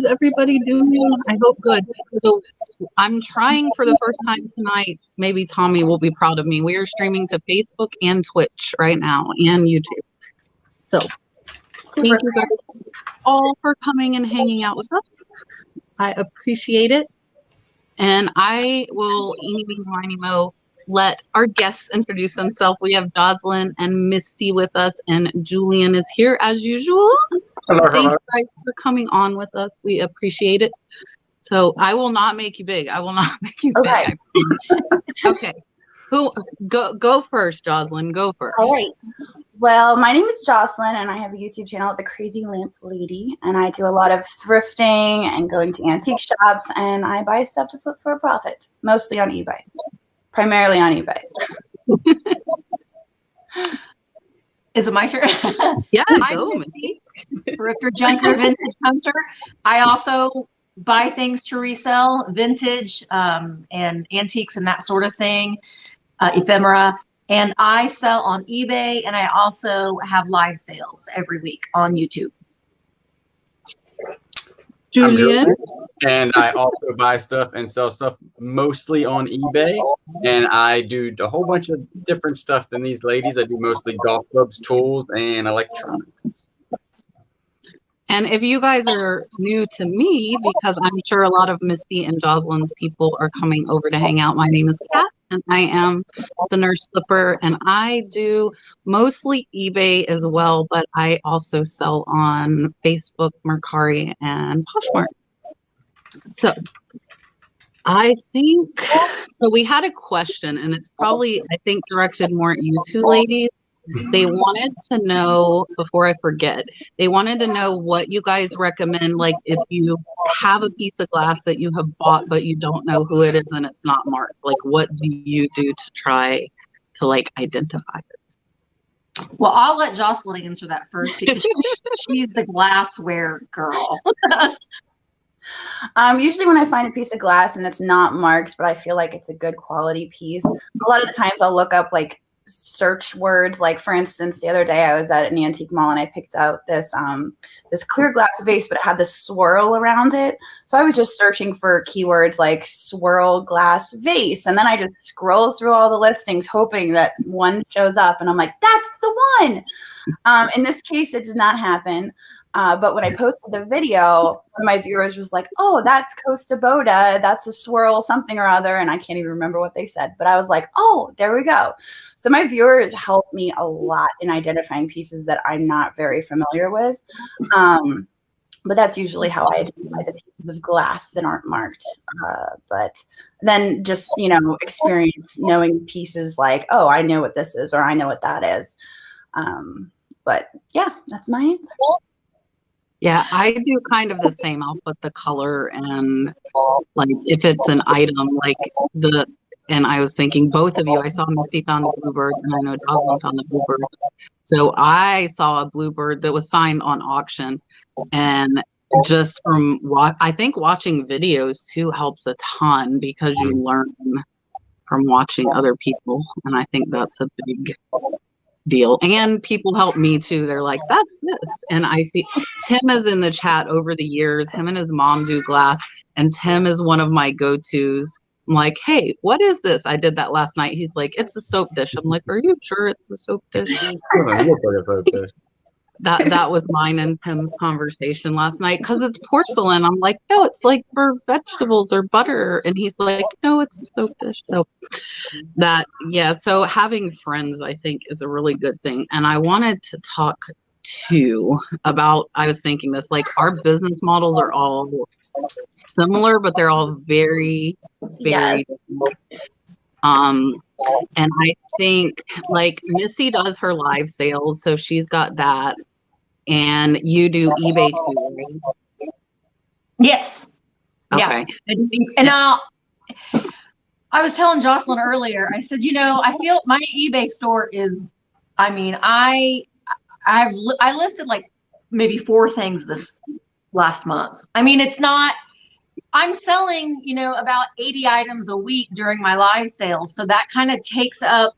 everybody doing? I hope good. So I'm trying for the first time tonight. Maybe Tommy will be proud of me. We are streaming to Facebook and Twitch right now and YouTube. So thank you guys all for coming and hanging out with us. I appreciate it. And I will, let our guests introduce themselves. We have Jocelyn and Misty with us, and Julian is here as usual. Hello, Thanks, guys, for coming on with us. We appreciate it. So I will not make you big. I will not make you big. Okay. Who go first, Jocelyn? Go first. All right. Well, my name is Jocelyn, and I have a YouTube channel, The Crazy Lamp Lady, and I do a lot of thrifting and going to antique shops, and I buy stuff to flip for a profit, mostly on eBay. Primarily on eBay. Is it my turn? Yeah, I'm Misty, Thrifter, Junker, Vintage Hunter. I also buy things to resell, vintage and antiques and that sort of thing, ephemera. And I sell on eBay, and I also have live sales every week on YouTube. I'm Julian, and I also buy stuff and sell stuff mostly on eBay, and I do a whole bunch of different stuff than these ladies. I do mostly golf clubs, tools, and electronics. And if you guys are new to me, because I'm sure a lot of Misty and Jocelyn's people are coming over to hang out, my name is Kat, and I am the nurse flipper, and I do mostly eBay as well, but I also sell on Facebook, Mercari, and Poshmark. So I think, so we had a question, and it's probably, I think, directed more at you two ladies. They wanted to know, before I forget, they wanted to know what you guys recommend, like if you have a piece of glass that you have bought but you don't know who it is and it's not marked, like what do you do to try to like identify it? Well, I'll let Jocelyn answer that first because she's the glassware girl. Usually when I find a piece of glass and it's not marked, but I feel like it's a good quality piece, a lot of the times I'll look up like search words. Like for instance, the other day I was at an antique mall and I picked out this this clear glass vase, but it had this swirl around it. So I was just searching for keywords like swirl glass vase, and then I just scroll through all the listings hoping that one shows up, and I'm like, that's the one. In this case, it did not happen. But when I posted the video, one of my viewers was like, oh, that's Costa Boda. That's a swirl something or other. And I can't even remember what they said. But I was like, oh, there we go. So my viewers helped me a lot in identifying pieces that I'm not very familiar with. But that's usually how I identify the pieces of glass that aren't marked. But then just, you know, experience knowing pieces like, oh, I know what this is, or I know what that is. But yeah, that's my answer. Yeah, I do kind of the same. I'll put the color and like if it's an item like and I was thinking both of you, I saw Misty found a bluebird and I know Jocelyn found the bluebird. So I saw a bluebird that was signed on auction, and just from I think watching videos too helps a ton because you learn from watching other people. And I think that's a big deal. And people help me too. They're like, that's this. And I see Tim is in the chat over the years. Him and his mom do glass, and Tim is one of my go-tos. I'm like, hey, what is this? I did that last night. He's like, it's a soap dish. I'm like, are you sure it's a soap dish? That was mine and Tim's conversation last night, because it's porcelain. I'm like, no, it's like for vegetables or butter. And he's like, no, it's a soap dish. So that, yeah. So having friends, I think, is a really good thing. And I wanted to talk too about, I was thinking this, like our business models are all similar, but they're all very, very different. And I think like Misty does her live sales, so she's got that. And you do eBay too, right? Yes. Okay. Yeah. And I was telling Jocelyn earlier, I said, you know, I feel my eBay store is, I mean, I listed like maybe 4 things this last month. I mean, it's not, I'm selling, you know, about 80 items a week during my live sales. So that kind of takes up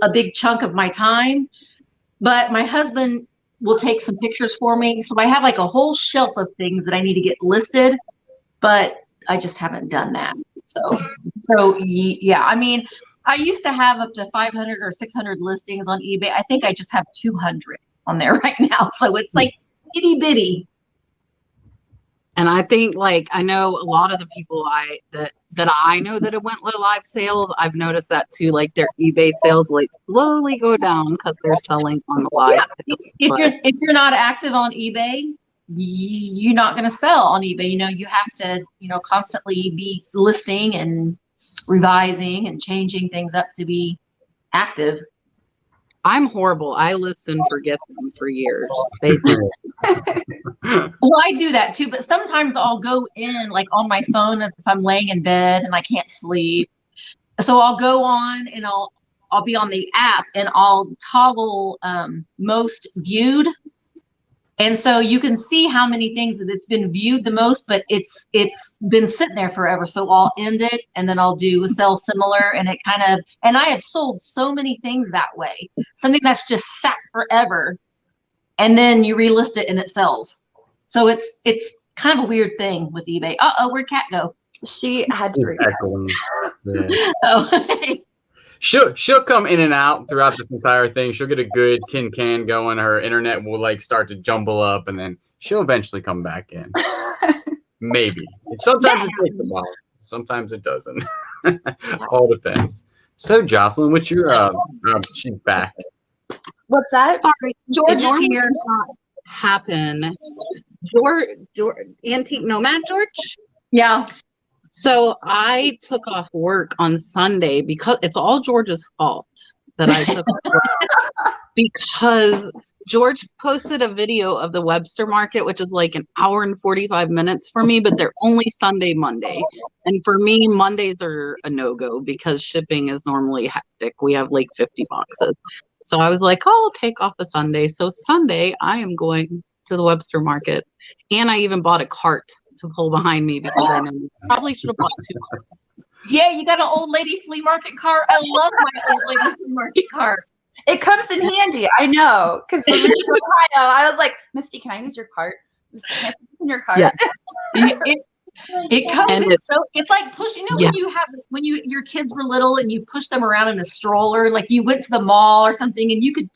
a big chunk of my time. But my husband will take some pictures for me. So I have like a whole shelf of things that I need to get listed, but I just haven't done that. So yeah, I mean, I used to have up to 500 or 600 listings on eBay. I think I just have 200 on there right now. So it's like itty bitty. And I think, like, I know a lot of the people that I know that it went live sales, I've noticed that too. Like their eBay sales like slowly go down because they're selling on the live. Yeah. If you're not active on eBay, you're not going to sell on eBay. You know, you have to, you know, constantly be listing and revising and changing things up to be active. I'm horrible. I list and forget them for years. They just Well, I do that too, but sometimes I'll go in like on my phone as if I'm laying in bed and I can't sleep. So I'll go on and I'll be on the app and I'll toggle most viewed. And so you can see how many things that it's been viewed the most, but it's been sitting there forever. So I'll end it and then I'll do a sell similar, and it kind of, and I have sold so many things that way. Something that's just sat forever and then you relist it and it sells. So it's kind of a weird thing with eBay. Uh-oh, where'd Kat go? She had to read. Yeah. Oh, She'll come in and out throughout this entire thing. She'll get a good tin can going. Her internet will like start to jumble up, and then she'll eventually come back in. Maybe. Sometimes it takes a while. Sometimes it doesn't. All depends. So Jocelyn, what's your she's back. What's that? sorry. George It is here. does not happen. George, Antique Nomad George. Yeah. So I took off work on Sunday because it's all George's fault that I took off work because George posted a video of the Webster market, which is like an hour and 45 minutes for me, but they're only Sunday, Monday. And for me, Mondays are a no-go because shipping is normally hectic. We have like 50 boxes. So I was like, oh, I'll take off a Sunday. So Sunday, I am going to the Webster market. And I even bought a cart to pull behind me because I know I probably should have bought 2 carts. Yeah, you got an old lady flea market cart. I love my old lady flea market cart. It comes in handy. I know. Because when we were in Ohio, I was like, Misty, can I use your cart? Misty, can I put in your cart? Yeah. It comes And in, so it's like pushing, you know, Yeah. when your kids were little and you pushed them around in a stroller, like you went to the mall or something and you could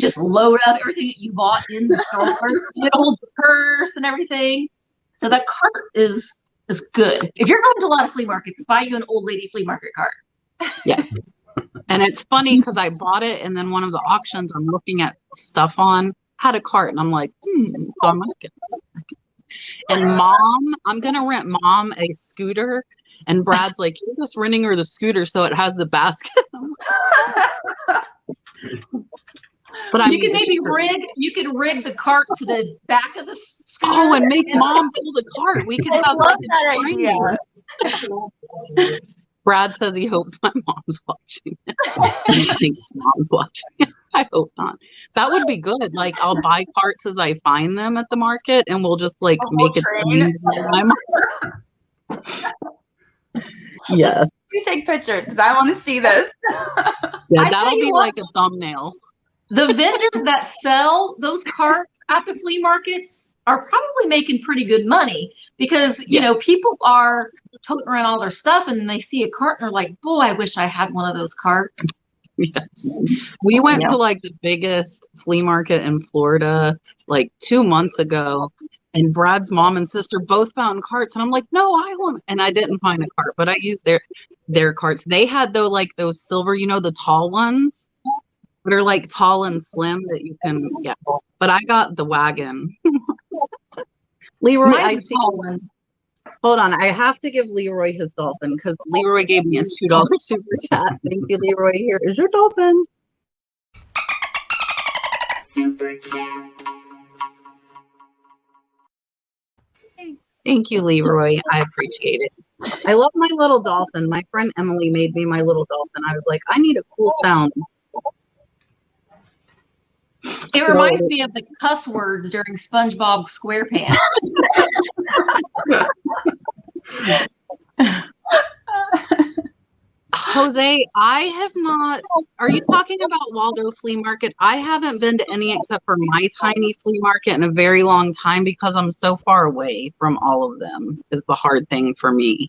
just load up everything that you bought in the stroller. You could hold the purse and everything. So that cart is good. If you're going to a lot of flea markets, buy you an old lady flea market cart. Yes. And it's funny because I bought it and then one of the auctions I'm looking at stuff on had a cart and I'm like, so I might get it. And Mom, I'm going to rent Mom a scooter. And Brad's like, you're just renting her the scooter so it has the basket. But I You could rig the cart to the back of the scooter. Oh, and make Mom pull the cart. We could I have love like that a trainer. Brad says he hopes my mom's watching. He thinks mom's watching. I hope not. That would be good. Like I'll buy carts as I find them at the market, and we'll just like make it. Yes. You take pictures because I want to see this. Yeah, that'll be like a thumbnail. The vendors that sell those carts at the flea markets are probably making pretty good money because, you know, people are toting around all their stuff and they see a cart and they're like, boy, I wish I had one of those carts. Yes. We went to like the biggest flea market in Florida like 2 months ago, and Brad's mom and sister both found carts, and I'm like, no, I want, and I didn't find a cart, but I used their carts. They had those silver, you know, the tall ones that are like tall and slim that you can get. But I got the wagon. Leroy, Mine's a tall one. Hold on, I have to give Leroy his dolphin because Leroy gave me a $2 super chat. Thank you, Leroy. Here is your dolphin. Super chat. Thank you, Leroy. I appreciate it. I love my little dolphin. My friend Emily made me my little dolphin. I was like, I need a cool sound. It reminds me of the cuss words during SpongeBob SquarePants. Jose, I have not. Are you talking about Waldo Flea Market? I haven't been to any except for my tiny flea market in a very long time because I'm so far away from all of them, is the hard thing for me.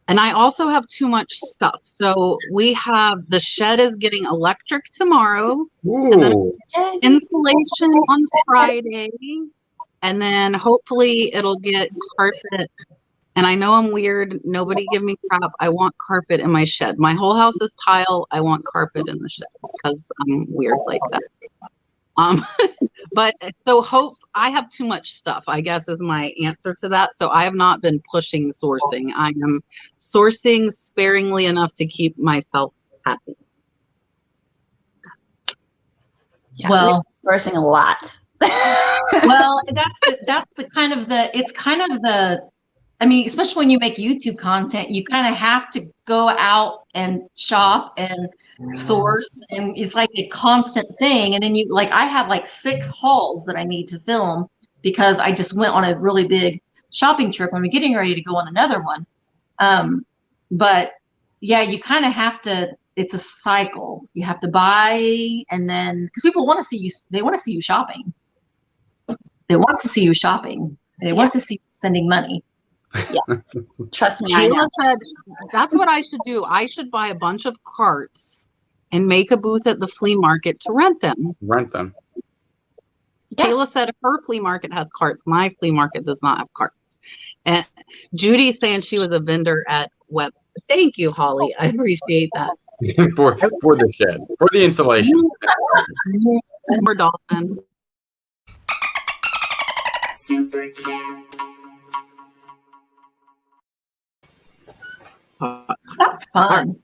And I also have too much stuff. So we have, the shed is getting electric tomorrow. And then installation on Friday. And then hopefully it'll get carpet. And I know I'm weird. Nobody give me crap. I want carpet in my shed. My whole house is tile. I want carpet in the shed because I'm weird like that. But so I have too much stuff, I guess, is my answer to that. So I have not been pushing sourcing. I am sourcing sparingly enough to keep myself happy. Yeah, well, sourcing a lot. Well, that's the kind of the I mean, especially when you make YouTube content, you kind of have to go out and shop and source, and it's like a constant thing. And then I have like 6 hauls that I need to film because I just went on a really big shopping trip and I'm getting ready to go on another one. But yeah, you kind of have to, it's a cycle. You have to buy, and then, because people want to see you, they want to see you shopping. They want to see you shopping. They want to see you spending money. Yes. Trust me. Kayla said that's what I should do. I should buy a bunch of carts and make a booth at the flea market to rent them. Yeah. Kayla said her flea market has carts. My flea market does not have carts. And Judy's saying she was a vendor at Web. Thank you, Holly. I appreciate that. for the shed, for the installation. More Dolphin. Super chat. That's fun.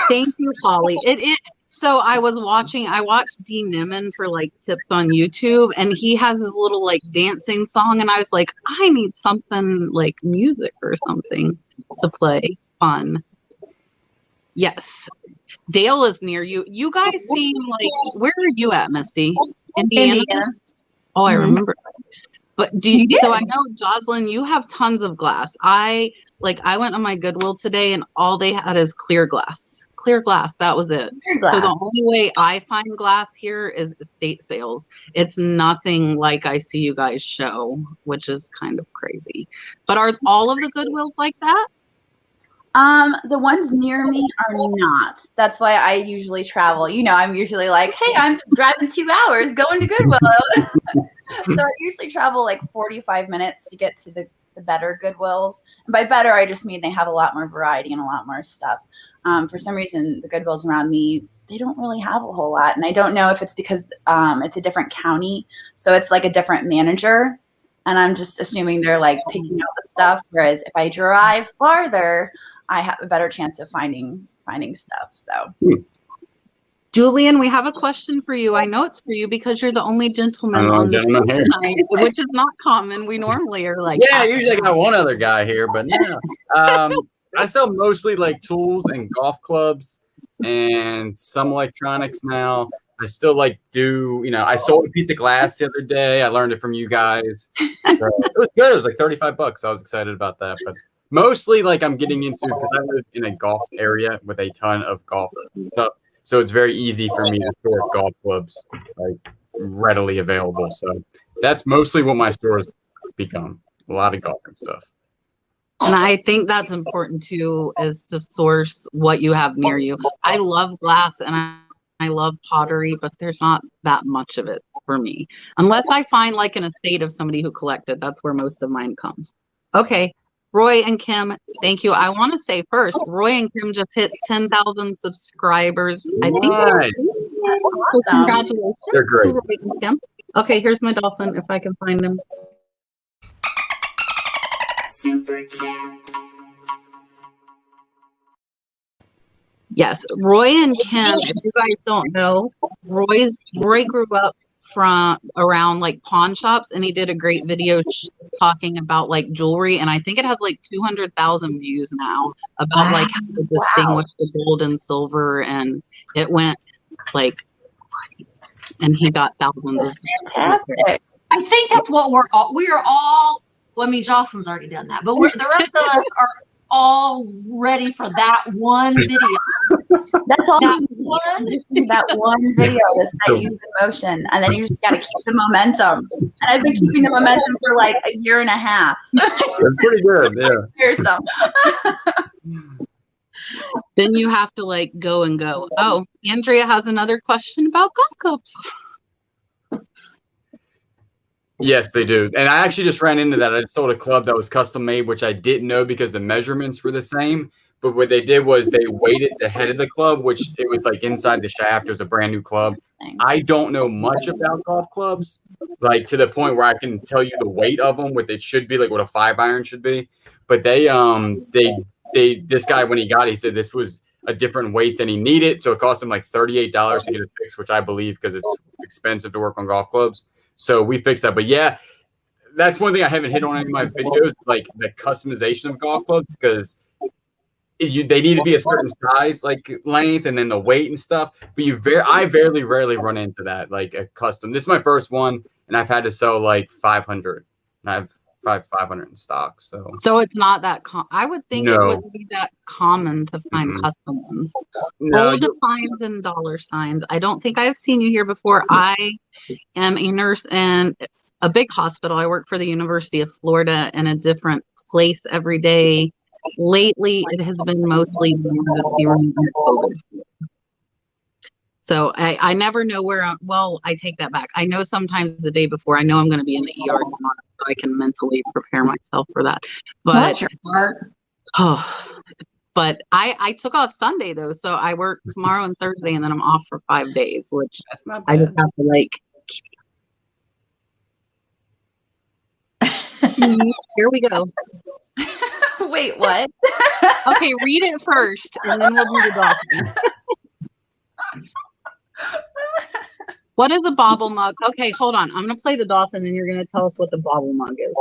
Thank you, Holly. So I watched D Niman for like tips on YouTube, and he has his little like dancing song, and I was like, I need something like music or something to play. Fun. Yes. Dale is near you. You guys seem like, where are you at, Misty? Indiana? Oh, I remember. But so I know, Jocelyn, you have tons of glass. I went on my Goodwill today and all they had is clear glass. Clear glass, that was it. So the only way I find glass here is estate sales. It's nothing like I see you guys show, which is kind of crazy. But are all of the Goodwills like that? The ones near me are not. That's why I usually travel. You know, I'm usually like, hey, I'm driving 2 hours going to Goodwill. So I usually travel like 45 minutes to get to the better Goodwills. And by better, I just mean they have a lot more variety and a lot more stuff. For some reason, the Goodwills around me, they don't really have a whole lot. And I don't know if it's because it's a different county. So it's like a different manager. And I'm just assuming they're like picking out the stuff. Whereas if I drive farther, I have a better chance of finding stuff. So. Julian, we have a question for you. I know it's for you because you're the only gentleman on the here, tonight, which is not common. We normally are like, yeah, usually I got one other guy here, but yeah. I sell mostly like tools and golf clubs and some electronics now. I still I sold a piece of glass the other day. I learned it from you guys. So it was good. It was like $35. So I was excited about that. But mostly I'm getting into, because I live in a golf area with a ton of golf stuff. So it's very easy for me to source golf clubs readily available. So that's mostly what my stores become. A lot of golfing stuff. And I think that's important too, is to source what you have near you. I love glass and I love pottery, but there's not that much of it for me. Unless I find like an estate of somebody who collected, that's where most of mine comes. Okay. Roy and Kim, thank you. I want to say first, Roy and Kim just hit 10,000 subscribers. I think. Nice. So congratulations. They're great. To Roy and Kim. Okay, here's my dolphin if I can find him. Super chat. Yes, Roy and Kim, if you guys don't know, Roy grew up from around like pawn shops, and he did a great video talking about like jewelry, and I think it has like 200,000 views now about like how to distinguish the gold and silver, and it went like crazy. And he got thousands of Fantastic. I think that's what we are all. Well, I mean, Jocelyn's already done that, but the rest of us all ready for that one video. That's all That you one. need. That one video to set you in motion, and then you just got to keep the momentum. And I've been keeping the momentum for like a year and a half. That's pretty good. Yeah. Here's some. Then you have to like go and go. Oh, Andrea has another question about golf cups. Yes, they do. And I actually just ran into that. I just sold a club that was custom made, which I didn't know because the measurements were the same. But what they did was they weighted the head of the club, which it was like inside the shaft. It was a brand new club. I don't know much about golf clubs, like to the point where I can tell you the weight of them, what it should be, like what a 5-iron should be. But this guy, when he got it, he said this was a different weight than he needed. So it cost him like $38 to get it fixed, which I believe because it's expensive to work on golf clubs. So we fixed that. But yeah, that's one thing I haven't hit on in my videos, like the customization of golf clubs, because they need to be a certain size, like length, and then the weight and stuff. But I very rarely run into that, like a custom. This is my first one, and I've had to sell like 500, and I have 500 in stock. So it's not that I would think it No. wouldn't be that common to find Mhm. custom ones. No, Hold signs and dollar signs. I don't think I've seen you here before. I am a nurse in a big hospital. I work for the University of Florida in a different place every day. Lately, it has been mostly the emergency room and COVID. So I never know where I take that back. I know sometimes the day before, I know I'm going to be in the ER tomorrow, so I can mentally prepare myself for that. But Bless your heart. But I took off Sunday though, so I work tomorrow and Thursday, and then I'm off for 5 days, which that's not I bad. just have to like. Here we go. Wait, what? Okay, read it first, and then we'll do the dolphin. What is a bobble mug? Okay, hold on. I'm going to play the dolphin, and you're going to tell us what the bobble mug is.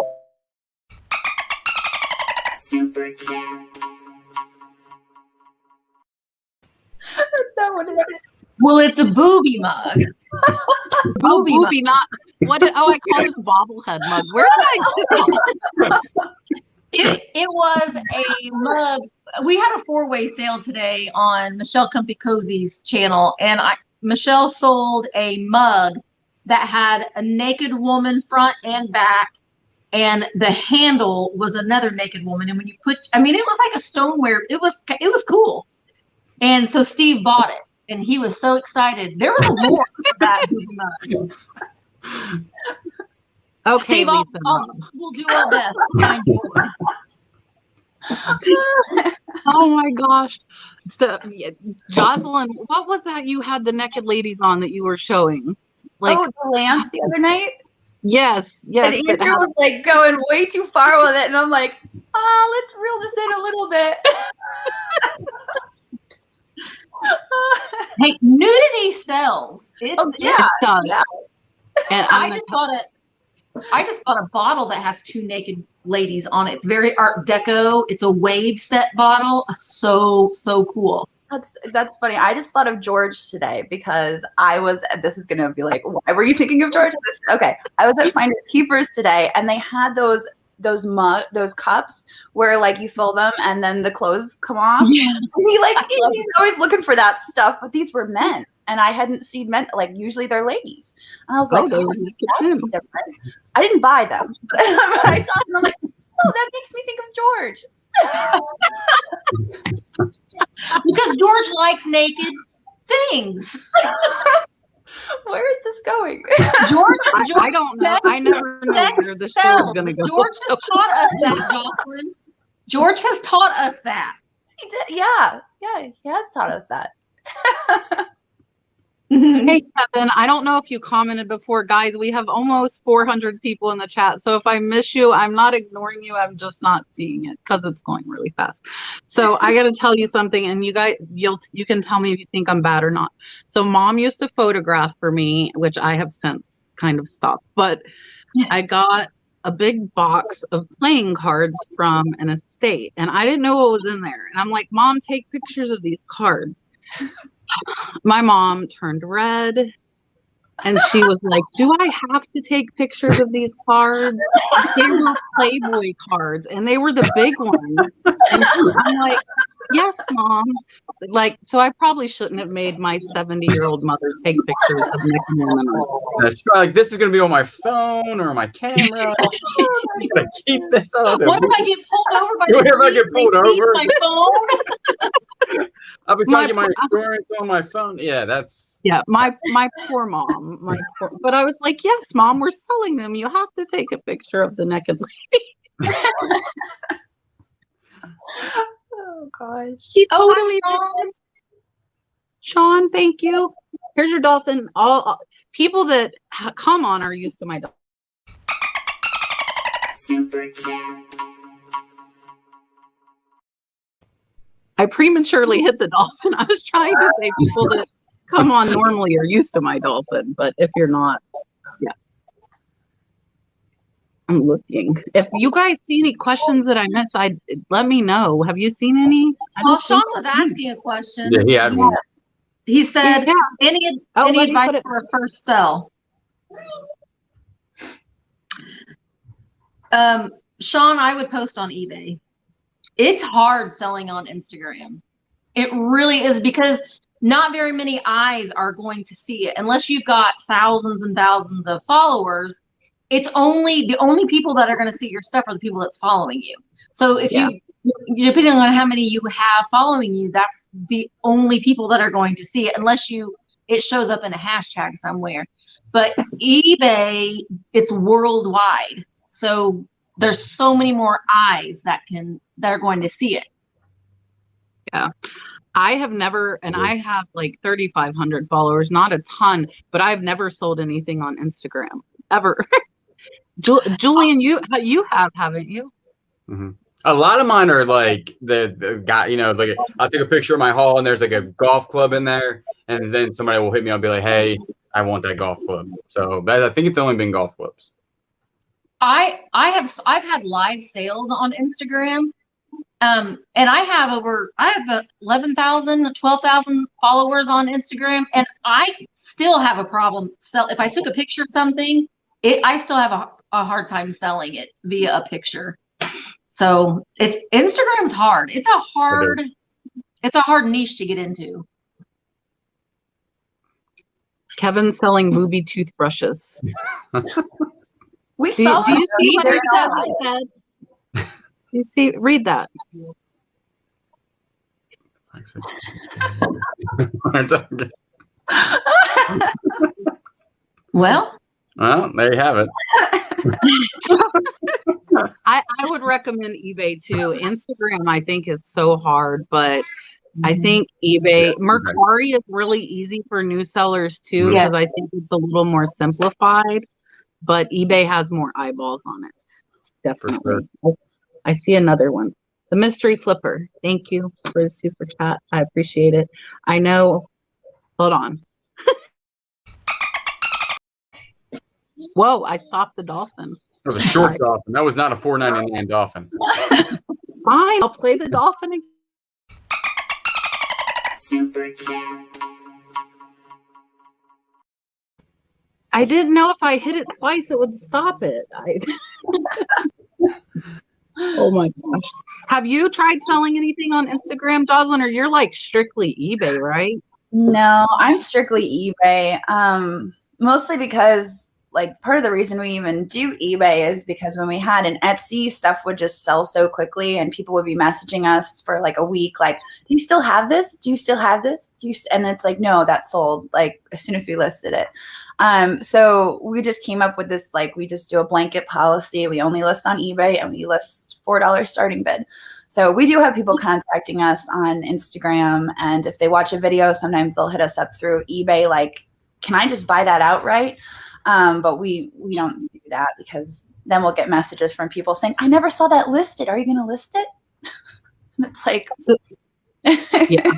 Super chat. That's not what it is. Well, it's a booby mug. Booby, not what? I called it a bobblehead mug. Where did I sit? It was a mug. We had a 4-way sale today on Michelle Comfy Cozy's channel, and Michelle sold a mug that had a naked woman front and back, and the handle was another naked woman. And when you it was like a stoneware. It was cool. And so Steve bought it, and he was so excited. There was more of that mug. Okay, Steve, Lisa. we'll do our best to find you one. Oh my gosh. So, Jocelyn, what was that you had the naked ladies on that you were showing? Like, the lamp the other night? Yes. And Andrew was like going way too far with it, and I'm like, let's reel this in a little bit. Hey, nudity sells. It does. Yeah. And I just bought a bottle that has 2 naked ladies on it. It's very Art Deco. It's a wave set bottle. So cool. That's funny. I just thought of George today because this is going to be like, why were you thinking of George? Okay. I was at Finders Keepers today, and they had those cups where like you fill them and then the clothes come off. Yeah. And he's always looking for that stuff, but these were men, and I hadn't seen men. Like usually they're ladies, and I was like, that's different. I didn't buy them, but I saw them and I'm like, oh, that makes me think of George. Because George likes naked things. Where is this going? George I don't know. I never know where this show is going to go. George has taught us that, Jocelyn. George has taught us that. He did. Yeah, he has taught us that. Hey, Kevin, I don't know if you commented before. Guys, we have almost 400 people in the chat. So if I miss you, I'm not ignoring you. I'm just not seeing it because it's going really fast. So I got to tell you something, and you guys, you can tell me if you think I'm bad or not. So Mom used to photograph for me, which I have since kind of stopped. But I got a big box of playing cards from an estate, and I didn't know what was in there. And I'm like, Mom, take pictures of these cards. My mom turned red. And she was like, do I have to take pictures of these cards? They were Playboy cards and they were the big ones. And I'm like, yes, Mom. Like, so I probably shouldn't have made my 70-year-old mother take pictures of naked women. That's like, this is going to be on my phone or my camera. I'm going to keep this on. What if I get pulled over by What the if I get police? They pulled seize over? my phone? I'll be telling you my insurance on my phone. Yeah, that's... Yeah, my poor mom. But I was like, yes, Mom, we're selling them. You have to take a picture of the naked lady. Oh gosh. She totally Sean. did. Sean, thank you. Here's your dolphin. All people that come on are used to my dolphin. Super chat. I prematurely hit the dolphin. I was trying to say people that come on normally are used to my dolphin, but if you're not, yeah. I'm looking. If you guys see any questions that I missed, let me know. Have you seen any? Well, Sean was asking a question. Yeah, he had one. He said, Yeah. any let me advice put it- for a first sell? Sean, I would post on eBay. It's hard selling on Instagram. It really is, because not very many eyes are going to see it unless you've got thousands and thousands of followers. It's the only people that are going to see your stuff are the people that's following you. So if you, depending on how many you have following you, that's the only people that are going to see it, unless it shows up in a hashtag somewhere. But eBay, it's worldwide. So there's so many more eyes that are going to see it. Yeah. I have never, and I have like 3,500 followers, not a ton, but I've never sold anything on Instagram ever. Julian, you have, haven't you? Mm-hmm. A lot of mine are like the guy, like I'll take a picture of my haul and there's like a golf club in there, and then somebody will hit me. I'll be like, hey, I want that golf club. So I think it's only been golf clubs. I've had live sales on Instagram. And I have 11,000, 12,000 followers on Instagram, and I still have a problem. If I took a picture of something, I still have a hard time selling it via a picture. So Instagram's hard. It's a hard niche to get into. Kevin's selling movie toothbrushes. We saw. Do you see what I said? You see, read that. Well, there you have it. I would recommend eBay too. Instagram, I think, is so hard, but I think eBay, Mercari is really easy for new sellers too, because I think it's a little more simplified, but eBay has more eyeballs on it. Definitely. Sure. I see another one. The mystery flipper. Thank you for the super chat. I appreciate it. I know. Hold on. Whoa, I stopped the dolphin. That was a short dolphin. That was not a $4.99 dolphin. Fine, I'll play the dolphin again. Super chat. I didn't know if I hit it twice, it would stop it. Oh my gosh. Have you tried selling anything on Instagram, Jocelyn, or you're like strictly eBay, right? No, I'm strictly eBay. Mostly because like part of the reason we even do eBay is because when we had an Etsy, stuff would just sell so quickly and people would be messaging us for like a week, like, do you still have this? Do you still have this? And it's like, no, that sold like as soon as we listed it. So we just came up with this, like, we just do a blanket policy. We only list on eBay and we list $4 starting bid. So we do have people contacting us on Instagram, and if they watch a video, sometimes they'll hit us up through eBay, like, can I just buy that outright? But we don't do that, because then we'll get messages from people saying, I never saw that listed. Are you going to list it? And it's like, yeah.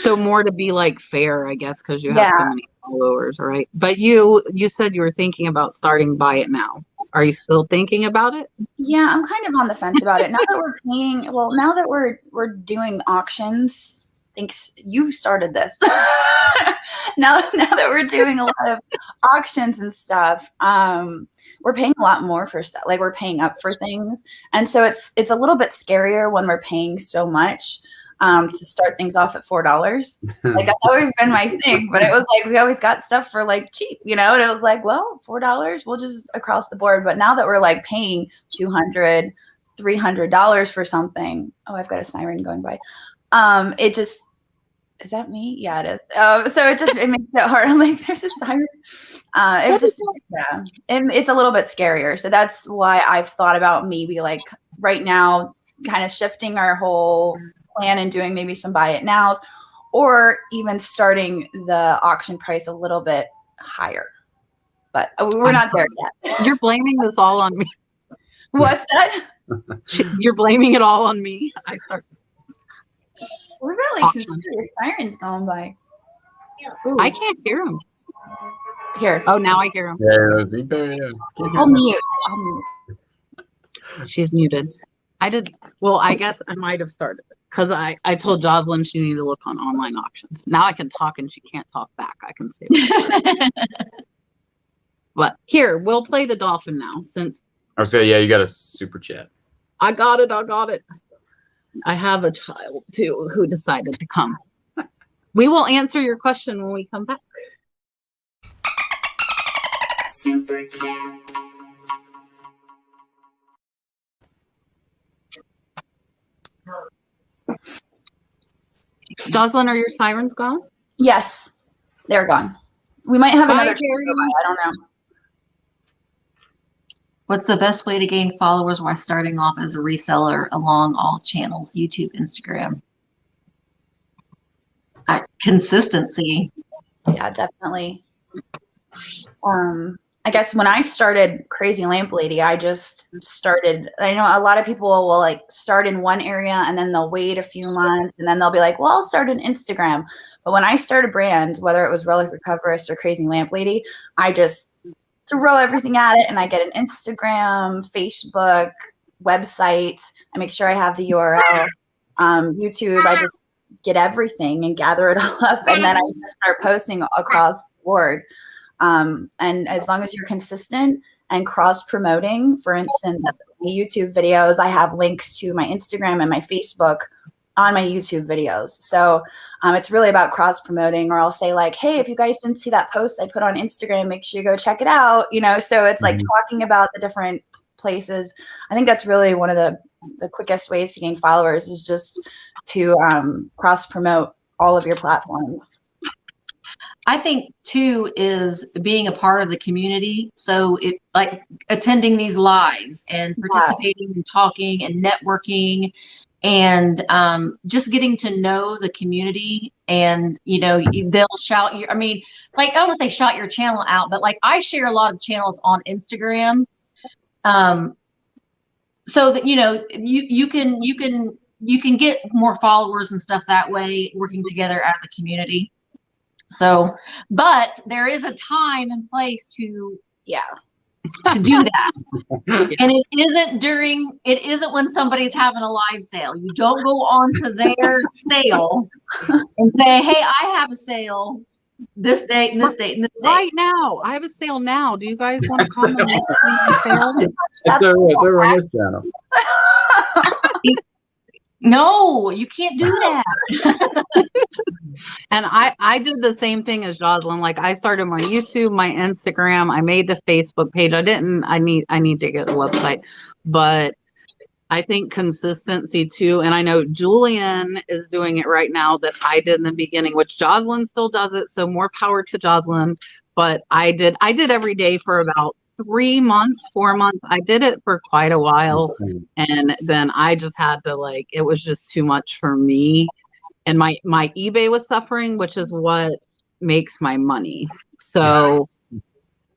So more to be like fair, I guess, because you have so many followers, right? But you said you were thinking about starting Buy It Now. Are you still thinking about it? Yeah, I'm kind of on the fence about it. Now that we're paying, now that we're doing auctions, thanks, you started this. now that we're doing a lot of auctions and stuff, we're paying a lot more for stuff. Like we're paying up for things, and so it's a little bit scarier when we're paying so much to start things off at $4. Like that's always been my thing, but it was like we always got stuff for like cheap, and it was like, well, $4, we'll just across the board. But now that we're like paying $200, $300 for something, oh, I've got a siren going by. It just, is that me? Yeah, it is. So it makes it hard. I'm like, there's a siren. It's a little bit scarier. So that's why I've thought about maybe like right now, kind of shifting our whole plan and doing maybe some buy it nows, or even starting the auction price a little bit higher. But we're not there yet. You're blaming this all on me. What's that? You're blaming it all on me. We've got like some serious sirens going by. Ooh. I can't hear them. Here. Oh, now I hear them. Yeah. I'll mute. She's muted. I guess I might have started because I told Jocelyn she needed to look on online auctions. Now I can talk and she can't talk back. I can say that. But here, we'll play the dolphin now since. Okay, yeah, you got a super chat. I got it. I have a child too who decided to come. We will answer your question when we come back. Super chat. Jocelyn, are your sirens gone? Yes, they're gone. We might have another. Hi, Jerry. I don't know. What's the best way to gain followers while starting off as a reseller along all channels, YouTube, Instagram? Consistency. Yeah, definitely. I guess when I started Crazy Lamp Lady, I just started. I know a lot of people will like start in one area and then they'll wait a few months and then they'll be like, well, I'll start an Instagram. But when I started a brand, whether it was Relic Recoverist or Crazy Lamp Lady, I just throw everything at it and I get an Instagram, Facebook, website. I make sure I have the URL. YouTube, I just get everything and gather it all up and then I just start posting across the board. And as long as you're consistent and cross promoting, for instance, my YouTube videos, I have links to my Instagram and my Facebook on my YouTube videos. So it's really about cross promoting, or I'll say like, hey, if you guys didn't see that post I put on Instagram, make sure you go check it out. So it's like talking about the different places. I think that's really one of the quickest ways to gain followers is just to cross promote all of your platforms. I think too is being a part of the community. So it like attending these lives and participating and talking and networking and just getting to know the community. And they'll shout you. I mean, like I don't want to say shout your channel out, but like I share a lot of channels on Instagram, so that you can get more followers and stuff that way, working together as a community. So, but there is a time and place to do that. And it isn't when somebody's having a live sale. You don't go on to their sale and say, hey, I have a sale this date and this date and this date. Right now. I have a sale now. Do you guys want to come and see my sale? It's over on this channel. No, you can't do that. And I did the same thing as Jocelyn. Like I started my YouTube, my Instagram, I made the Facebook page. I need to get a website, but I think consistency too. And I know Julian is doing it right now that I did in the beginning, which Jocelyn still does it. So more power to Jocelyn. But I did every day for about 3 months, 4 months. I did it for quite a while. And then I just had to it was just too much for me. And my eBay was suffering, which is what makes my money. So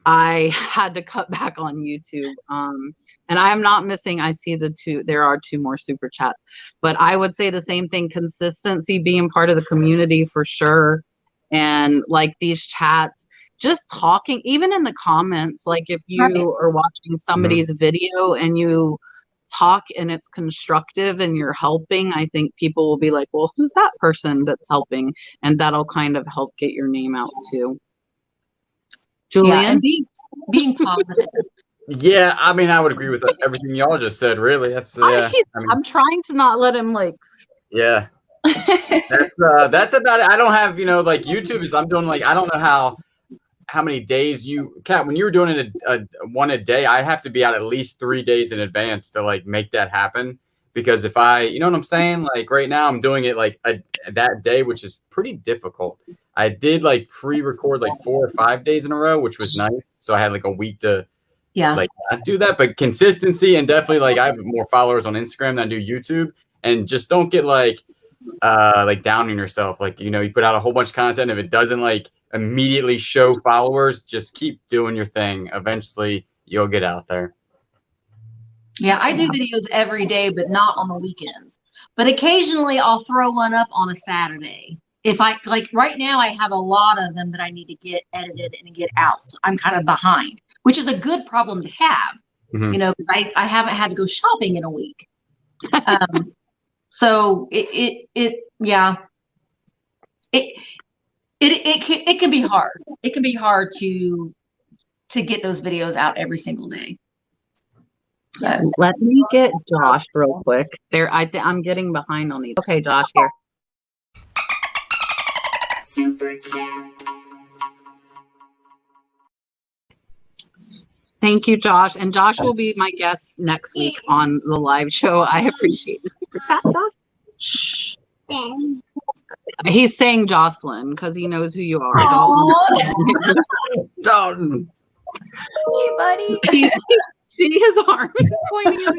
I had to cut back on YouTube. And I am not missing. I see there are 2 more super chats, but I would say the same thing. Consistency, being part of the community for sure. And like these chats, just talking, even in the comments, like if you are watching somebody's video and you talk and it's constructive and you're helping, I think people will be like, well, who's that person that's helping? And that'll kind of help get your name out too. Julian? Yeah, and being positive. Yeah, I mean, I would agree with everything y'all just said. Really, that's I'm trying to not let him like. Yeah, that's about it. I don't have like YouTube is. I'm doing like I don't know how many days you Kat, when you were doing it a one a day, I have to be out at least 3 days in advance to like make that happen. Because if you know what I'm saying, like right now I'm doing it like that day, which is pretty difficult. I did like pre-record like 4 or 5 days in a row, which was nice. So I had like a week to like not do that, but consistency and definitely like I have more followers on Instagram than I do YouTube, and just don't get like down on yourself. Like, you put out a whole bunch of content. If it doesn't like immediately show followers, just keep doing your thing. Eventually you'll get out there. Yeah, I do videos every day, but not on the weekends. But occasionally I'll throw one up on a Saturday. If I like right now, I have a lot of them that I need to get edited and get out. I'm kind of behind, which is a good problem to have, because I haven't had to go shopping in a week. So it can be hard. It can be hard to get those videos out every single day. Let me get Josh real quick. I'm getting behind on these. Okay, Josh, here. Super chat. Thank you, Josh. And Josh will be my guest next week on the live show. I appreciate the super chat, Josh. He's saying Jocelyn because he knows who you are. Dalton. Hey, buddy. See his arm is pointing at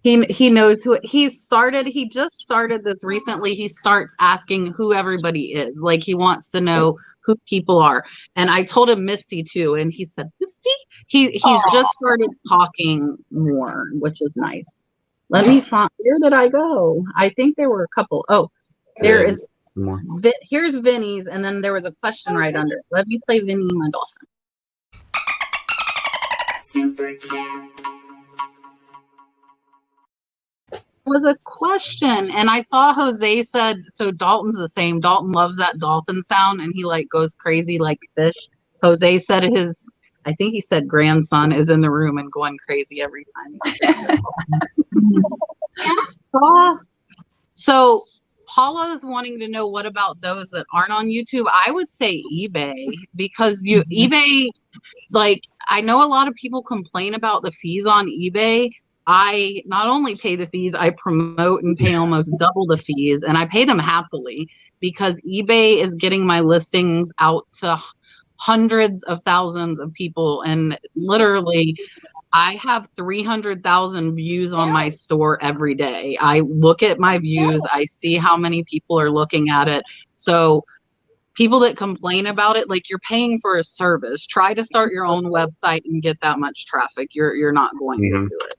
He knows who he just started this recently. He starts asking who everybody is. Like he wants to know who people are. And I told him Misty too, and he said Misty. He's just started talking more, which is nice. Let me find, where did I go? I think there were a couple. Oh, there is more. Here's Vinny's, and then there was a question right under it. Let me play Vinny my dolphin. Super chat. Was a question, and I saw Jose said, so Dalton's the same. Dalton loves that dolphin sound, and he like goes crazy like fish. Jose said I think he said grandson is in the room and going crazy every time. So Paula is wanting to know, what about those that aren't on YouTube? I would say eBay, because eBay, like I know a lot of people complain about the fees on eBay. I not only pay the fees, I promote and pay almost double the fees, and I pay them happily because eBay is getting my listings out to hundreds of thousands of people. And literally, I have 300,000 views on my store every day. I look at my views, I see how many people are looking at it. So people that complain about it, like you're paying for a service, try to start your own website and get that much traffic. You're not going to do it.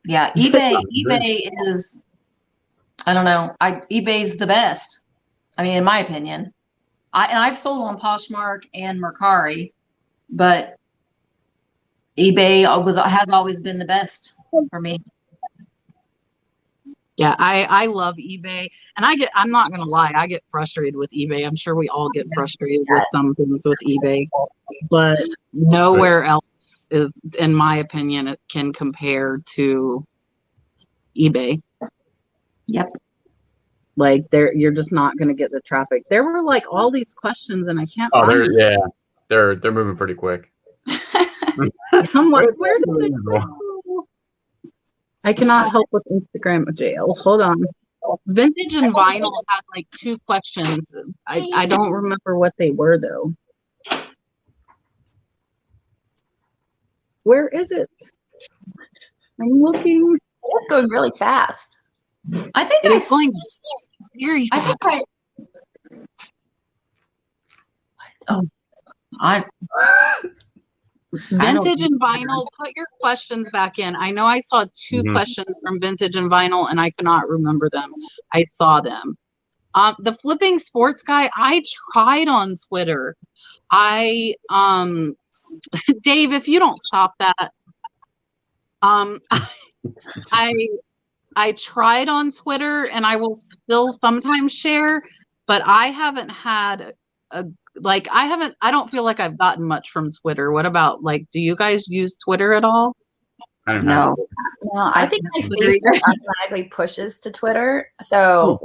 Yeah, eBay is, I don't know. eBay's the best. I mean, in my opinion. I've sold on Poshmark and Mercari, but eBay has always been the best for me. Yeah, I love eBay, and I'm not gonna lie, I get frustrated with eBay. I'm sure we all get frustrated with some things with eBay, but nowhere else is, in my opinion, it can compare to eBay. Yep. Like you're just not gonna get the traffic. There were like all these questions, and I can't. They're moving pretty quick. I'm like, where did it go? I cannot help with Instagram jail. Hold on. Vintage and Vinyl had like 2 questions. I don't remember what they were though. Where is it? I'm looking. It's going really fast. I think it's going very fast. Vintage and Vinyl, put your questions back in. I know I saw 2 questions from Vintage and Vinyl, and I cannot remember them. I saw them. The Flipping Sports Guy, I tried on Twitter. Dave, if you don't stop that, I tried on Twitter and I will still sometimes share, but I haven't had I don't feel like I've gotten much from Twitter. What about do you guys use Twitter at all? I don't No. No, I think my Facebook automatically pushes to Twitter. So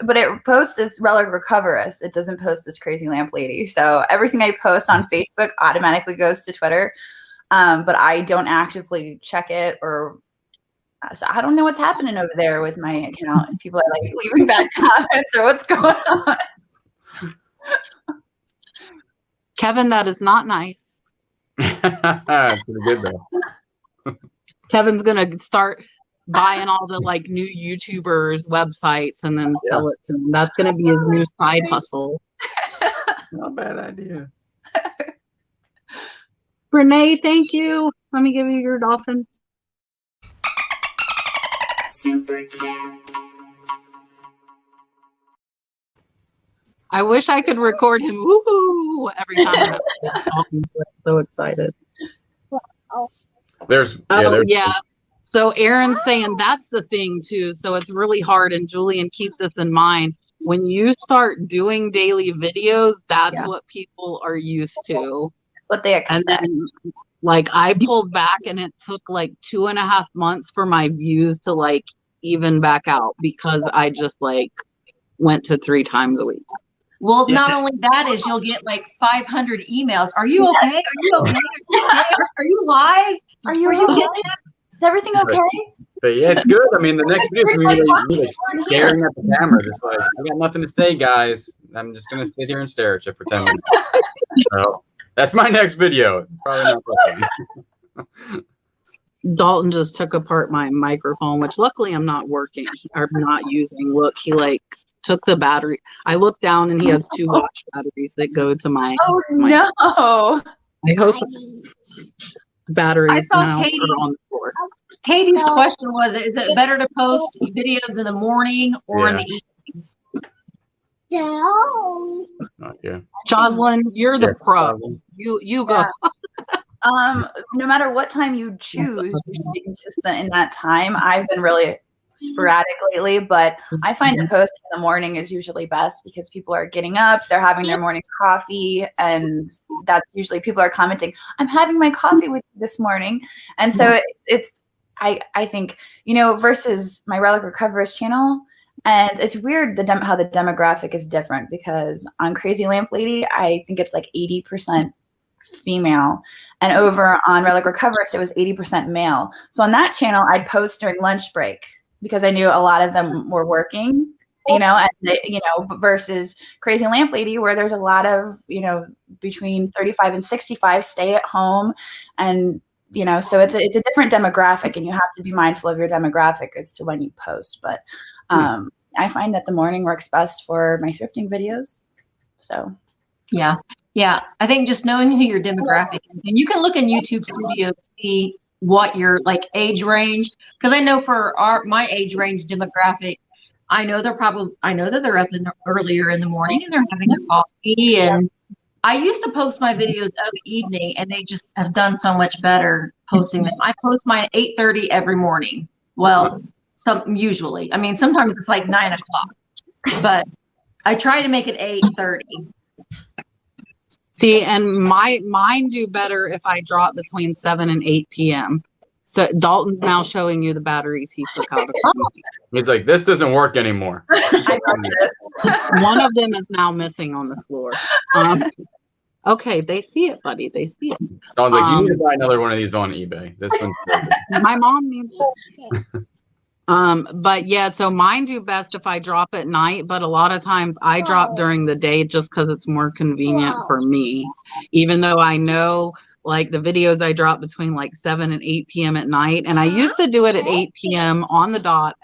but it posts as Relic Recover Us. It doesn't post as Crazy Lamp Lady. So everything I post on Facebook automatically goes to Twitter. But I don't actively check it so I don't know what's happening over there with my account. If people are leaving bad comments or what's going on. Kevin, that is not nice. That's pretty good though. Kevin's gonna start buying all the new YouTubers websites and then sell it to them. That's gonna be his new side hustle. Not a bad idea. Renee, thank you. Let me give you your dolphin. Super chat. I wish I could record him woohoo every time. I'm so excited. Yeah. So Aaron's saying that's the thing too. So it's really hard. And Julian, keep this in mind. When you start doing daily videos, that's what people are used to. That's what they expect. And then I pulled back and it took 2.5 months for my views to even back out because I just went to 3 times a week. Well, not only that is you'll get 500 emails. Are you okay? Are you okay? Are you live? Are you okay? Is everything okay? But yeah, it's good. I mean, the next video is going to be staring at the camera, just I got nothing to say, guys. I'm just going to sit here and stare at you for 10 minutes. So that's my next video. Probably not working. Dalton just took apart my microphone, which luckily I'm not working or not using. Look, he took the battery. I looked down and he has 2 watch batteries that go to my. Oh no! I hope batteries I saw now Katie's, are on the floor. Katie's question was: is it better to post videos in the morning or in the evenings? Jocelyn, you're the pro. Jocelyn. You go. No matter what time you choose, you should be consistent in that time. I've been really sporadic lately, but I find that posting in the morning is usually best because people are getting up, they're having their morning coffee, and that's usually people are commenting, I'm having my coffee with you this morning. And so I think, versus my Relic Recover Us channel, and it's weird how the demographic is different because on Crazy Lamp Lady, I think it's 80% female, and over on Relic Recover Us, it was 80% male. So on that channel, I'd post during lunch break because I knew a lot of them were working, versus Crazy Lamp Lady, where there's a lot of, between 35 and 65 stay at home. And, so it's a different demographic, and you have to be mindful of your demographic as to when you post. But I find that the morning works best for my thrifting videos. So. Yeah. I think just knowing who your demographic is, and you can look in YouTube Studio to see what your age range, because I know for my age range demographic, I know that they're up earlier in the morning and they're having a coffee. And I used to post my videos of the evening, and they just have done so much better posting them. I post mine at 8:30 every morning. Well, usually, I mean, sometimes it's 9 o'clock, but I try to make it 8:30. See, and mine do better if I drop between 7 and 8 p.m. So Dalton's now showing you the batteries he took out of it. He's like, this doesn't work anymore. I love this. One of them is now missing on the floor. Okay, they see it, buddy. They see it. Dawn's like, you need to buy another one of these on eBay. This one's my mom needs it. But yeah, so mine do best if I drop at night, but a lot of times I drop during the day just because it's more convenient for me, even though I know the videos I drop between 7 and 8 p.m. at night. And I used to do it at 8 p.m. on the dot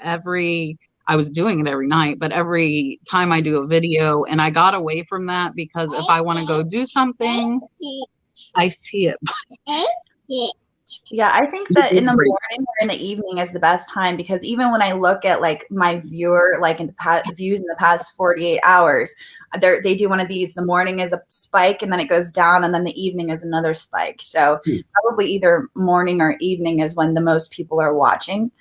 I was doing it every night, but every time I do a video, and I got away from that because if I want to go do something, I see it. Yeah, I think that in the morning or in the evening is the best time, because even when I look at like my viewer, like in the past views in the past 48 hours, they do one of these. The morning is a spike and then it goes down, and then the evening is another spike. So probably either morning or evening is when the most people are watching.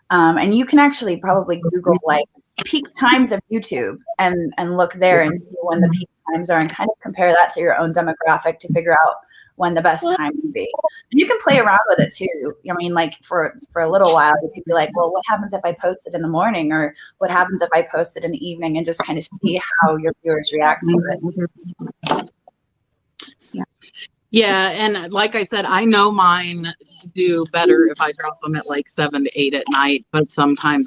And you can actually probably Google like peak times of YouTube and look there and see when the peak times are, and kind of compare that to your own demographic to figure out when the best time would be. And you can play around with it too. I mean, like for a little while, you could be like, well, what happens if I post it in the morning, or what happens if I post it in the evening, and just kind of see how your viewers react to it. Yeah, and like I said, I know mine do better if I drop them at like 7 to 8 at night, but sometimes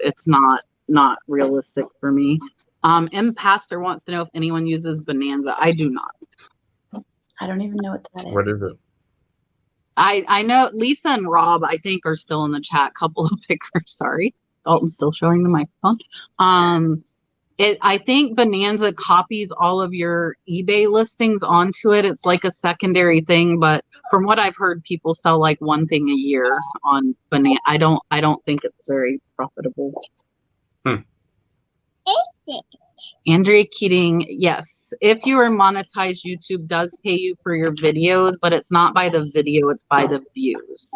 it's not realistic for me. M Pastor wants to know if anyone uses Bonanza. I do not. I don't even know what that is. What is it? I know Lisa and Rob, I think, are still in the chat. Couple of pickers, sorry. Dalton's still showing the microphone. I think Bonanza copies all of your eBay listings onto it. It's like a secondary thing, but from what I've heard, people sell like one thing a year on Bonanza. I don't think it's very profitable. Andrea Keating, yes. If you are monetized, YouTube does pay you for your videos, but it's not by the video, it's by the views.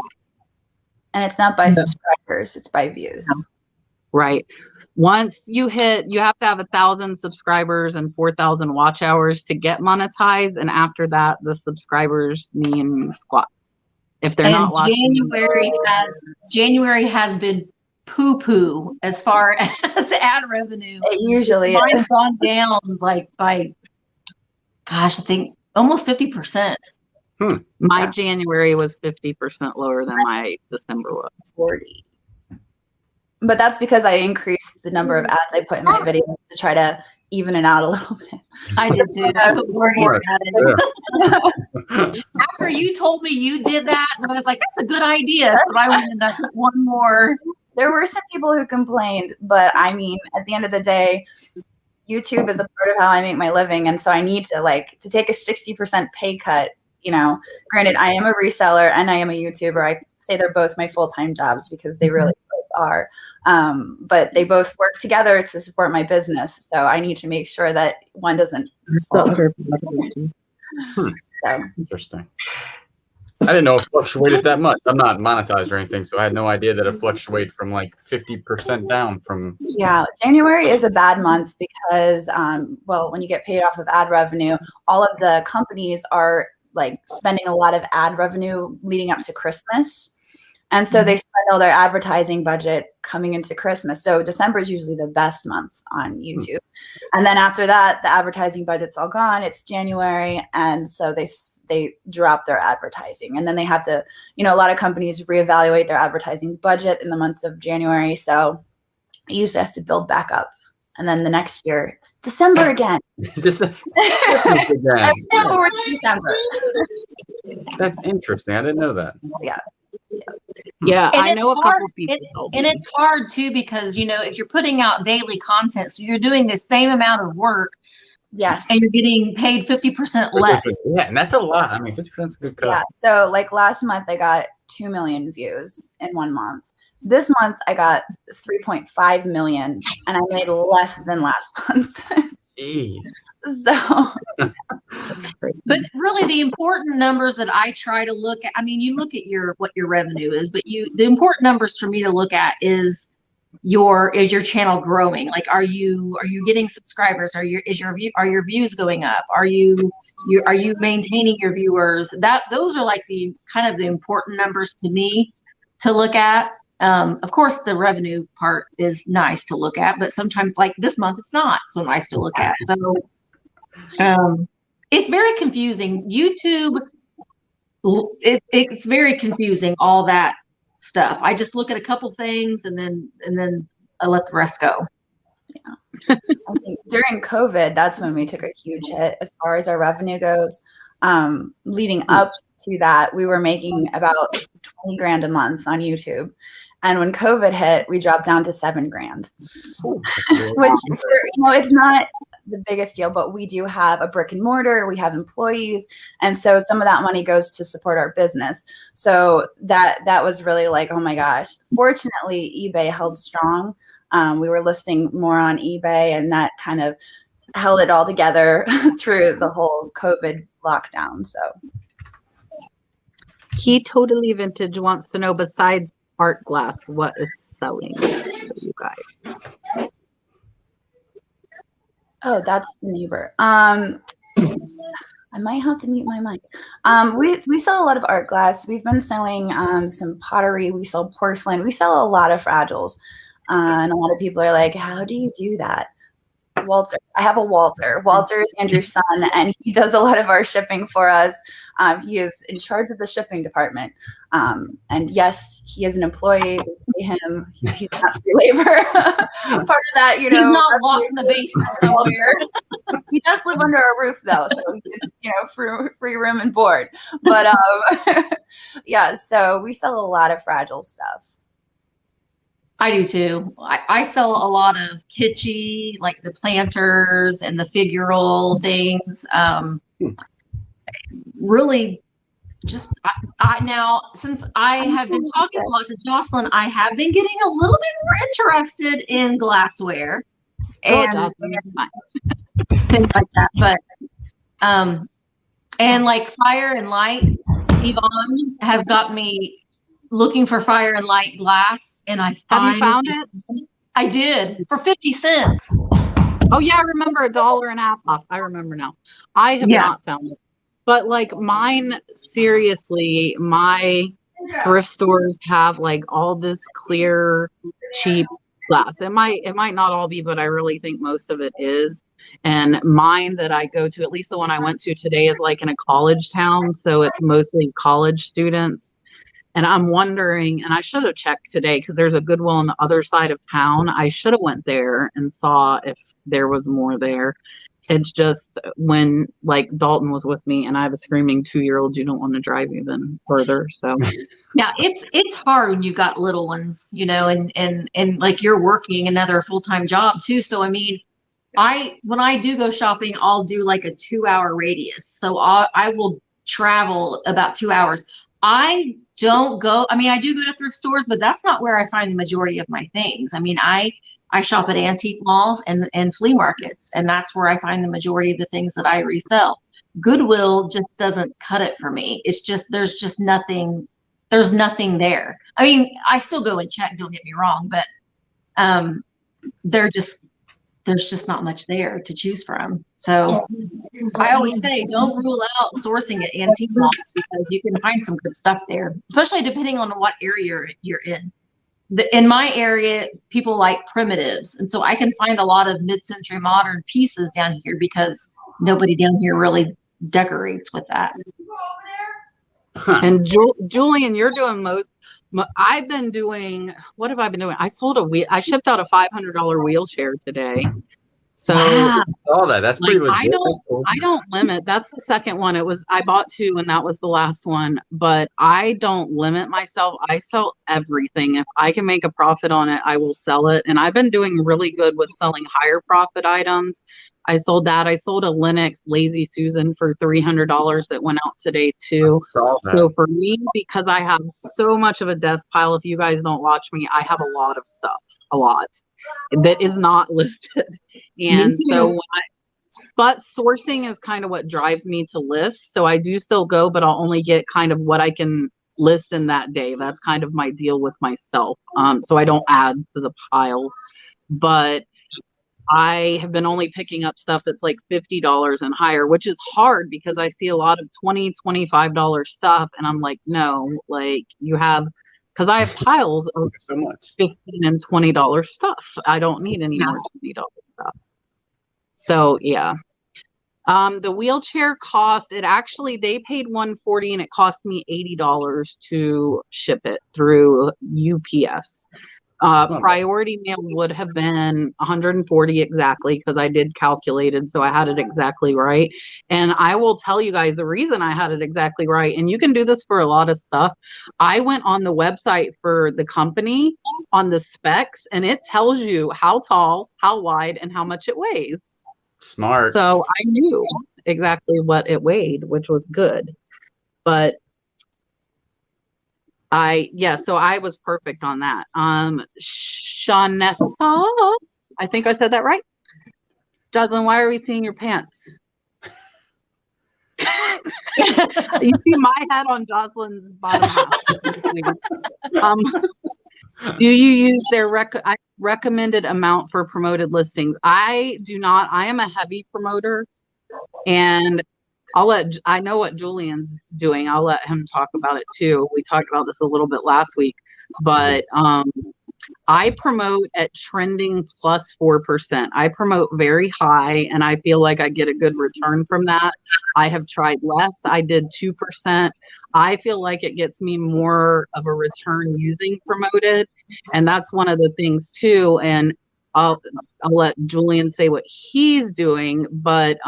And it's not by subscribers, it's by views. Right. Once you have to have 1,000 subscribers and 4,000 watch hours to get monetized. And after that, the subscribers mean squat. If they're not watching. January has been poo-poo as far as ad revenue. It usually Mine's gone down like by, gosh, I think almost 50%. My January was 50% lower than my December was. 40. But that's because I increased the number of ads I put in my videos to try to even it out a little bit. I did too. I put more added. After you told me you did that, and I was like, that's a good idea. So I went and I put one more. There were some people who complained, but I mean, at the end of the day, YouTube is a part of how I make my living. And so I need to take a 60% pay cut. You know, granted, I am a reseller and I am a YouTuber. I say they're both my full-time jobs because they really both are. But they both work together to support my business. So I need to make sure that one doesn't fall. So Interesting. I didn't know it fluctuated that much. I'm not monetized or anything, so I had no idea that it fluctuated from like 50% down from. Yeah, January is a bad month because, when you get paid off of ad revenue, all of the companies are like spending a lot of ad revenue leading up to Christmas. And so they spend all their advertising budget coming into Christmas. So December is usually the best month on YouTube. And then after that, the advertising budget's all gone. It's January. And so they drop their advertising. And then they have to, a lot of companies reevaluate their advertising budget in the months of January. So it usually has to build back up. And then the next year, December again. December. I'm still forward to December. That's interesting. I didn't know that. Yeah, And I know a couple of people. And it's hard too because, if you're putting out daily content, so you're doing the same amount of work. Yes. And you're getting paid 50% less. Yeah, and that's a lot. I mean, 50% is a good cut. Yeah. So like last month, I got 2 million views in 1 month. This month, I got 3.5 million, and I made less than last month. Jeez. So. But really the important numbers that I try to look at, you look at what your revenue is, but the important numbers for me to look at is your channel growing? Like, are you getting subscribers? Are your views going up? Are you maintaining your viewers? Those are like the kind of the important numbers to me to look at. Of course, the revenue part is nice to look at, but sometimes, like this month, it's not so nice to look at. So, it's very confusing. YouTube, it's very confusing, all that stuff. I just look at a couple things and then I let the rest go. Yeah. I think during COVID, that's when we took a huge hit as far as our revenue goes. Leading up to that, we were making about 20 grand a month on YouTube. And when COVID hit, we dropped down to $7,000, Cool. which it's not the biggest deal, but we do have a brick and mortar, we have employees, and so some of that money goes to support our business. So that was really like, oh my gosh. Fortunately, eBay held strong. We were listing more on eBay, and that kind of held it all together through the whole COVID lockdown. So Key Totally Vintage wants to know, besides art glass, what is selling for you guys? oh, that's the neighbor. I might have to mute my mic. We sell a lot of art glass. We've been selling some pottery. We sell porcelain. We sell a lot of fragiles. And a lot of people are like, how do you do that? Walter. I have a Walter. Walter is Andrew's son, and he does a lot of our shipping for us. He is in charge of the shipping department. And yes, he is an employee. We pay him. He's not free labor. Part of that, He's not locked in the basement somewhere. He does live under a roof, though, so it's free room and board. But yeah, so we sell a lot of fragile stuff. I do too. I sell a lot of kitschy, like the planters and the figural things. Really, just I now, since I have been talking a lot to Jocelyn, I have been getting a little bit more interested in glassware and things like that. But and like Fire and Light, Yvonne has got me looking for Fire and Light glass, and I Have you found it? I did for 50 cents. Oh yeah, I remember $1.50 off. I remember now. I have not found it, but like mine, seriously, my thrift stores have like all this clear, cheap glass. It might not all be, but I really think most of it is. And mine that I go to, at least the one I went to today, is like in a college town, so it's mostly college students. And I'm wondering, and I should have checked today because there's a Goodwill on the other side of town. I should have went there and saw if there was more there. It's just when like Dalton was with me and I have a screaming 2-year-old, you don't want to drive even further. So yeah, it's hard when you've got little ones, and like you're working another full-time job too. So I mean, when I do go shopping, I'll do like a 2-hour radius. So I will travel about 2 hours. I do go to thrift stores, but that's not where I find the majority of my things. I mean, I shop at antique malls and flea markets, and that's where I find the majority of the things that I resell. Goodwill just doesn't cut it for me. It's just, there's nothing there. I mean, I still go and check, don't get me wrong, but there's just not much there to choose from. So I always say, don't rule out sourcing at antique malls because you can find some good stuff there, especially depending on what area you're in. In my area, people like primitives. And so I can find a lot of mid-century modern pieces down here because nobody down here really decorates with that. Huh. And Julian, you're doing most. I've been doing, what have I been doing? I shipped out a $500 wheelchair today. So I saw that. That's pretty legit. I don't limit. That's the second one. I bought 2 and that was the last one, but I don't limit myself. I sell everything. If I can make a profit on it, I will sell it. And I've been doing really good with selling higher profit items. I sold that. I sold a Linux Lazy Susan for $300 that went out today too. So for me, because I have so much of a death pile, if you guys don't watch me, I have a lot of stuff, that is not listed. And so but sourcing is kind of what drives me to list. So I do still go, but I'll only get kind of what I can list in that day. That's kind of my deal with myself. So I don't add to the piles, but I have been only picking up stuff that's like $50 and higher, which is hard because I see a lot of $20, $25 stuff. And I'm like, no, like because I have piles of so much $15 and $20 stuff. I don't need any more $20 stuff. So yeah. The wheelchair cost, they paid $140 and it cost me $80 to ship it through UPS. Priority mail would have been 140 exactly, because I did calculated, so I had it exactly right. And I will tell you guys the reason I had it exactly right, and you can do this for a lot of stuff. I went on the website for the company on the specs, and it tells you how tall, how wide, and how much it weighs. Smart. So I knew exactly what it weighed, which was good. But so I was perfect on that. Shanessa, I think I said that right. Jocelyn, why are we seeing your pants? You see my head on Jocelyn's bottom half. Do you use their recommended amount for promoted listings? I do not. I am a heavy promoter, and I know what Julian's doing. I'll let him talk about it too. We talked about this a little bit last week, but I promote at trending plus 4%. I promote very high, and I feel like I get a good return from that. I have tried less. I did 2%. I feel like it gets me more of a return using promoted, and that's one of the things too. And I'll let Julian say what he's doing, but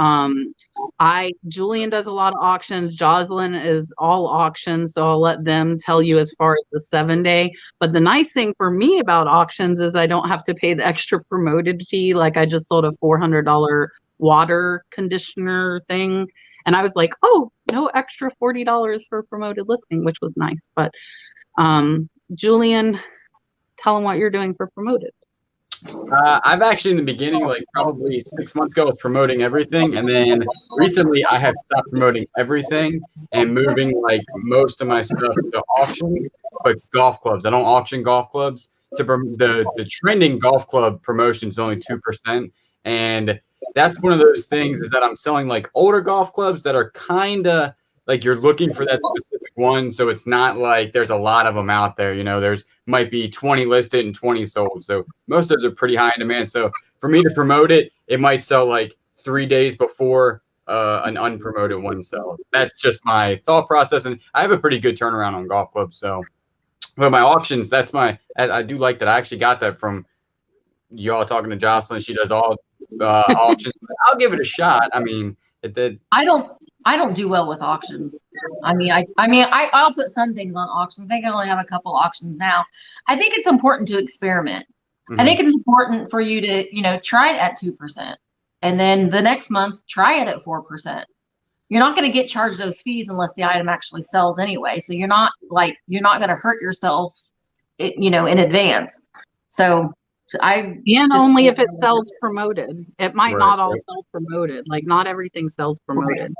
Julian does a lot of auctions. Jocelyn is all auctions, so I'll let them tell you as far as the 7-day. But the nice thing for me about auctions is I don't have to pay the extra promoted fee. Like I just sold a $400 water conditioner thing, and I was like, oh, no extra $40 for a promoted listing, which was nice. But Julian, tell them what you're doing for promoted. I've actually in the beginning, like probably 6 months ago, was promoting everything, and then recently I have stopped promoting everything and moving like most of my stuff to auctions, but golf clubs. I don't auction golf clubs. The trending golf club promotion is only 2%, and that's one of those things is that I'm selling like older golf clubs that are kind of like you're looking for that specific one. So it's not like there's a lot of them out there. You know, there's might be 20 listed and 20 sold. So most of those are pretty high in demand. So for me to promote it, it might sell like 3 days before an unpromoted one sells. That's just my thought process. And I have a pretty good turnaround on golf clubs. So, but my auctions, I do like that. I actually got that from y'all talking to Jocelyn. She does all auctions. I'll give it a shot. I mean, it did. I don't do well with auctions. I'll put some things on auctions. I think I only have a couple auctions now. I think it's important to experiment. Mm-hmm. I think it's important for you to, try it at 2%. And then the next month, try it at 4%. You're not going to get charged those fees unless the item actually sells anyway. So you're not going to hurt yourself, in advance. So only if it sells promoted. It might not all sell promoted. Like not everything sells promoted.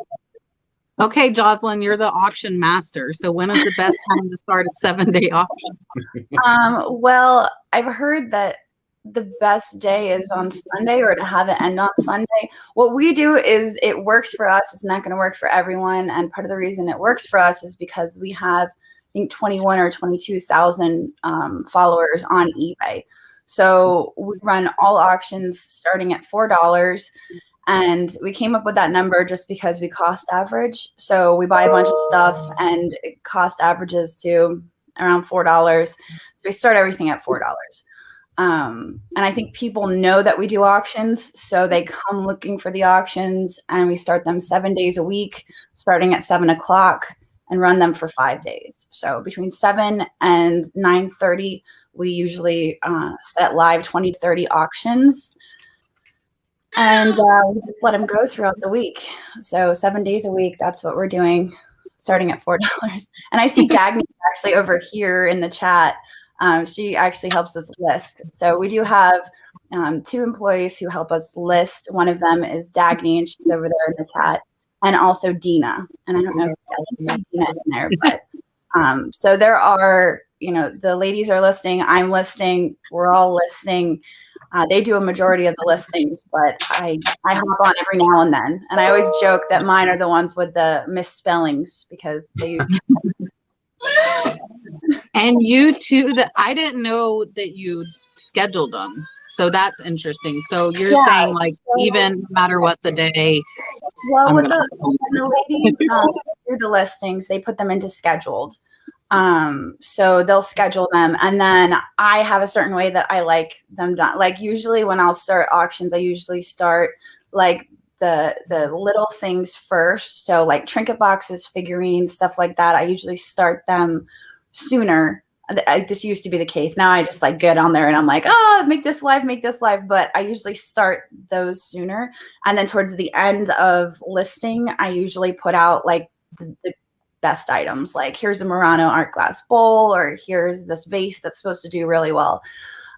Okay, Jocelyn, you're the auction master. So when is the best time to start a 7-day auction? Well, I've heard that the best day is on Sunday, or to have it end on Sunday. What we do is it works for us. It's not going to work for everyone. And part of the reason it works for us is because we have, I think, 21 or 22,000 followers on eBay. So we run all auctions starting at $4. And we came up with that number just because we cost average. So we buy a bunch of stuff and it cost averages to around $4. So we start everything at $4. And I think people know that we do auctions, so they come looking for the auctions, and we start them 7 days a week, starting at 7 o'clock, and run them for 5 days. So between 7 and 9:30, we usually set live 20 to 30 auctions. And we just let them go throughout the week. So 7 days a week, that's what we're doing, starting at $4. And I see Dagny actually over here in the chat. She actually helps us list. So we do have 2 employees who help us list. One of them is Dagny, and she's over there in the chat. And also Dina. And I don't know if I can see Dina in there, but so there are, the ladies are listing, I'm listing, we're all listing. They do a majority of the listings, but I hop on every now and then. And I always joke that mine are the ones with the misspellings because they And you too, I didn't know that you scheduled them. So that's interesting. So you're saying like even no matter what the day. Well, when the ladies do the listings, they put them into scheduled. So they'll schedule them, and then I have a certain way that I like them done. Like usually when I'll start auctions, I usually start like the little things first. So like trinket boxes, figurines, stuff like that. I usually start them sooner. This used to be the case. Now I just like get on there and I'm like, oh, make this live. But I usually start those sooner. And then towards the end of listing, I usually put out like the best items. Like here's a Murano art glass bowl, or here's this vase that's supposed to do really well.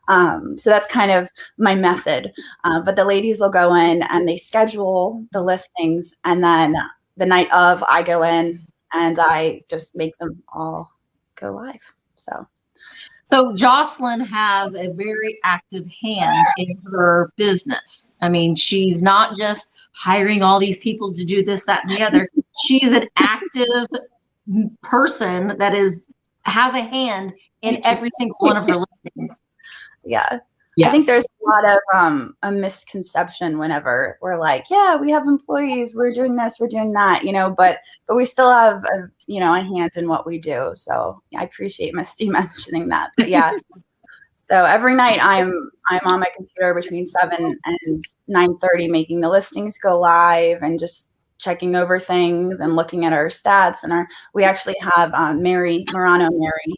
So that's kind of my method. But the ladies will go in and they schedule the listings. And then the night of, I go in and I just make them all go live. So Jocelyn has a very active hand in her business. I mean, she's not just hiring all these people to do this, that, and the other. She's an active person that has a hand in every single one of her listings. Yeah. Yes. I think there's a lot of a misconception whenever we're like, yeah, we have employees, we're doing this, we're doing that, but we still have a hand in what we do. So I appreciate Misty mentioning that. But yeah. So every night I'm on my computer between 7 and 9:30 making the listings go live and just checking over things and looking at our stats. And we actually have Murano Mary.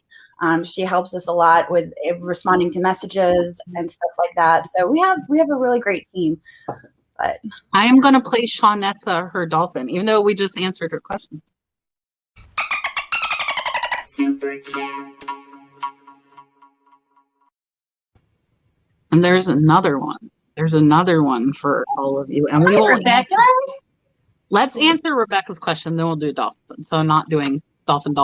She helps us a lot with responding to messages and stuff like that. So we have a really great team. But I am going to play Shawnessa, her dolphin, even though we just answered her question. Super chat. And there's another one. There's another one for all of you. And we will Rebecca? Let's answer Rebecca's question, then we'll do dolphin. So not doing dolphin.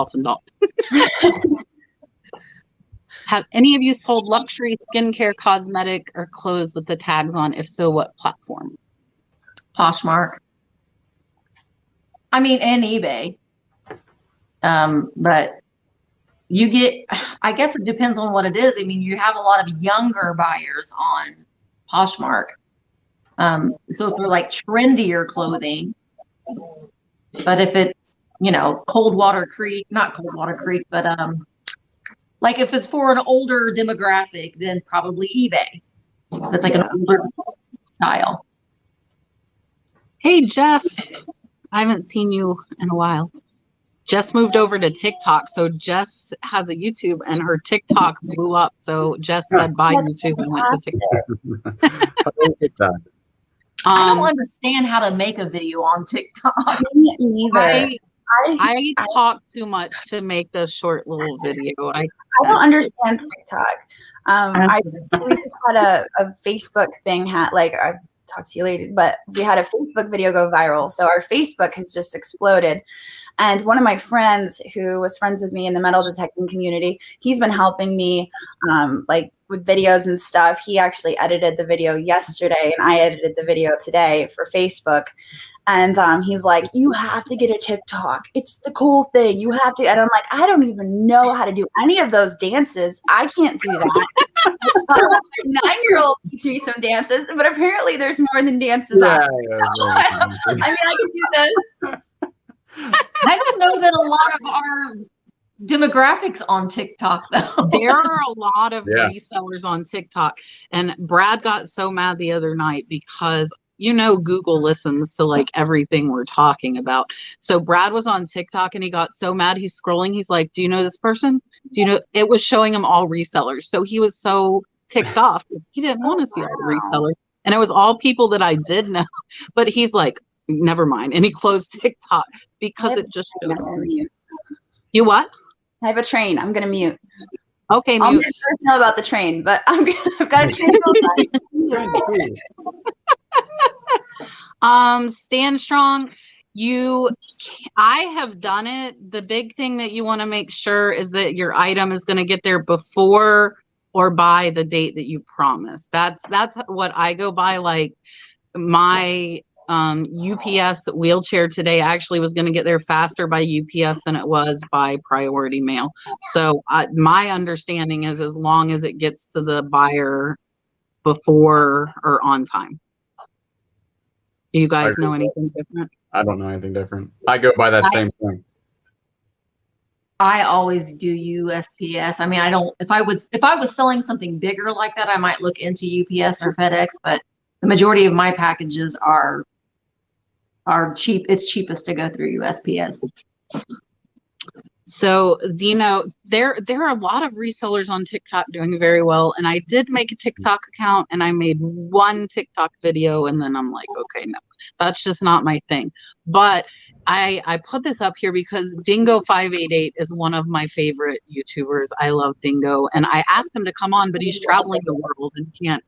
Have any of you sold luxury skincare, cosmetic, or clothes with the tags on? If so, what platform? Poshmark. I mean, and eBay. But you get, I guess it depends on what it is. I mean, you have a lot of younger buyers on Poshmark. So if they're like trendier clothing, but if it's, not Cold Water Creek, but like if it's for an older demographic, then probably eBay. If it's like an older style. Hey, Jess. I haven't seen you in a while. Jess moved over to TikTok. So Jess has a YouTube and her TikTok blew up. So Jess said, bye YouTube, and went to TikTok. I don't understand how to make a video on TikTok. Me neither. I talk too much to make a short little video. I don't understand TikTok. We just had a Facebook thing. I've talked to you later, but we had a Facebook video go viral. So our Facebook has just exploded. And one of my friends who was friends with me in the metal detecting community, he's been helping me with videos and stuff. He actually edited the video yesterday and I edited the video today for Facebook. And he's like, you have to get a TikTok. It's the cool thing. You have to. And I'm like, I don't even know how to do any of those dances. I can't do that. 9-year-old teach me some dances, but apparently there's more than dances. I mean, I can do this. I don't know that a lot of our demographics on TikTok, though. There are a lot of resellers on TikTok. And Brad got so mad the other night because Google listens to like everything we're talking about. So Brad was on TikTok and he got so mad. He's scrolling. He's like, do you know this person? Do you know? It was showing him all resellers. So he was so ticked off. He didn't want to see all the resellers. And it was all people that I did know. But he's like, never mind. And he closed TikTok because it just showed him. You what? I have a train. I'm going to mute. Okay, I'll mute. let first know about the train, but I've got a train. Stand strong. I have done it. The big thing that you want to make sure is that your item is going to get there before or by the date that you promised. That's what I go by. Like my UPS wheelchair today actually was going to get there faster by UPS than it was by priority mail. So my understanding is as long as it gets to the buyer before or on time. Do you guys know anything different? I don't know anything different. I go by that same thing. I always do USPS. I mean, I don't, if I was selling something bigger like that, I might look into UPS or FedEx, but the majority of my packages are cheap. It's cheapest to go through USPS. So, Zeno, there are a lot of resellers on TikTok doing very well. And I did make a TikTok account and I made one TikTok video. And then I'm like, okay, no, that's just not my thing. But I put this up here because Dingo588 is one of my favorite YouTubers. I love Dingo. And I asked him to come on, but he's traveling the world and can't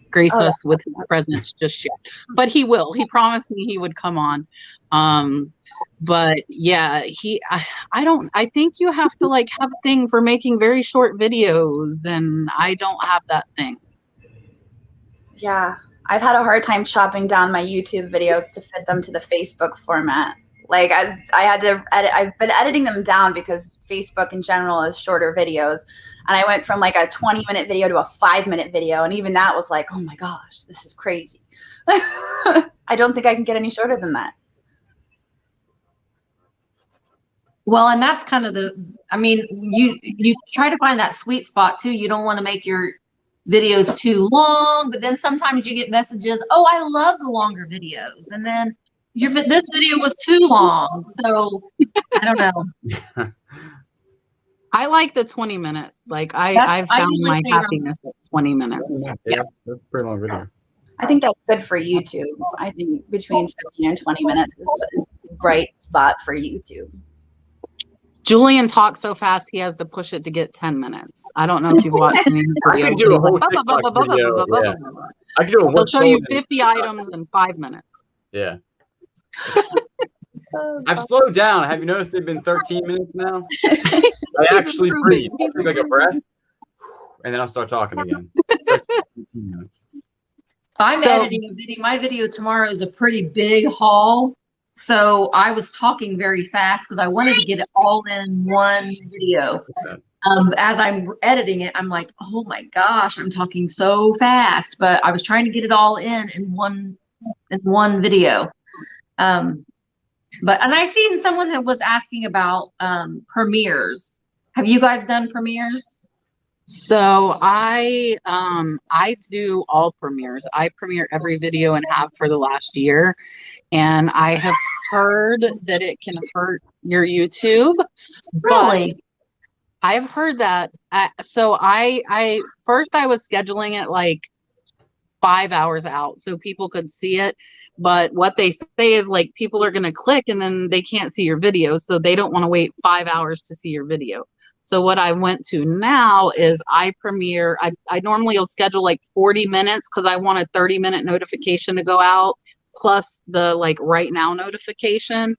grace us with his presence just yet. But he will. He promised me he would come on. But yeah, I think you have to like have a thing for making very short videos, and I don't have that thing. Yeah, I've had a hard time chopping down my YouTube videos to fit them to the Facebook format. Like I had to edit, I've been editing them down because Facebook in general is shorter videos. And I went from like a 20-minute video to a 5-minute video. And even that was like, oh my gosh, this is crazy. I don't think I can get any shorter than that. Well, and that's kind of I mean, you try to find that sweet spot too. You don't want to make your videos too long, but then sometimes you get messages, oh, I love the longer videos. And then this video was too long. So I don't know. I like the 20-minute. Like I've found my happiness at 20 minutes. Yeah, that's a pretty long video. I think that's good for YouTube. I think between 15 and 20 minutes is a bright spot for YouTube. Julian talks so fast he has to push it to get 10 minutes. I don't know if you've watched any videos. I can do a whole TikTok video. Yeah. I can do a He'll show you 50 items in 5 minutes. Yeah. I've slowed down. Have you noticed they've been 13 minutes now? I actually breathe. I take like a breath, and then I'll start talking again. 15 minutes. I'm editing a video. My video tomorrow is a pretty big haul. So I was talking very fast because I wanted to get it all in one video. As I'm editing it, I'm like, oh my gosh, I'm talking so fast. But I was trying to get it all in one video. And I seen someone that was asking about premieres. Have you guys done premieres? So I do all premieres. I premiere every video and have for the last year. And I have heard that it can hurt your YouTube. Really? I've heard that. So I first I was scheduling it like 5 hours out so people could see it. But what they say is like people are going to click and then they can't see your video. So they don't want to wait 5 hours to see your video. So what I went to now is I premiere. I normally will schedule like 40 minutes because I want a 30-minute notification to go out plus the like right now notification.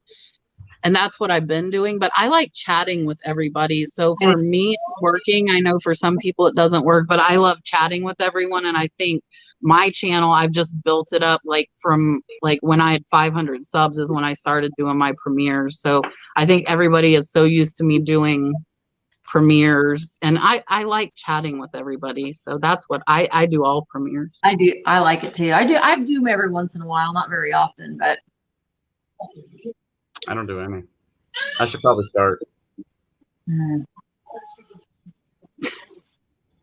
And that's what I've been doing. But I like chatting with everybody. So for me, it's working. I know for some people it doesn't work, but I love chatting with everyone. And I think my channel, I've just built it up like from like when I had 500 subs is when I started doing my premieres. So I think everybody is so used to me doing premieres, and I like chatting with everybody. So that's what I do, all premieres. I do. I like it too. I do them every once in a while, not very often, but I don't do any. I should probably start.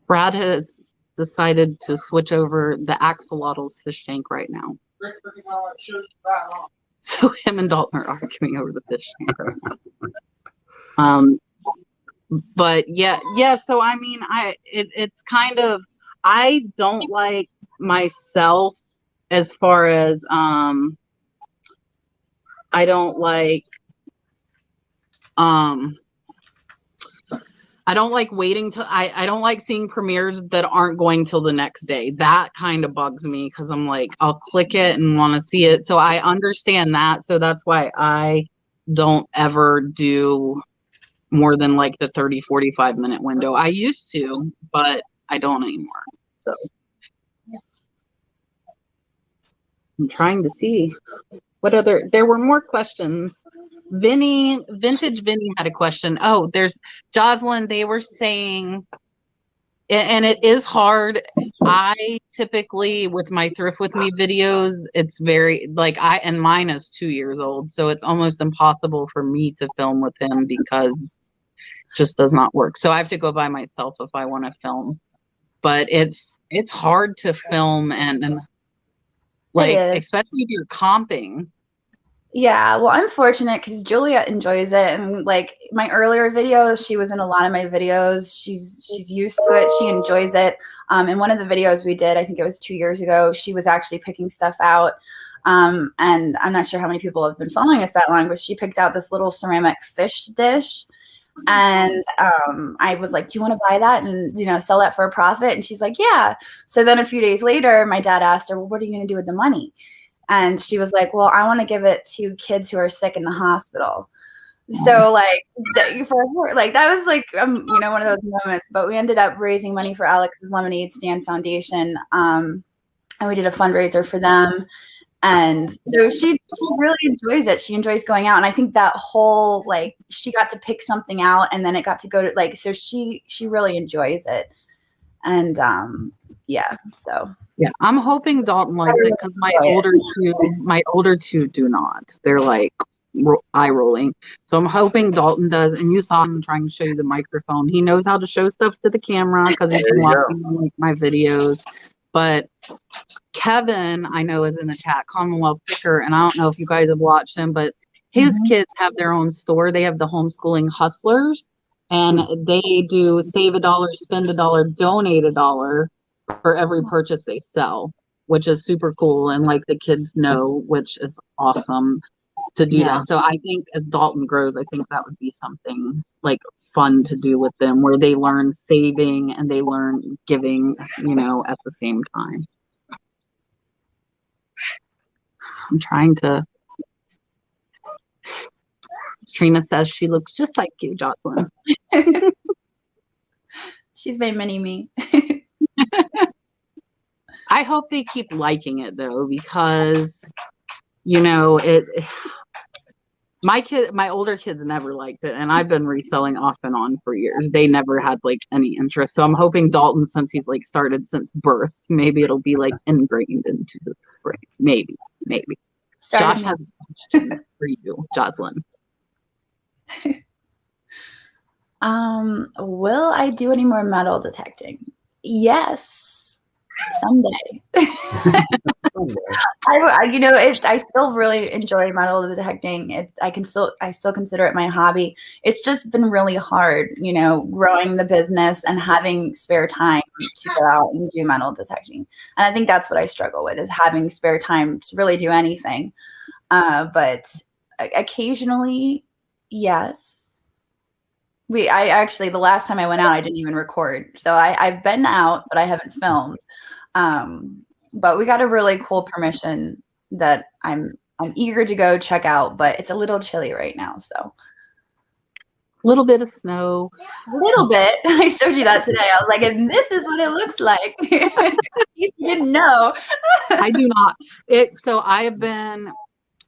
Brad has decided to switch over the axolotl's fish tank right now. So him and Dalton are arguing over the fish tank right now. But yeah. So I mean, it's kind of, I don't like myself as far as I don't like waiting till I don't like seeing premieres that aren't going till the next day. That kind of bugs me because I'm like, I'll click it and want to see it. So I understand that. So that's why I don't ever do more than like the 30-45 minute window. I used to, but I don't anymore. So I'm trying to see what other, there were more questions. Vintage Vinny had a question. Oh, there's Jocelyn. They were saying, and it is hard. I typically, with my Thrift With Me videos, it's very like and mine is 2 years old. So it's almost impossible for me to film with him because just does not work. So I have to go by myself if I want to film. But it's hard to film and like, especially if you're comping. Yeah, well, I'm fortunate because Julia enjoys it, and like my earlier videos, she was in a lot of my videos. She's used to it. She enjoys it. In one of the videos we did, I think it was 2 years ago, she was actually picking stuff out. And I'm not sure how many people have been following us that long, but she picked out this little ceramic fish dish. And I was like, do you want to buy that and, you know, sell that for a profit? And she's like, yeah. So then a few days later, my dad asked her, well, what are you going to do with the money? And she was like, well, I want to give it to kids who are sick in the hospital. So like, that was like, you know, one of those moments. But we ended up raising money for Alex's Lemonade Stand Foundation. And we did a fundraiser for them. And so she really enjoys it. She enjoys going out. And I think that whole, like, she got to pick something out and then it got to go to, like, so she really enjoys it. And yeah, so. Yeah, I'm hoping Dalton likes it because my older two do not. They're like eye rolling. So I'm hoping Dalton does. And you saw him trying to show you the microphone. He knows how to show stuff to the camera because he's been watching like my videos. But Kevin, I know, is in the chat, Commonwealth Picker, and I don't know if you guys have watched him, but his kids have their own store. They have the Homeschooling Hustlers, and they do save $1, spend $1, donate $1 for every purchase they sell, which is super cool. And like the kids know, which is awesome to do that. So I think as Dalton grows, I think that would be something like fun to do with them where they learn saving and they learn giving, you know, at the same time. I'm trying to. Trina says she looks just like you, Jocelyn. She's my mini me. I hope they keep liking it though, because you know my older kids never liked it, and I've been reselling off and on for years. They never had like any interest. So I'm hoping Dalton, since he's like started since birth, maybe it'll be like ingrained into the brain. Maybe. Josh has a question for you, Jocelyn. Will I do any more metal detecting? Yes, someday. I still really enjoy metal detecting. I still consider it my hobby. It's just been really hard, you know, growing the business and having spare time to go out and do metal detecting. And I think that's what I struggle with, is having spare time to really do anything. But occasionally, yes. I actually, the last time I went out, I didn't even record. So I've been out, but I haven't filmed. But we got a really cool permission that I'm eager to go check out, but it's a little chilly right now. So a little bit of snow. A little bit. I showed you that today. I was like, and this is what it looks like. You didn't know. I do not. So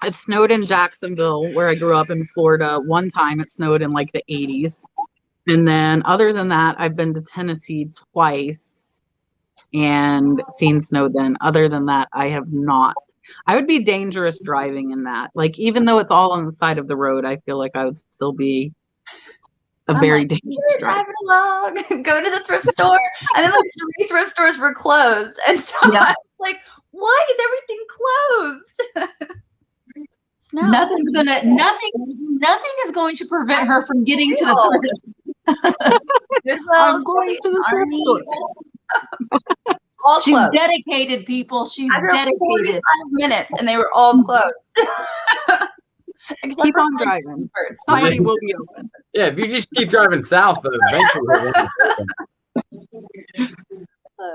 it snowed in Jacksonville, where I grew up in Florida. One time it snowed in like the 80s. And then other than that, I've been to Tennessee twice and seen snow then. Other than that, I have not. I would be dangerous driving in that. Like, even though it's all on the side of the road, I feel like I would still be very dangerous driver. Driving along, go to the thrift store. And then like 3 thrift stores were closed. And so I was like, why is everything closed? No. Nothing is going to prevent her from getting to the thrift. I'm going to the thrift store. All She's closed. dedicated, people. She's dedicated. 45 minutes, and they were all closed. Except keep on driving. Somebody will be open. Yeah, if you just keep driving south, eventually.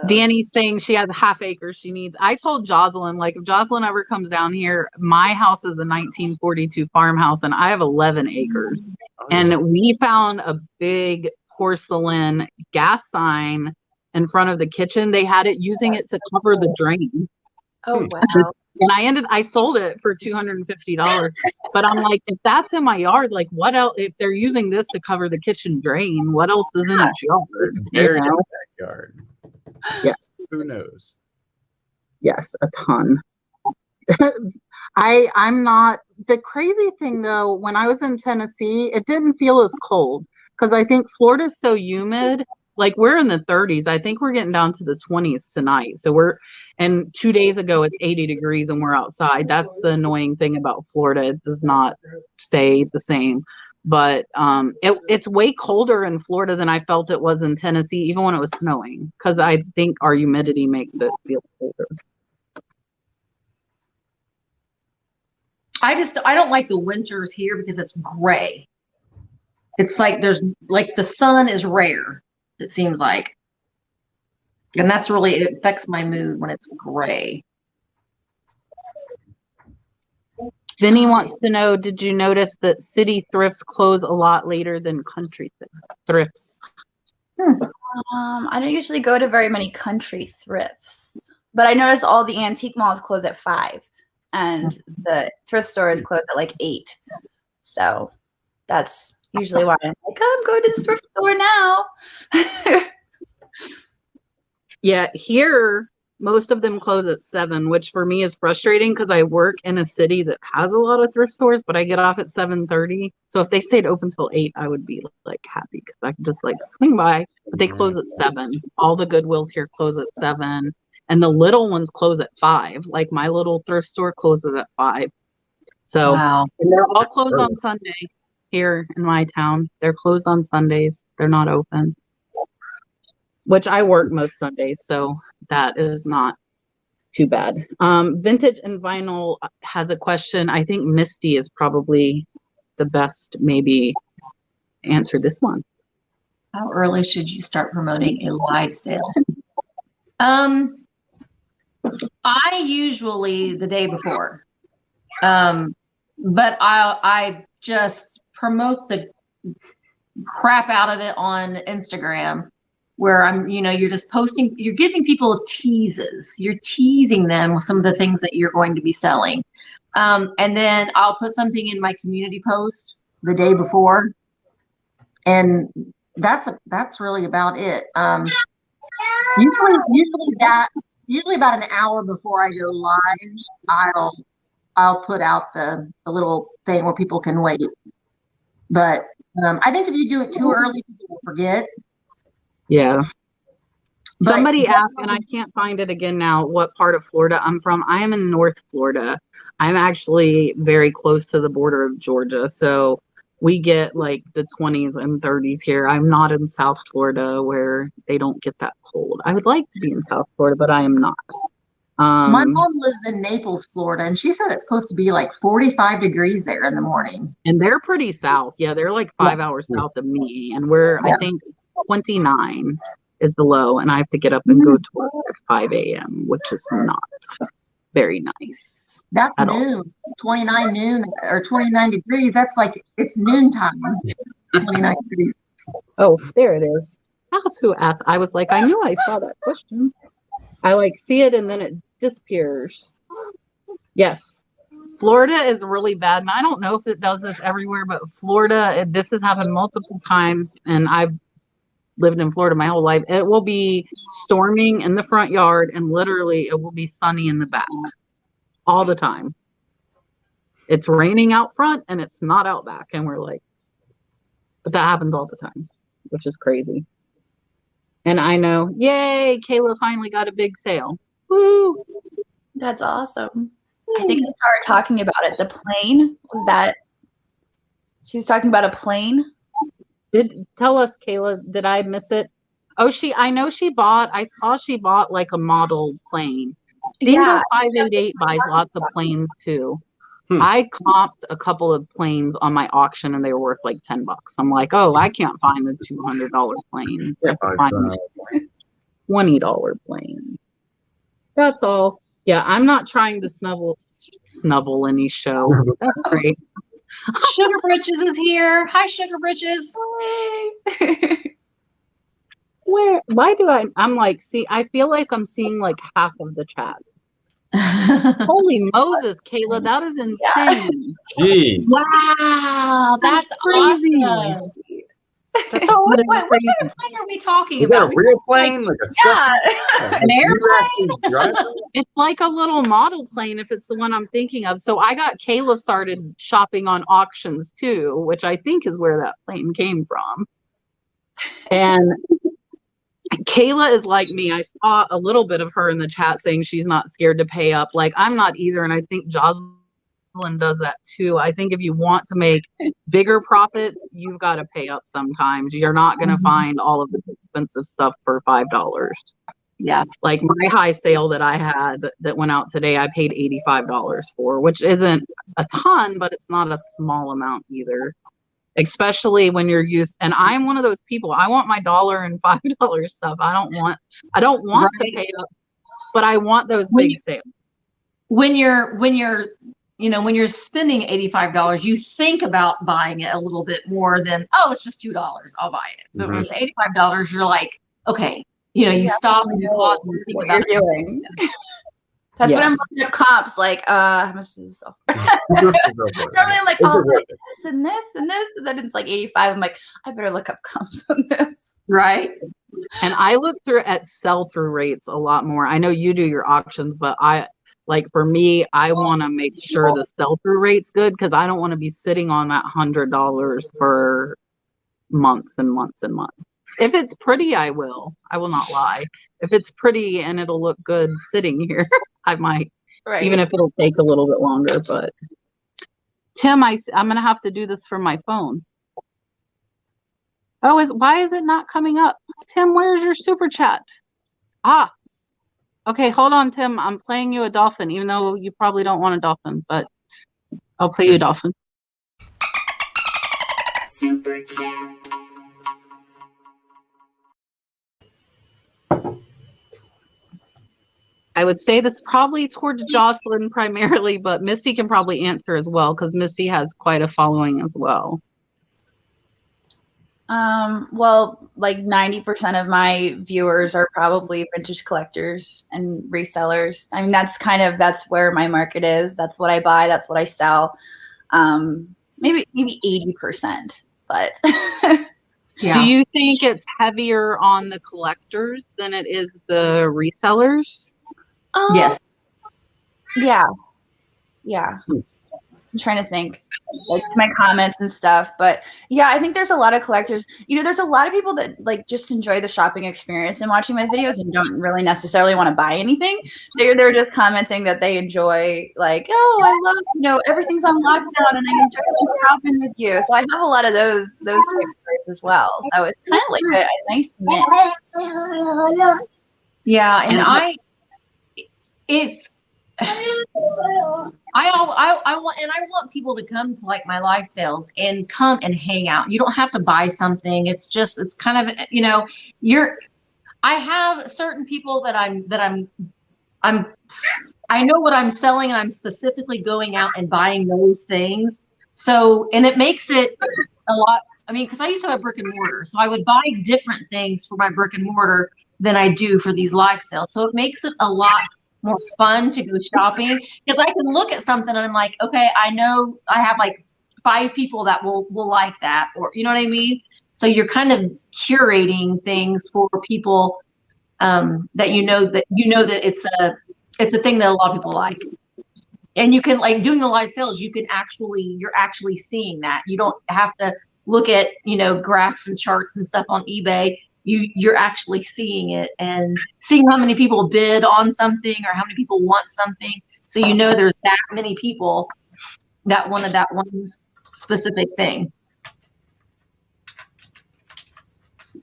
Danny's saying she has a half acre she needs. I told Jocelyn, like, if Jocelyn ever comes down here, my house is a 1942 farmhouse, and I have 11 acres. And we found a big porcelain gas sign in front of the kitchen. They had it using it to cover the drain. Oh, wow. And I sold it for $250. But I'm like, if that's in my yard, like, what else? If they're using this to cover the kitchen drain, what else is in its yard? Very in the backyard. Yes. Who knows? Yes, a ton. I'm not. The crazy thing though, when I was in Tennessee, it didn't feel as cold because I think Florida's so humid. Like we're in the 30s. I think we're getting down to the 20s tonight. And 2 days ago it's 80 degrees and we're outside. That's the annoying thing about Florida. It does not stay the same. But it's way colder in Florida than I felt it was in Tennessee, even when it was snowing, because I think our humidity makes it feel colder. I don't like the winters here because it's gray. It's like the sun is rare, it seems like. And it affects my mood when it's gray. Vinny wants to know, did you notice that city thrifts close a lot later than country thrifts? I don't usually go to very many country thrifts, but I noticed all the antique malls close at 5 and the thrift stores close at like 8. So that's usually why I'm like, I'm going to the thrift store now. Yeah, here most of them close at 7, which for me is frustrating because I work in a city that has a lot of thrift stores, but I get off at 7:30. So if they stayed open till 8, I would be like happy because I could just like swing by. But they close at 7. All the Goodwills here close at 7, and the little ones close at 5. Like my little thrift store closes at 5. So Wow. And they're all closed on Sunday here in my town. They're closed on Sundays. They're not open. Which I work most Sundays, so that is not too bad. Vintage and Vinyl has a question. I think Misty is probably the best, maybe answer this one. How early should you start promoting a live sale? I usually the day before, but I just promote the crap out of it on Instagram, where you're just posting, you're giving people teases, you're teasing them with some of the things that you're going to be selling. And then I'll put something in my community post the day before. And that's really about it. Usually about an hour before I go live, I'll put out the little thing where people can wait. But I think if you do it too early, people will forget. Yeah. Somebody asked, and I can't find it again now, what part of Florida I'm from. I am in North Florida. I'm actually very close to the border of Georgia. So we get like the 20s and 30s here. I'm not in South Florida where they don't get that cold. I would like to be in South Florida, but I am not. My mom lives in Naples, Florida, and she said it's supposed to be like 45 degrees there in the morning. And they're pretty south. Yeah, they're like 5 hours south of me. And I think 29 is the low, and I have to get up and go to work at 5 a.m., which is not very nice. That's noon, 29 noon or 29 degrees. That's like it's noontime. 29 degrees. Oh, there it is. That's who asked. I was like, I knew I saw that question. I like see it and then it disappears. Yes. Florida is really bad, and I don't know if it does this everywhere, but Florida, this has happened multiple times, and I've lived in Florida my whole life. It will be storming in the front yard, and literally it will be sunny in the back all the time. It's raining out front, and it's not out back, and we're like, but that happens all the time, which is crazy. And I know, yay, Kayla finally got a big sale. Woo! That's awesome. I think I started talking about it. The plane, was that? She was talking about a plane. Tell us, Kayla, did I miss it? Oh, I saw she bought like a model plane. Dingo 588 buys lots of planes too. I comped a couple of planes on my auction and they were worth like $10. I'm like, oh, I can't find a $200 plane. I have to find a $20 plane. That's all. Yeah, I'm not trying to snuvel any show. That's great. Sugar Britches is here. Hi, Sugar Britches. Why do I'm like, see, I feel like I'm seeing like half of the chat. Holy Moses, Kayla, that is insane. Jeez. Wow, that's crazy. Awesome. So what kind of plane are we talking Is that about? a real plane? Like a Cessna? An airplane? It's like a little model plane if it's the one I'm thinking of. So I got Kayla started shopping on auctions too, which I think is where that plane came from. And Kayla is like me. I saw a little bit of her in the chat saying she's not scared to pay up. Like, I'm not either. And I think Jocelyn does that too. I think if you want to make bigger profits, you've got to pay up sometimes. You're not going to find all of the expensive stuff for $5. Yeah. Like my high sale that I had that went out today, I paid $85 for, which isn't a ton, but it's not a small amount either. Especially when you're used, and I'm one of those people. I want my $1 and $5 stuff. I don't want Right. to pay up, but I want those big sales. When you're spending $85, you think about buying it a little bit more than, oh, it's just $2, I'll buy it. But when it's $85, you're like, okay, you stop and you pause and think what about you're doing. That's what I'm looking at comps, like, how much is this? Normally I'm like, oh, this and this and this, and then it's like 85. I'm like, I better look up comps on this. Right. And I look through at sell-through rates a lot more. I know you do your auctions, but for me, I want to make sure the sell-through rate's good because I don't want to be sitting on that $100 for months and months and months. If it's pretty, I will not lie. If it's pretty and it'll look good sitting here, I might, even if it'll take a little bit longer. But Tim, I'm going to have to do this from my phone. Oh, why is it not coming up? Tim, where's your super chat? Okay, hold on, Tim. I'm playing you a dolphin, even though you probably don't want a dolphin, but I'll play you a dolphin. Super chat. I would say that's probably towards Jocelyn primarily, but Misty can probably answer as well because Misty has quite a following as well. Well, like 90% of my viewers are probably vintage collectors and resellers. I mean, that's where my market is. That's what I buy. That's what I sell. Maybe 80%, but. Yeah. Do you think it's heavier on the collectors than it is the resellers? Yes. Yeah. I'm trying to think, like, my comments and stuff, but yeah, I think there's a lot of collectors. There's a lot of people that like just enjoy the shopping experience and watching my videos and don't really necessarily want to buy anything. They're just commenting that they enjoy, like, oh, I love, everything's on lockdown and I enjoy shopping with you. So I have a lot of those type of cards as well. So it's kind of like a nice mix. Yeah, and I want people to come to like my live sales and come and hang out. You don't have to buy something. It's kind of, I have certain people that I know what I'm selling and I'm specifically going out and buying those things. So, and it makes it a lot, because I used to have a brick and mortar, so I would buy different things for my brick and mortar than I do for these live sales. So it makes it a lot more fun to go shopping because I can look at something and I'm like, okay, I know I have like 5 people that will like that, or you know what I mean? So you're kind of curating things for people that that it's a thing that a lot of people like. And you can, like, doing the live sales, you're actually seeing that. You don't have to look at, graphs and charts and stuff on eBay. You're actually seeing it and seeing how many people bid on something or how many people want something. So there's that many people that wanted that one specific thing.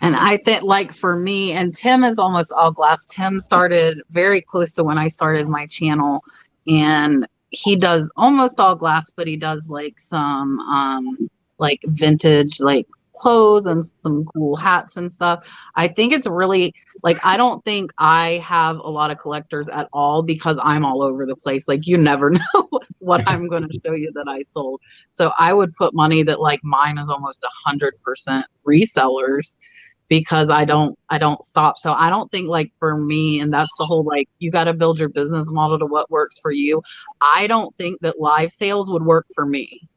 And I think, like, for me, and Tim is almost all glass. Tim started very close to when I started my channel, and he does almost all glass, but he does like some like vintage, like, clothes and some cool hats and stuff. I think it's really, like, I don't think I have a lot of collectors at all because I'm all over the place. Like, you never know what I'm going to show you that I sold. So I would put money that, like, mine is almost 100% resellers because I don't stop. So I don't think, like, for me, and that's the whole, like, you got to build your business model to what works for you. I don't think that live sales would work for me,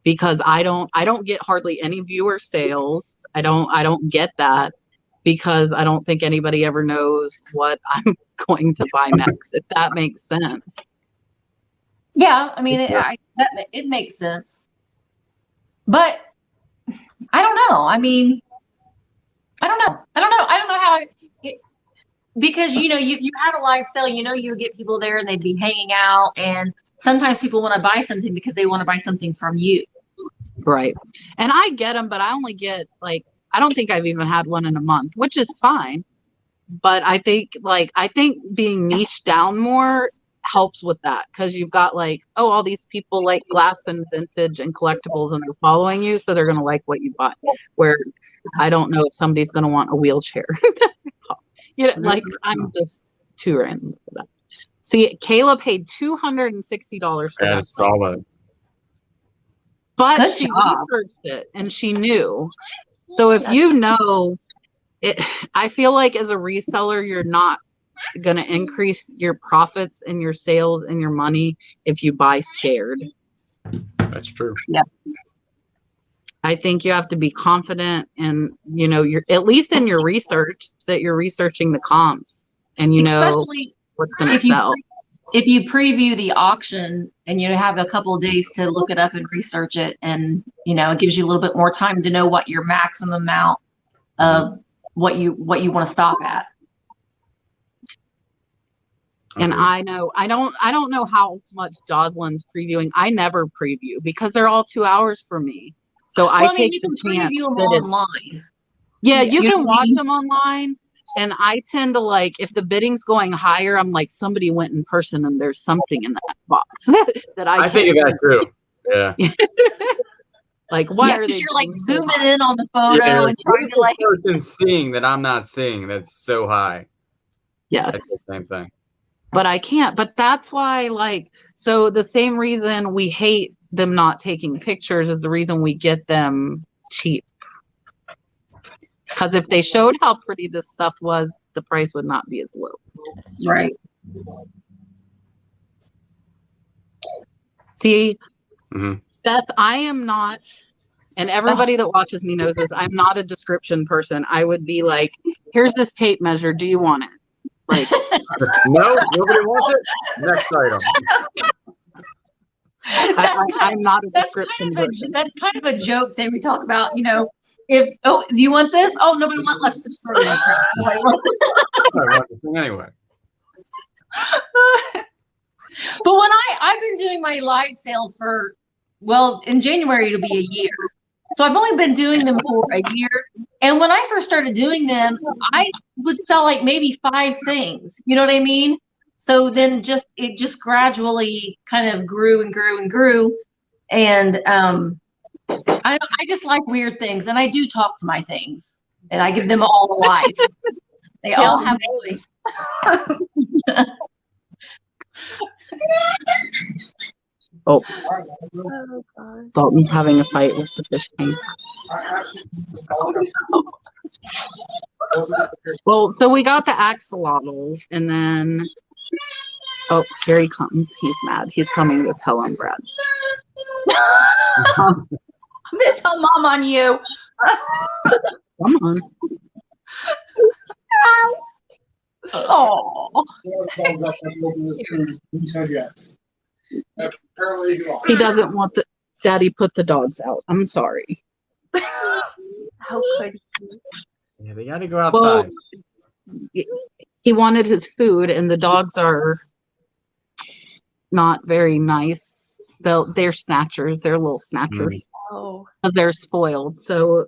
because I don't get hardly any viewer sales. I don't get that because I don't think anybody ever knows what I'm going to buy next, if that makes sense. Yeah, it makes sense. But I don't know. because you had a live sale, you would get people there and they'd be hanging out, and sometimes people want to buy something because they want to buy something from you. Right. And I get them, but I only get I don't think I've even had one in a month, which is fine. But I think being niche down more helps with that, because you've got all these people like glass and vintage and collectibles, and they're following you, so they're going to like what you buy. Where I don't know if somebody's going to want a wheelchair. I'm just too random for that. See, Kayla paid $260 for that. I saw that. But Good she job. researched it and she knew. So if you know it, I feel like as a reseller, you're not going to increase your profits and your sales and your money if you buy scared. That's true. Yeah. I think you have to be confident and, you're at least in your research that you're researching the comps and especially what's going to sell. If you preview the auction and you have a couple of days to look it up and research it, and it gives you a little bit more time to know what your maximum amount of what you want to stop at. And I don't know how much Jocelyn's previewing. I never preview because they're all 2 hours for me. So I take you can the chance. preview them online. Yeah, you you can know watch them online. And I tend to if the bidding's going higher, I'm like, somebody went in person and there's something in that box that I think of that too. Yeah. Why are they? You're zooming in on the photo and trying to person seeing that I'm not seeing that's so high. Yes. That's the same thing. But I can't. But that's why so the same reason we hate them not taking pictures is the reason we get them cheap. Because if they showed how pretty this stuff was, the price would not be as low. Right. See, Mm-hmm. Beth, I am not, and everybody that watches me knows this, I'm not a description person. I would be like, here's this tape measure. Do you want it? No, nobody wants it. Next item. I'm not a description person. That's kind of a joke that we talk about, if, do you want this? Oh, nobody wants, let's just throw it in the I want this thing anyway. But when I've been doing my live sales in January, it'll be a year. So I've only been doing them for a year. And when I first started doing them, I would sell maybe 5 things. You know what I mean? So then it just gradually kind of grew and grew and grew. And I just like weird things. And I do talk to my things. And I give them all a life. They all have a voice. Oh, gosh. Dalton's having a fight with the fish tank. Well, so we got the axolotls, and then here he comes. He's mad. He's coming to tell on Brad. I'm gonna tell Mom on you. Come on. Oh. He doesn't want Daddy put the dogs out. I'm sorry. How could he? Yeah, they got to go outside. Well, he wanted his food, and the dogs are not very nice. They're snatchers. They're little snatchers. Oh. Because they're spoiled. So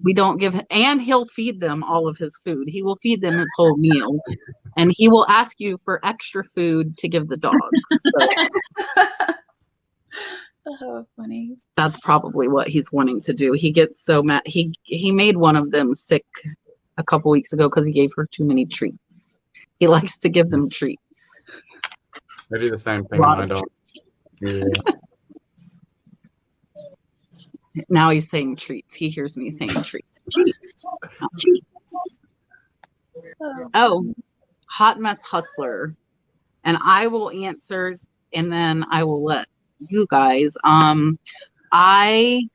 we don't give him, and he'll feed them all of his food. He will feed them his whole meal. And he will ask you for extra food to give the dogs. So oh, funny. that's probably what he's wanting to do. He gets so mad. He made one of them sick a couple weeks ago because he gave her too many treats. He likes to give them treats. I do the same thing with my dog. Yeah. Now he's saying treats. He hears me saying treats. Treats. Treats. Oh, Hot Mess Hustler. And I will answer, and then I will let you guys. I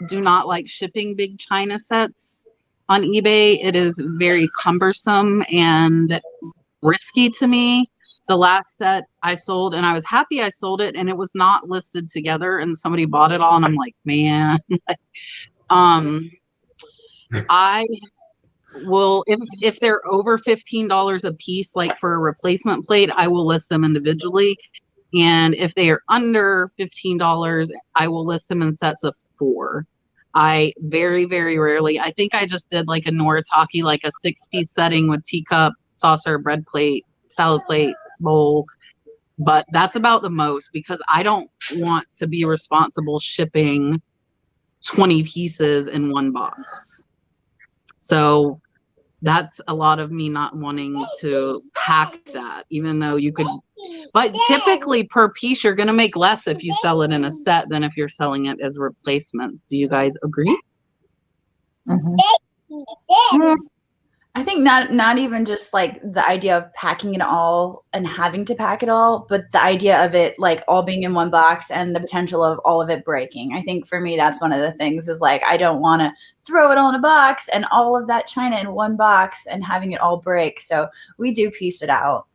do not like shipping big China sets on eBay. It is very cumbersome and risky to me. The last set I sold, and I was happy I sold it, and it was not listed together, and somebody bought it all, and I'm like, man. will, if they're over $15 a piece, like for a replacement plate, I will list them individually. And if they are under $15, I will list them in sets of 4. I very, very rarely, I think I just did like a Noritake, like a 6-piece setting with teacup, saucer, bread plate, salad plate, bowl. But that's about the most, because I don't want to be responsible shipping 20 pieces in one box. So that's a lot of me not wanting to pack that, even though you could. But typically per piece, you're going to make less if you sell it in a set than if you're selling it as replacements. Do you guys agree? I think not even just like the idea of packing it all and having to pack it all, but the idea of it like all being in one box and the potential of all of it breaking. I think for me, that's one of the things is like, I don't want to throw it all in a box and all of that china in one box and having it all break. So we do piece it out.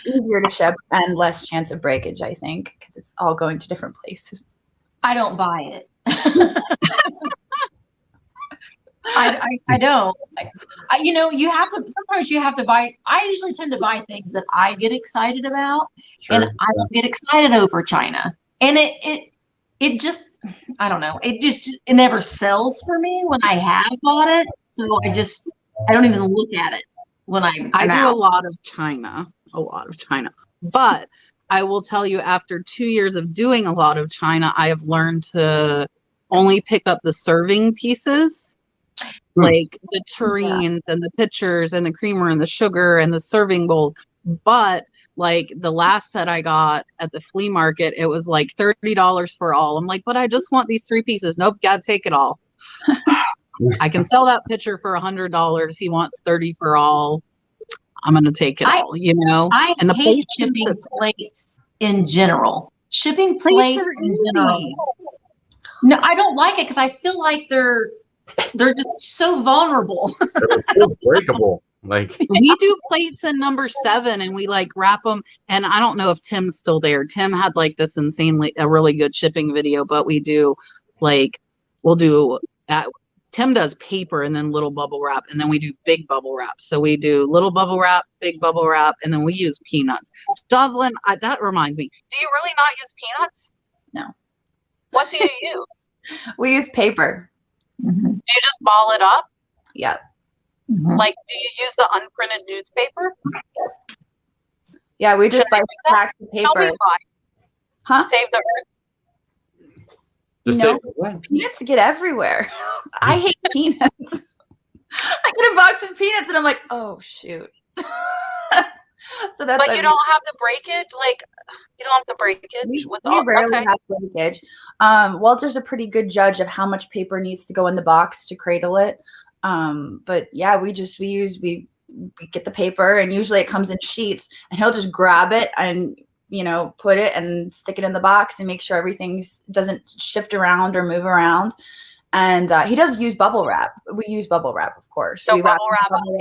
Easier to ship and less chance of breakage, I think, because it's all going to different places. I don't buy it. I don't. You know, you have to, sometimes you have to buy, I usually tend to buy things that I get excited about. Sure. And I don't get excited over China. And it just, I don't know. It never sells for me when I have bought it. So I don't even look at it when I do a lot of China. But I will tell you, after 2 years of doing a lot of China, I have learned to only pick up the serving pieces, like the tureens and the pitchers and the creamer and the sugar and the serving bowl. But like the last set I got at the flea market, it was like $30 for all. I'm like, but I just want these 3 pieces. Nope, gotta take it all. I can sell that pitcher for $100. He wants 30 for all. I'm going to take it all, you know? I hate shipping plates in general. Shipping plates in general. No, I don't like it because I feel like they're just so vulnerable. They're so breakable. Like we do plates in number 7 and we like wrap them. And I don't know if Tim's still there. Tim had like this a really good shipping video, but we do like, we'll do Tim does paper and then little bubble wrap, and then we do big bubble wrap. So we do little bubble wrap, big bubble wrap, and then we use peanuts. Jocelyn, that reminds me. Do you really not use peanuts? No. What do you use? We use paper. Do you just ball it up? Yep. Like, do you use the unprinted newspaper? Yeah, we just buy packs of paper. Tell me why. Huh? Save the earth. Peanuts get everywhere. I hate peanuts. I get a box of peanuts and I'm like, oh shoot. So that's. But you don't have the breakage, like you don't have the breakage. We rarely have breakage. Walter's a pretty good judge of how much paper needs to go in the box to cradle it. But yeah, we get the paper and usually it comes in sheets and he'll just grab it and put it and stick it in the box and make sure everything doesn't shift around or move around. And he does use bubble wrap. We use bubble wrap, of course. So we bubble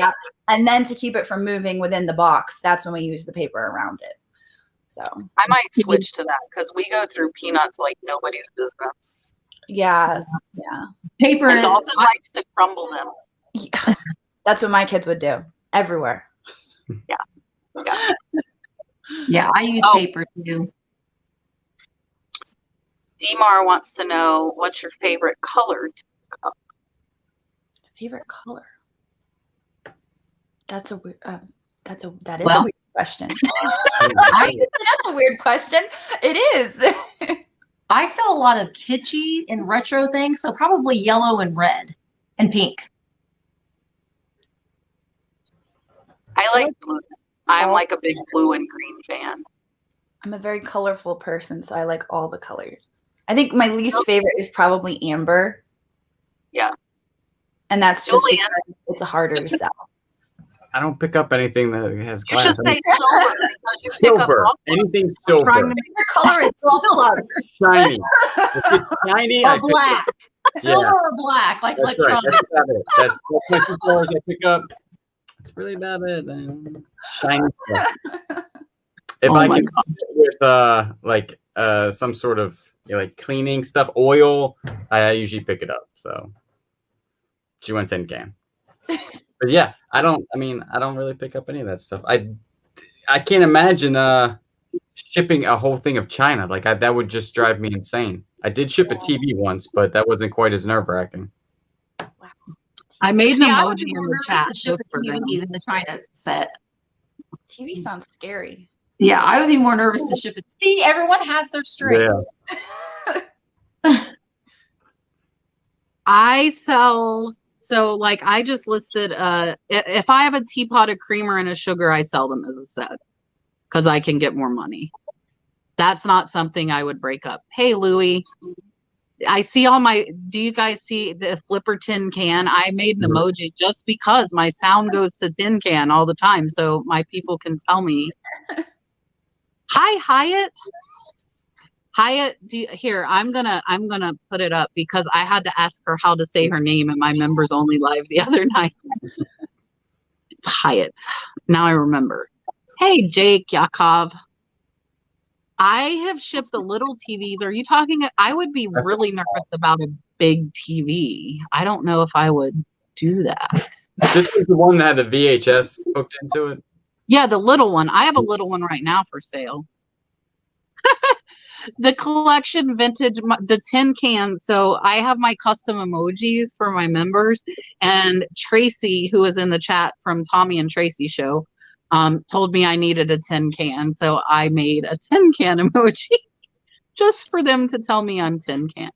wrap. And then to keep it from moving within the box, that's when we use the paper around it. So I might switch to that because we go through peanuts like nobody's business. Yeah. Paper. And Dalton likes to crumble them. Yeah. That's what my kids would do everywhere. Yeah, I use paper too. Demar wants to know, what's your favorite color? Favorite color? That is a weird question. That's a weird question. It is. I sell a lot of kitschy and retro things, so probably yellow and red and pink. I like blue. I'm like a big blue and green fan. I'm a very colorful person, so I like all the colors. I think my least favorite is probably amber. Yeah. And that's just because it's harder to sell. I don't pick up anything that has glass. You should say silver. Silver. Anything silver. Your color is silver. Shiny. If it's shiny, or black. Silver or black, like that's electronic. Right. That's about it. That's the colors I pick up. That's really about it. Shiny stuff. If I can with some sort of like cleaning stuff, oil, I usually pick it up. So G110 can. But yeah, I don't really pick up any of that stuff. I can't imagine shipping a whole thing of China. Like that would just drive me insane. I did ship a TV once, but that wasn't quite as nerve-wracking. I made an See, I would emoji be in more the nervous chat to ship just a for them. TV than the China set. TV sounds scary. Yeah, I would be more nervous to ship it. See, everyone has their strengths. I sell, so like I just listed, if I have a teapot, a creamer, and a sugar, I sell them as a set because I can get more money. That's not something I would break up. Hey, Louie, I see do you guys see the flipper tin can? I made an emoji just because my sound goes to tin can all the time. So my people can tell me. Hi, Hyatt. Hyatt, here, I'm gonna put it up because I had to ask her how to say her name in my members only live the other night. It's Hyatt. Now I remember. Hey, Jake, Yakov. I have shipped the little TVs. Are you talking? I would be really nervous about a big TV. I don't know if I would do that. This was the one that had the VHS hooked into it? Yeah, the little one. I have a little one right now for sale. The collection vintage, the tin cans. So I have my custom emojis for my members. And Tracy, who is in the chat from Tommy and Tracy show, told me I needed a tin can. So I made a tin can emoji just for them to tell me I'm tin can.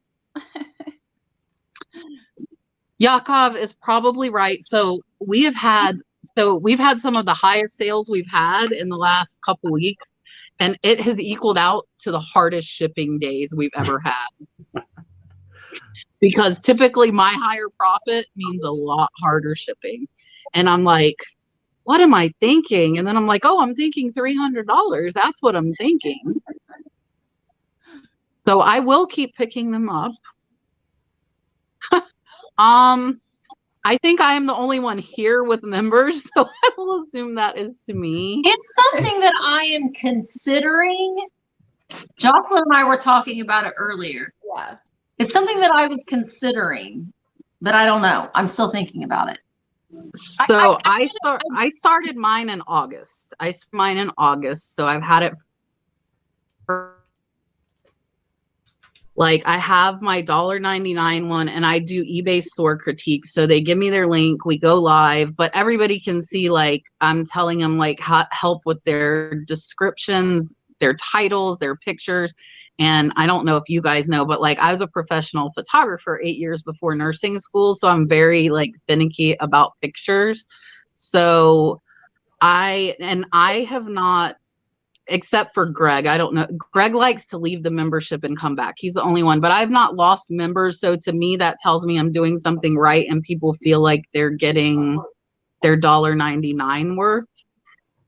Yakov is probably right. So we've had some of the highest sales we've had in the last couple weeks. And it has equaled out to the hardest shipping days we've ever had. Because typically my higher profit means a lot harder shipping. And I'm like, what am I thinking? And then I'm like, oh, I'm thinking $300. That's what I'm thinking. So I will keep picking them up. I think I am the only one here with members, so I will assume that is to me. It's something that I am considering. Jocelyn and I were talking about it earlier. Yeah. It's something that I was considering, but I don't know. I'm still thinking about it. So I started mine in August. So I've had it for, like, I have my $1.99 one and I do eBay store critiques. So they give me their link, we go live, but everybody can see, like, I'm telling them like help with their descriptions, their titles, their pictures. And I don't know if you guys know, but like I was a professional photographer 8 years before nursing school. So I'm very like finicky about pictures. So I have not, except for Greg, I don't know. Greg likes to leave the membership and come back. He's the only one, but I've not lost members. So to me, that tells me I'm doing something right and people feel like they're getting their $1.99 worth.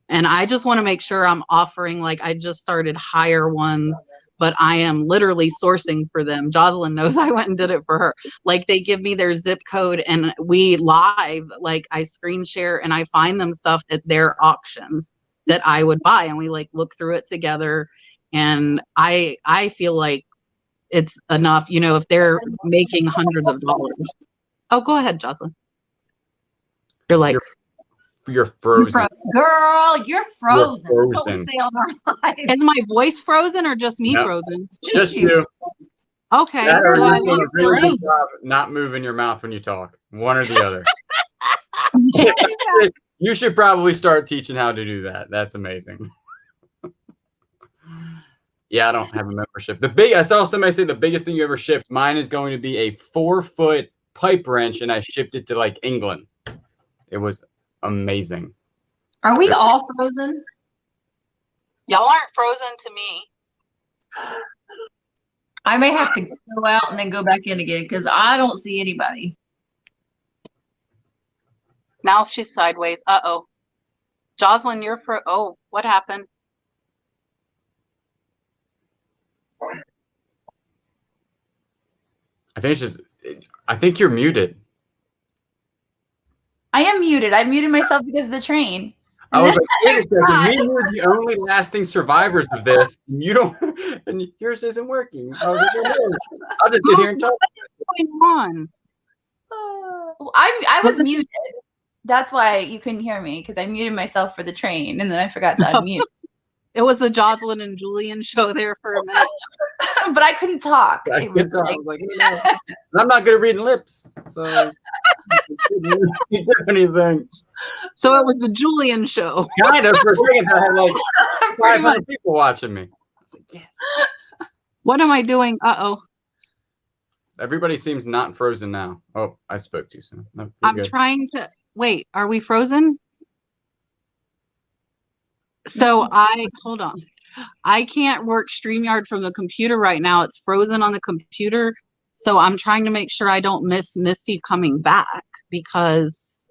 And I just want to make sure I'm offering, like, I just started higher ones, but I am literally sourcing for them. Jocelyn knows I went and did it for her. Like, they give me their zip code and we live, like, I screen share and I find them stuff at their auctions that I would buy, and we like look through it together. And I feel like it's enough, you know, if they're making hundreds of dollars. Oh, go ahead, Jocelyn. You're like, you're frozen. Girl, you're frozen. You're That's what we say on our lives. is my voice frozen or just me No. frozen? Just you. Okay. That So or I you're doing a look really frozen. good job not moving your mouth when you talk. One or the other. You should probably start teaching how to do that. That's amazing. Yeah, I don't have a membership. I saw somebody say the biggest thing you ever shipped. Mine is going to be a 4-foot pipe wrench, and I shipped it to like England. It was amazing. Are we all frozen? Y'all aren't frozen to me. I may have to go out and then go back in again because I don't see anybody. Now she's sideways. Uh-oh. Jocelyn, you're oh, what happened? I think you're muted. I am muted. I muted myself because of the train. I was like, wait a second, we were the only lasting survivors of this. And you don't, and yours isn't working. I was like, oh, no. I'll just sit here and talk. What's going on? I was muted. That's why you couldn't hear me, because I muted myself for the train and then I forgot to unmute. It was the Jocelyn and Julian show there for a minute. But I couldn't talk. I It was was like, I'm not good at reading lips, so didn't do anything. So it was the Julian show. Kind of for a second, I had like Pretty much. 500 people watching me. I was like, yes. What am I doing? Uh-oh. Everybody seems not frozen now. Oh, I spoke too soon. No, I'm good. trying to wait. Are we frozen? So hold on. I can't work StreamYard from the computer right now. It's frozen on the computer. So I'm trying to make sure I don't miss Misty coming back because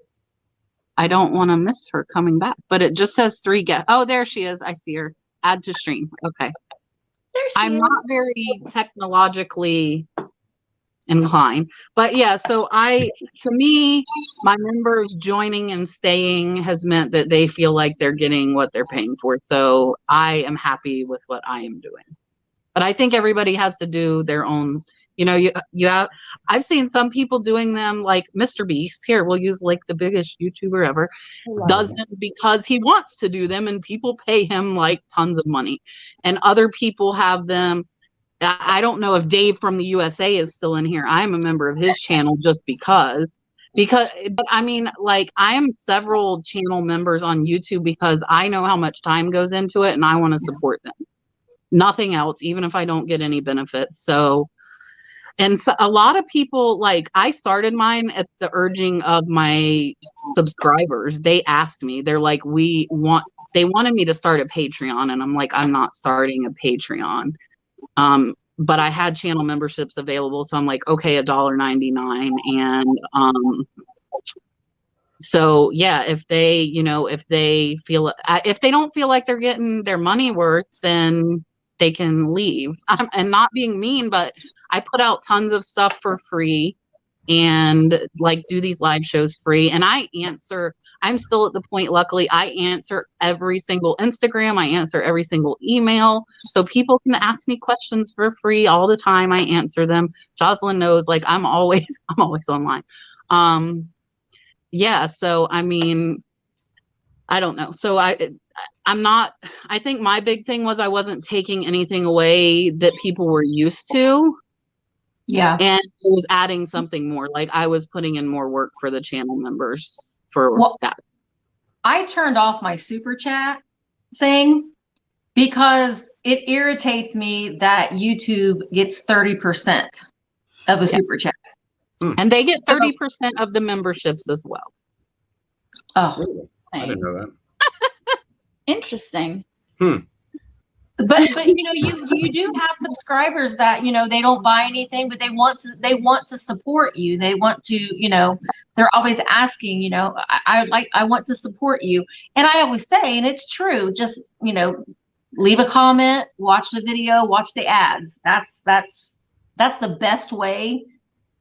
I don't want to miss her coming back. But it just says 3 guests. Oh, there she is. I see her. Add to stream. Okay. I'm not very technologically inclined, but yeah, so to me, my members joining and staying has meant that they feel like they're getting what they're paying for. So I am happy with what I am doing. But I think everybody has to do their own, I've seen some people doing them like Mr. Beast. Here, we'll use like the biggest YouTuber ever, does them because he wants to do them and people pay him like tons of money. And other people have them. I don't know if Dave from the USA is still in here. I'm a member of his channel just because I mean, like I am several channel members on YouTube because I know how much time goes into it and I want to support them. Nothing else, even if I don't get any benefits. So, and so a lot of people, like I started mine at the urging of my subscribers. They asked me, they're like, they wanted me to start a Patreon. And I'm like, I'm not starting a Patreon. But I had channel memberships available. So I'm like, okay, $1.99. And, so yeah, if they don't feel like they're getting their money worth, then they can leave. And not being mean, but I put out tons of stuff for free and like do these live shows free. And I'm still at the point, luckily, I answer every single Instagram. I answer every single email. So people can ask me questions for free all the time. I answer them. Jocelyn knows, like, I'm always online. Yeah. So, I mean, I don't know. So I think my big thing was I wasn't taking anything away that people were used to. Yeah. And it was adding something more. Like I was putting in more work for the channel members for that. I turned off my super chat thing because it irritates me that YouTube gets 30% of a super chat. And they get 30% of the memberships as well. Oh, I didn't know that. Interesting. But you do have subscribers that they don't buy anything, but they want to support you. They want to they're always asking I want to support you, and I always say, and it's true, just leave a comment, watch the video, watch the ads. That's the best way.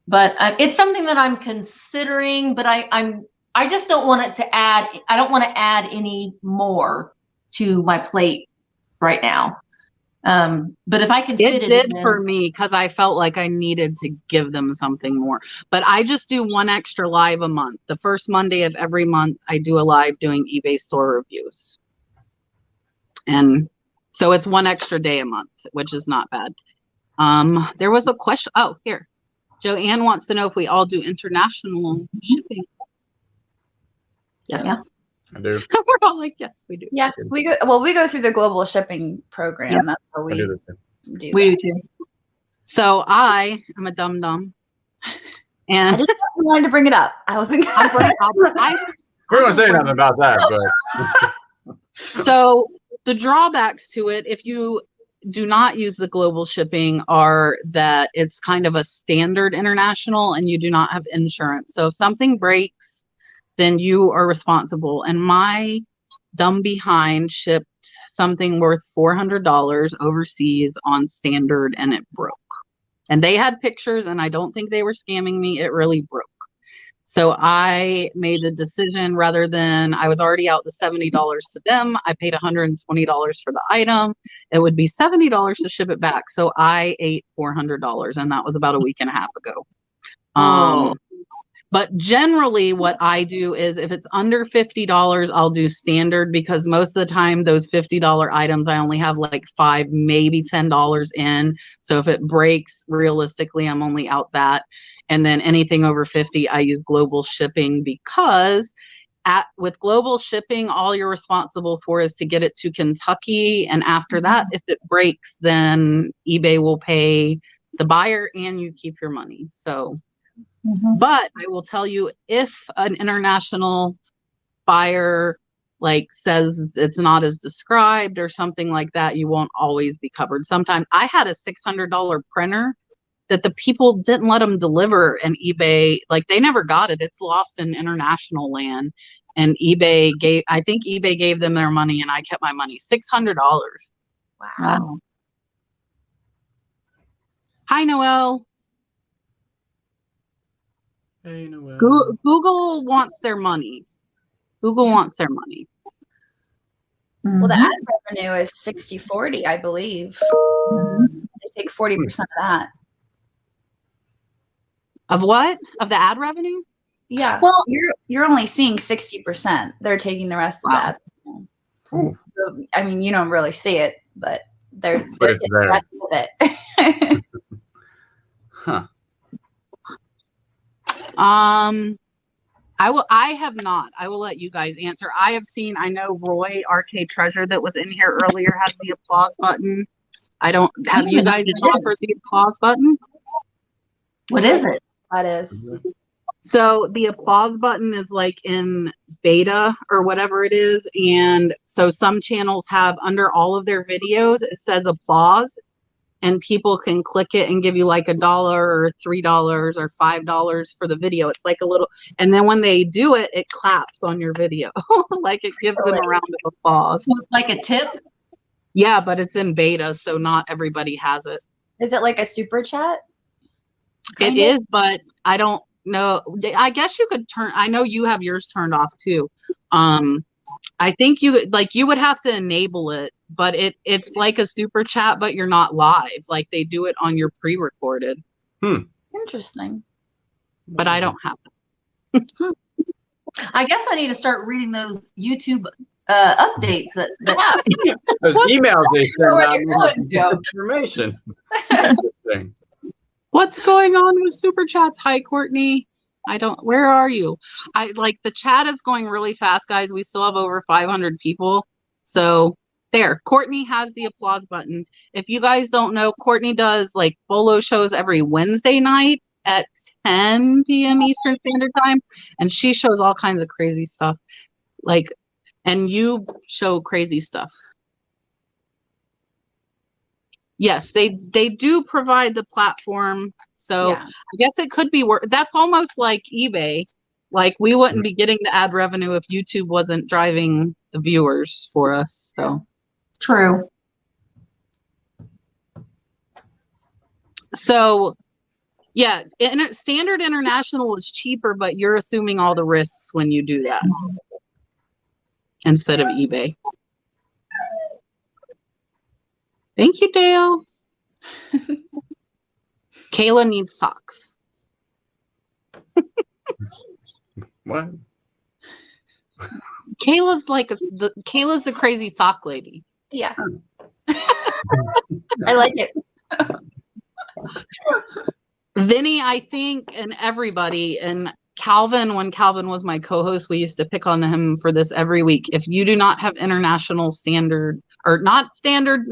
But it's something that I'm considering, but I just don't want it to add. I don't want to add any more to my plate right now. But if I can fit it did in, for me because I felt like I needed to give them something more. But I just do one extra live a month. The first Monday of every month, I do a live doing eBay store reviews. And so it's one extra day a month, which is not bad. There was a question. Oh, here. Joanne wants to know if we all do international shipping. Yes. Yeah. I do. We're all like, yes, we do. Yeah, we go through the global shipping program. Yep. That's how we do. We do too. So I am a dum-dum. And I just wanted to bring it up. I was thinking. We're going to say nothing about that, but. So the drawbacks to it, if you do not use the global shipping, are that it's kind of a standard international and you do not have insurance. So if something breaks, then you are responsible. And my dumb behind shipped something worth $400 overseas on standard and it broke. And they had pictures and I don't think they were scamming me. It really broke. So I made the decision, rather than, I was already out the $70 to them. I paid $120 for the item. It would be $70 to ship it back. So I ate $400, and that was about a week and a half ago. But generally what I do is if it's under $50, I'll do standard, because most of the time those $50 items, I only have like 5, maybe $10 in. So if it breaks, realistically, I'm only out that. And then anything over 50, I use global shipping, because with global shipping, all you're responsible for is to get it to Kentucky. And after that, if it breaks, then eBay will pay the buyer and you keep your money. So, but I will tell you, if an international buyer like says it's not as described or something like that, you won't always be covered. Sometimes I had a $600 printer that the people didn't let them deliver, and eBay, like, they never got it. It's lost in international land. And I think eBay gave them their money and I kept my money. $600. Wow. Hi, Noel. Hey, Noel. Google wants their money. Google wants their money. Well, the ad revenue is 60-40, I believe. They take 40% of that. Of what? Of the ad revenue? Yeah. Well, you're only seeing 60%. They're taking the rest of that. So, I mean, you don't really see it, but they're it's taking there. the rest of it. Huh. I have not. I will let you guys answer. I know Roy, Arcade Treasure, that was in here earlier, has the applause button. Have you guys offered the applause button? What is it? That is. So the applause button is like in beta or whatever it is. And so some channels have, under all of their videos, it says applause, and people can click it and give you like $1 or $3 or $5 for the video. It's like a little, and then when they do it, it claps on your video. Like, it gives them a round of applause. Like a tip? Yeah, but it's in beta, so not everybody has it. Is it like a super chat? It is, but I don't know. I guess you could I know you have yours turned off too. I think you would have to enable it, but it's like a super chat, but you're not live. Like, they do it on your pre-recorded. Interesting. But I don't have it. I guess I need to start reading those YouTube updates that Those emails they send out going to. information. What's going on with super chats? Hi, Courtney. Where are you? The chat is going really fast, guys. We still have over 500 people. So there, Courtney has the applause button. If you guys don't know, Courtney does like bolo shows every Wednesday night at 10 p.m. Eastern Standard Time. And she shows all kinds of crazy stuff. And you show crazy stuff. Yes, they do provide the platform. So yeah. I guess it could be that's almost like eBay. Like, we wouldn't be getting the ad revenue if YouTube wasn't driving the viewers for us. So true. So yeah, standard international is cheaper, but you're assuming all the risks when you do that instead of eBay. Thank you, Dale. Kayla needs socks. What? Kayla's the crazy sock lady. Yeah. I like it. Vinny, I think, and everybody, and Calvin, when Calvin was my co-host, we used to pick on him for this every week. If you do not have international standard, or not standard,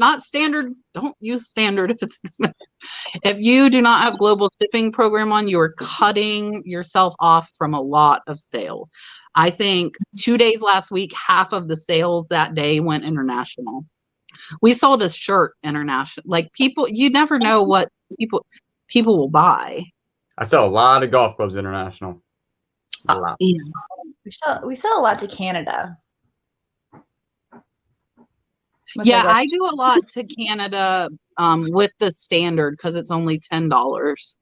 don't use standard if it's expensive. If you do not have global shipping program on, you are cutting yourself off from a lot of sales. I think 2 days last week, half of the sales that day went international. We sold a shirt international. Like, people, you never know what people will buy. I sell a lot of golf clubs international. A lot. Yeah. We sell a lot to Canada. Yeah, I do a lot to Canada with the standard, because it's only $10.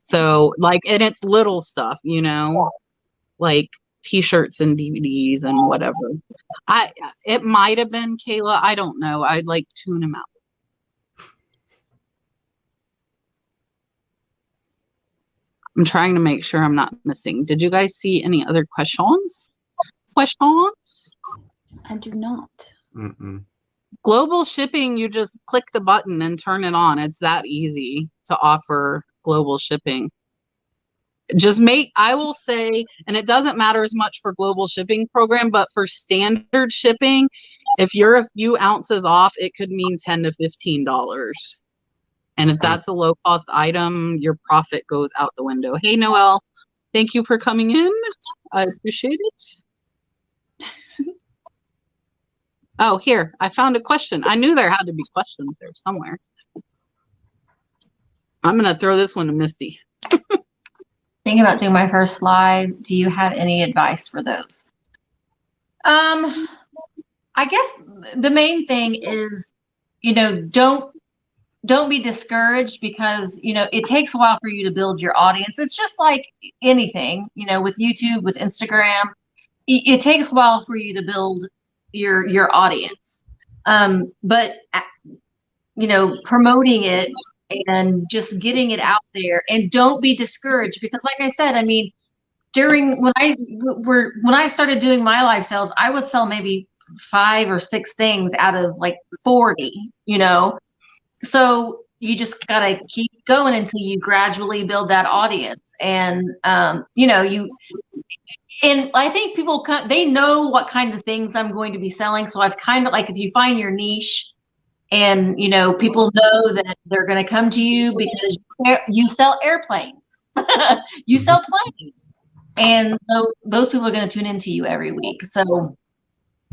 So, and it's little stuff, like T-shirts and DVDs and whatever. It might have been Kayla. I don't know. I'd tune them out. I'm trying to make sure I'm not missing. Did you guys see any other questions? Questions? I do not. Mm-mm. Global shipping, you just click the button and turn it on. It's that easy to offer global shipping. I will say, and it doesn't matter as much for global shipping program, but for standard shipping, if you're a few ounces off, it could mean $10 to $15. And if that's a low cost item, your profit goes out the window. Hey, Noelle, thank you for coming in. I appreciate it. Oh, here, I found a question. I knew there had to be questions there somewhere. I'm going to throw this one to Misty. Thinking about doing my first live. Do you have any advice for those? I guess the main thing is, don't be discouraged, because, it takes a while for you to build your audience. It's just like anything, with YouTube, with Instagram, it takes a while for you to build your audience. But promoting it and just getting it out there, and don't be discouraged, because like I said, I mean, when I started doing my live sales, I would sell maybe 5 or 6 things out of like 40, so you just gotta keep going until you gradually build that audience. And and I think people they know what kind of things I'm going to be selling, so I've kind of, like, if you find your niche, and people know that they're going to come to you because you sell airplanes, you sell planes, and so those people are going to tune into you every week. So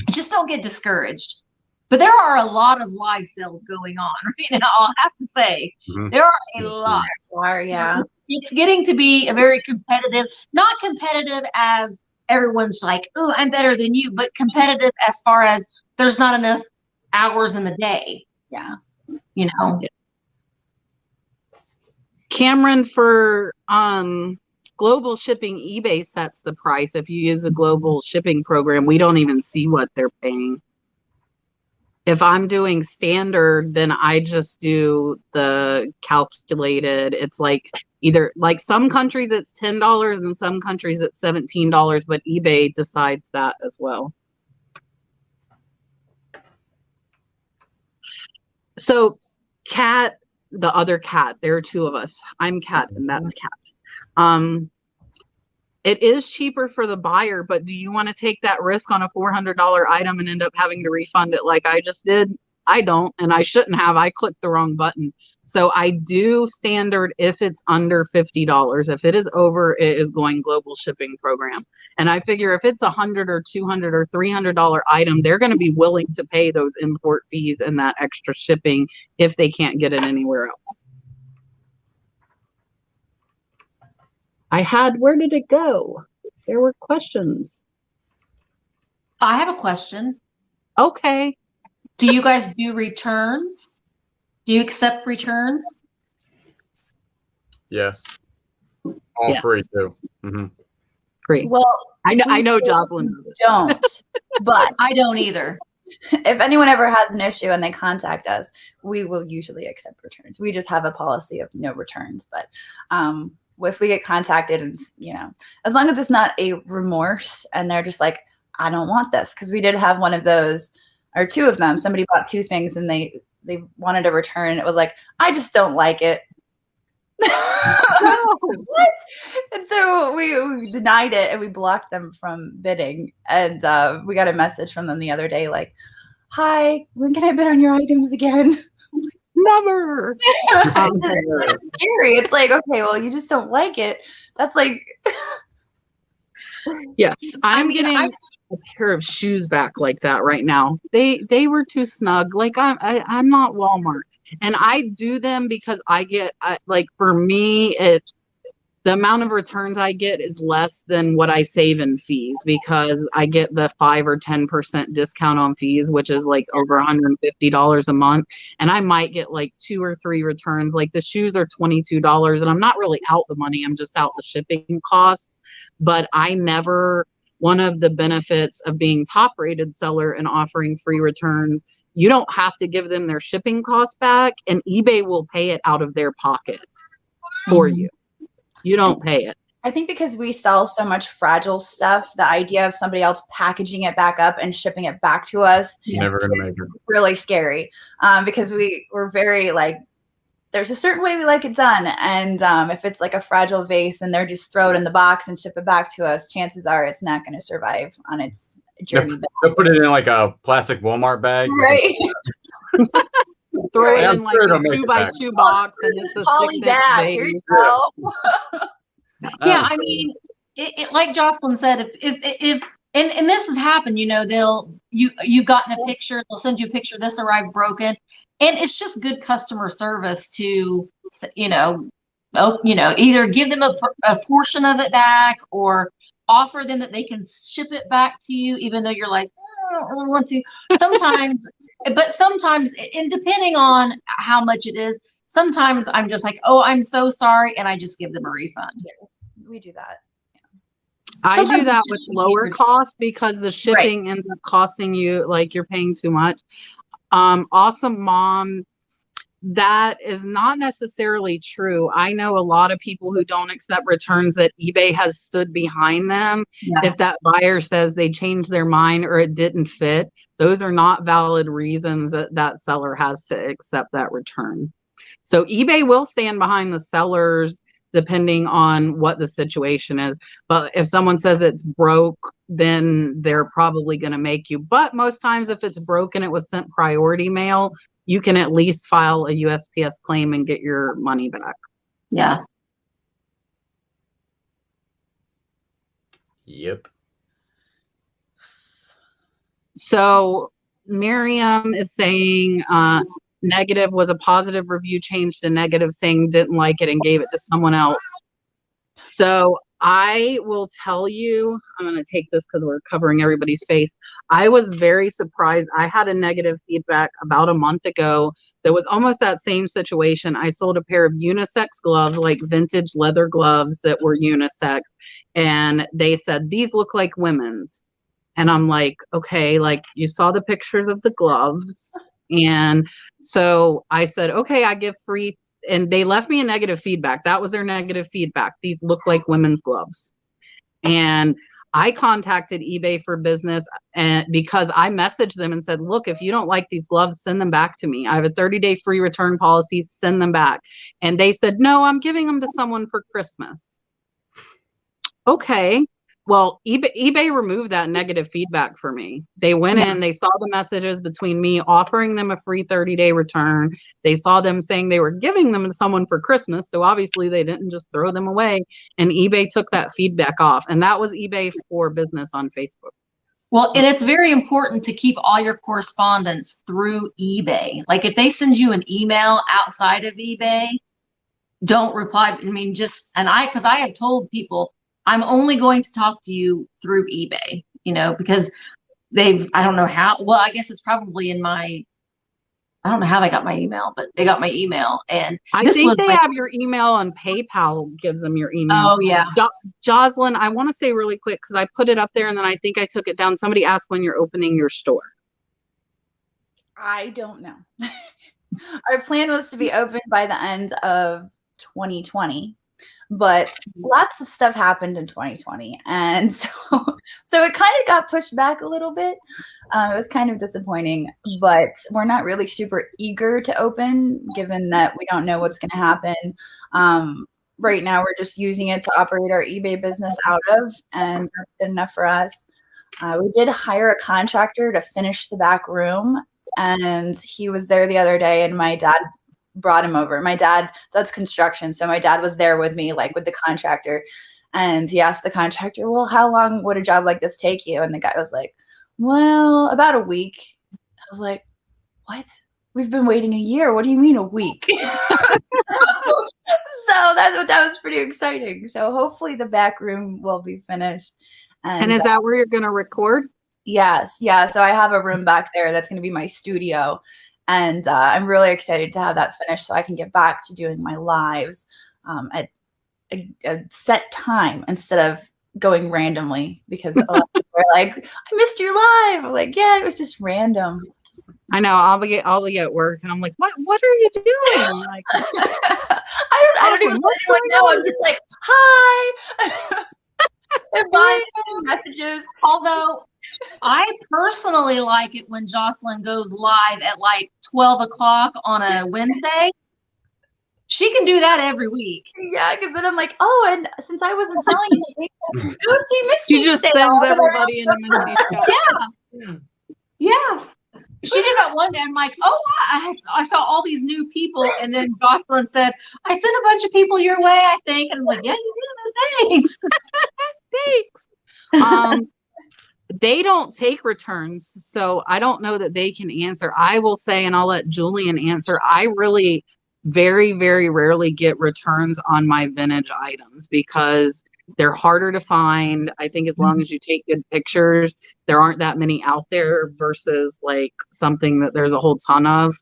just don't get discouraged. But there are a lot of live sales going on right now, I'll have to say. There are a lot. Yeah. So it's getting to be a very competitive, not competitive as everyone's like, oh, I'm better than you, but competitive as far as there's not enough hours in the day. Yeah. Cameron, for global shipping, eBay sets the price. If you use a global shipping program, we don't even see what they're paying. If I'm doing standard, then I just do the calculated. It's like either, like, some countries it's $10 and some countries it's $17, but eBay decides that as well. So Kat, the other Kat, there are 2 of us. I'm Kat and that's Kat. It is cheaper for the buyer, but do you want to take that risk on a $400 item and end up having to refund it like I just did? I don't, and I shouldn't have. I clicked the wrong button. So I do standard if it's under $50. If it is over, it is going global shipping program. And I figure if it's $100 or $200 or $300 item, they're going to be willing to pay those import fees and that extra shipping if they can't get it anywhere else. Where did it go? There were questions. I have a question. Okay. Do you guys do returns? Do you accept returns? Yes. All free too. Mm-hmm. Great. Well, I know Jocelyn don't, but I don't either. If anyone ever has an issue and they contact us, we will usually accept returns. We just have a policy of no returns, but if we get contacted, and as long as it's not a remorse and they're just like, I don't want this, because we did have one of those, or 2 of them. Somebody bought 2 things and they wanted a return, and it was like, I just don't like it. What? And so we denied it and we blocked them from bidding. And we got a message from them the other day like, hi, when can I bid on your items again? Never. It's scary. It's like, okay, well, you just don't like it. That's like, yes, I'm getting a pair of shoes back like that right now. They were too snug. Like, I'm not Walmart, and I do them because I get like, for me, the amount of returns I get is less than what I save in fees, because I get the 5 or 10% discount on fees, which is like over $150 a month. And I might get like 2 or 3 returns. Like, the shoes are $22 and I'm not really out the money. I'm just out the shipping cost. But one of the benefits of being top rated seller and offering free returns, you don't have to give them their shipping costs back, and eBay will pay it out of their pocket for you. You don't pay it. I think because we sell so much fragile stuff, the idea of somebody else packaging it back up and shipping it back to us Never gonna make it. really scary. Because we're very like, there's a certain way we like it done. And if it's like a fragile vase and they're just throw it in the box and ship it back to us, chances are it's not going to survive on its journey back. They'll put it in like a plastic Walmart bag. Right. Throw it I'm in like sure it'll a make it 2x2 box and it's a Poly 6-inch bag. baby. Here you go. Yeah, I mean, it like Jocelyn said, if and this has happened, you know, you've gotten a picture, they'll send you a picture, this arrived broken, and it's just good customer service to, you know, either give them a portion of it back or offer them that they can ship it back to you, even though you're like, I don't really want to. Sometimes, but sometimes, and depending on how much it is, sometimes I'm just like, oh, I'm so sorry, and I just give them a refund. We do that. I Sometimes do that it's with just lower easier. cost because the shipping ends up costing you like you're paying too much. Awesome Mom, that is not necessarily true. I know a lot of people who don't accept returns that eBay has stood behind them. Yeah. If that buyer says they changed their mind or it didn't fit, those are not valid reasons that that seller has to accept that return. So eBay will stand behind the sellers depending on what the situation is. But if someone says it's broke, then they're probably going to make you. But most times if it's broken, it was sent priority mail, you can at least file a USPS claim and get your money back. Yeah. Yep. So Miriam is saying negative was a positive review changed to negative, saying didn't like it and gave it to someone else. So I will tell you, I'm going to take this because we're covering everybody's face. I was very surprised. I had a negative feedback about a month ago that was almost that same situation. I sold a pair of unisex gloves, like vintage leather gloves that were unisex. And they said, these look like women's. And I'm like, okay, like you saw the pictures of the gloves. And so I said, okay, I give free. And they left me a negative feedback. That was their negative feedback. These look like women's gloves. And I contacted eBay for business and because I messaged them and said, look, if you don't like these gloves, send them back to me. I have a 30-day free return policy, send them back. And they said, no, I'm giving them to someone for Christmas. Okay. Well, eBay removed that negative feedback for me. They went in, they saw the messages between me offering them a free 30-day return. They saw them saying they were giving them to someone for Christmas. So obviously they didn't just throw them away. And eBay took that feedback off. And that was eBay for business on Facebook. Well, and it's very important to keep all your correspondence through eBay. Like if they send you an email outside of eBay, don't reply. I mean, because I have told people, I'm only going to talk to you through eBay, you know, because I don't know how, well, I guess it's probably I don't know how they got my email, but they got my email. And I think they have your email and PayPal gives them your email. Oh, yeah. Jocelyn, I want to say really quick, because I put it up there and then I think I took it down. Somebody asked when you're opening your store. I don't know. Our plan was to be open by the end of 2020. But lots of stuff happened in 2020. And so it kind of got pushed back a little bit. It was kind of disappointing, but we're not really super eager to open given that we don't know what's going to happen. Right now, we're just using it to operate our eBay business out of, and that's good enough for us. We did hire a contractor to finish the back room, and he was there the other day, and my dad brought him over. My dad does construction, so my dad was there with me, like with the contractor, and he asked the contractor, well, how long would a job like this take you? And the guy was like, well, about a week. I was like, what? We've been waiting a year. What do you mean a week? So that was pretty exciting. So hopefully the back room will be finished. And is that where you're going to record? Yes. Yeah. So I have a room back there that's going to be my studio. And I'm really excited to have that finished so I can get back to doing my lives at a set time instead of going randomly, because a lot of people are like, I missed your live. I'm like, yeah, it was just random. I know. I'll be at work and I'm like, what are you doing? Like, I don't even let anyone know. I'm just like, hi. And Bonnie sending messages. Although I personally like it when Jocelyn goes live at like 12 o'clock on a Wednesday. She can do that every week. Yeah, because then I'm like, oh, and since I wasn't selling anything, go see Misty. She just sends everybody into Misty's chat. Yeah. She did that one day. I'm like, oh, I saw all these new people. And then Jocelyn said, I sent a bunch of people your way, I think. And I'm like, yeah, you did. Thanks. Thanks. They don't take returns, so I don't know that they can answer. I will say, and I'll let Julian answer, I really very, very rarely get returns on my vintage items because they're harder to find. I think as long as you take good pictures, there aren't that many out there versus like something that there's a whole ton of.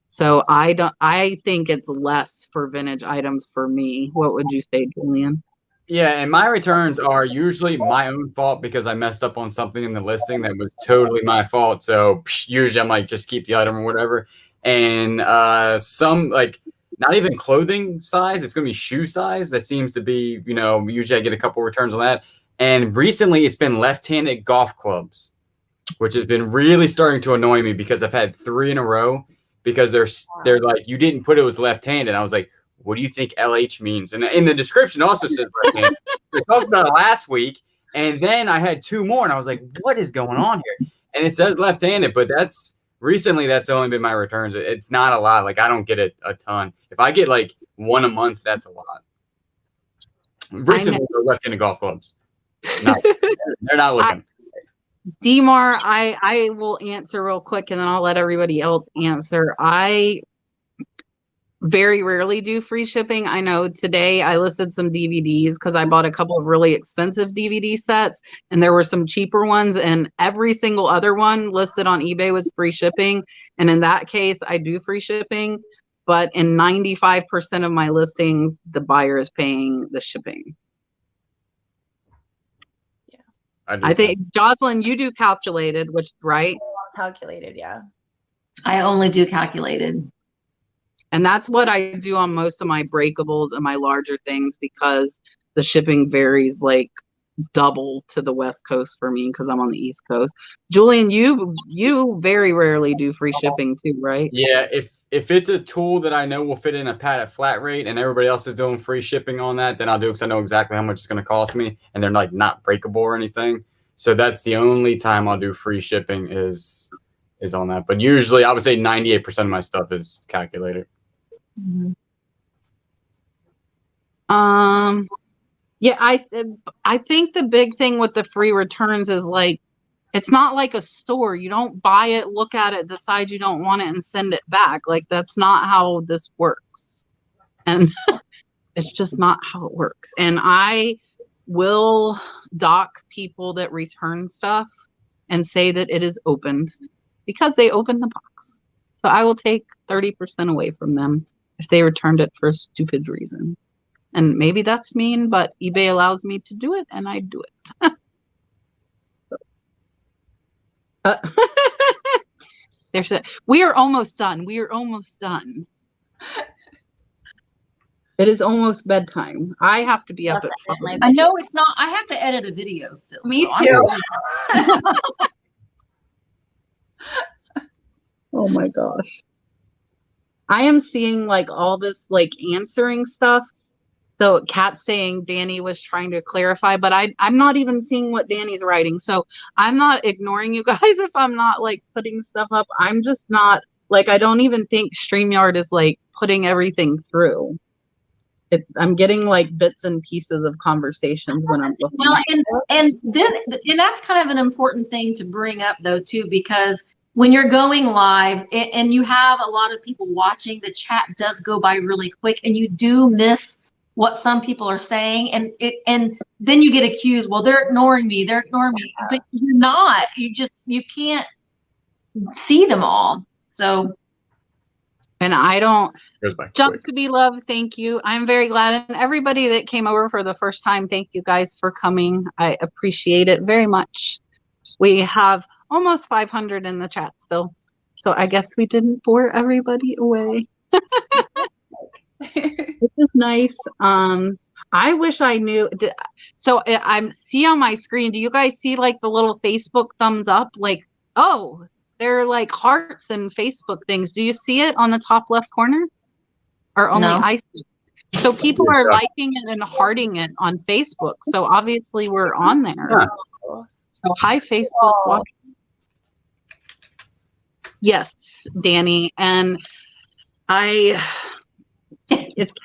So I think it's less for vintage items for me. What would you say, Julian? Yeah, and my returns are usually my own fault because I messed up on something in the listing that was totally my fault. So usually I'm like, just keep the item or whatever. And some like not even clothing size, it's going to be shoe size. That seems to be, usually I get a couple returns on that. And recently it's been left-handed golf clubs, which has been really starting to annoy me because I've had 3 in a row because they're like, you didn't put it was left-handed. I was like, what do you think LH means? And in the description also says left-handed. We talked about it last week, and then I had 2 more, and I was like, what is going on here? And it says left-handed, but that's only been my returns. It's not a lot. Like, I don't get a ton. If I get like 1 a month, that's a lot. Recently, they're left-handed golf clubs. They're not looking. Demar, I will answer real quick, and then I'll let everybody else answer. I very rarely do free shipping. I know today I listed some DVDs because I bought a couple of really expensive DVD sets and there were some cheaper ones, and every single other one listed on eBay was free shipping. And in that case, I do free shipping, but in 95% of my listings, the buyer is paying the shipping. Yeah. I think, Jocelyn, you do calculated, which, right? Calculated, yeah. I only do calculated. And that's what I do on most of my breakables and my larger things because the shipping varies like double to the West Coast for me because I'm on the East Coast. Julian, you very rarely do free shipping too, right? Yeah, if it's a tool that I know will fit in a pad at flat rate and everybody else is doing free shipping on that, then I'll do it because I know exactly how much it's going to cost me and they're like not breakable or anything. So that's the only time I'll do free shipping is on that. But usually I would say 98% of my stuff is calculated. Mm-hmm. Yeah, I think the big thing with the free returns is like, it's not like a store. You don't buy it, look at it, decide you don't want it, and send it back. Like, that's not how this works. And it's just not how it works. And I will dock people that return stuff and say that it is opened because they opened the box. So I will take 30% away from them if they returned it for a stupid reason. And maybe that's mean, but eBay allows me to do it, and I do it. There's that. We are almost done. We are almost done. It is almost bedtime. I have to be up at 5. I know it's not. I have to edit a video still. Me too. Oh my gosh. I am seeing like all this like answering stuff. So Kat's saying Danny was trying to clarify, but I'm not even seeing what Danny's writing. So I'm not ignoring you guys if I'm not like putting stuff up. I'm just not like, I don't even think StreamYard is like putting everything through. I'm getting like bits and pieces of conversations when I'm looking. Well, and that's kind of an important thing to bring up though too, because when you're going live and you have a lot of people watching, the chat does go by really quick and you do miss what some people are saying. And then you get accused, well, they're ignoring me, but you're not. You can't see them all. So. And I don't jump quick. To be loved. Thank you. I'm very glad. And everybody that came over for the first time, thank you guys for coming. I appreciate it very much. We have almost 500 in the chat still. So I guess we didn't bore everybody away. This is nice. I wish I knew. So I'm see on my screen. Do you guys see like the little Facebook thumbs up? Like, oh, they're like hearts and Facebook things. Do you see it on the top left corner? Or only No. I see it? So people are liking it and hearting it on Facebook. So obviously we're on there. Huh. So hi, Facebook. Yes, Danny. And it's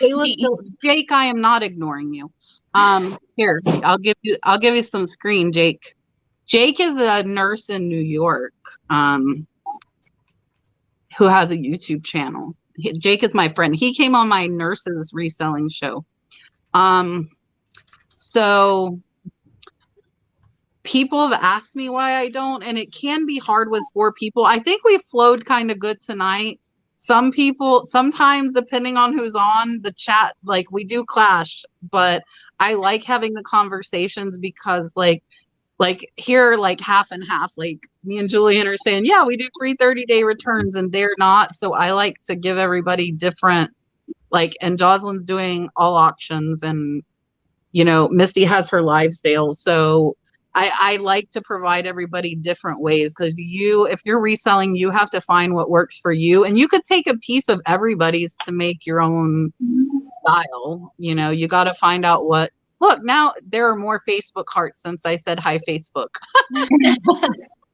Kayla still, Jake, I am not ignoring you. Here, I'll give you some screen, Jake. Jake is a nurse in New York, who has a YouTube channel. Jake is my friend. He came on my nurses reselling show. So people have asked me why I don't, and it can be hard with 4 people. I think we flowed kind of good tonight. Some people, sometimes depending on who's on the chat, like we do clash, but I like having the conversations because like here, like half and half, like me and Julian are saying, yeah, we do 3 30-day returns and they're not. So I like to give everybody different, like, and Jocelyn's doing all auctions and, you know, Misty has her live sales. So I like to provide everybody different ways because if you're reselling, you have to find what works for you. And you could take a piece of everybody's to make your own style. You know, you got to find out what, look, now there are more Facebook hearts since I said hi, Facebook.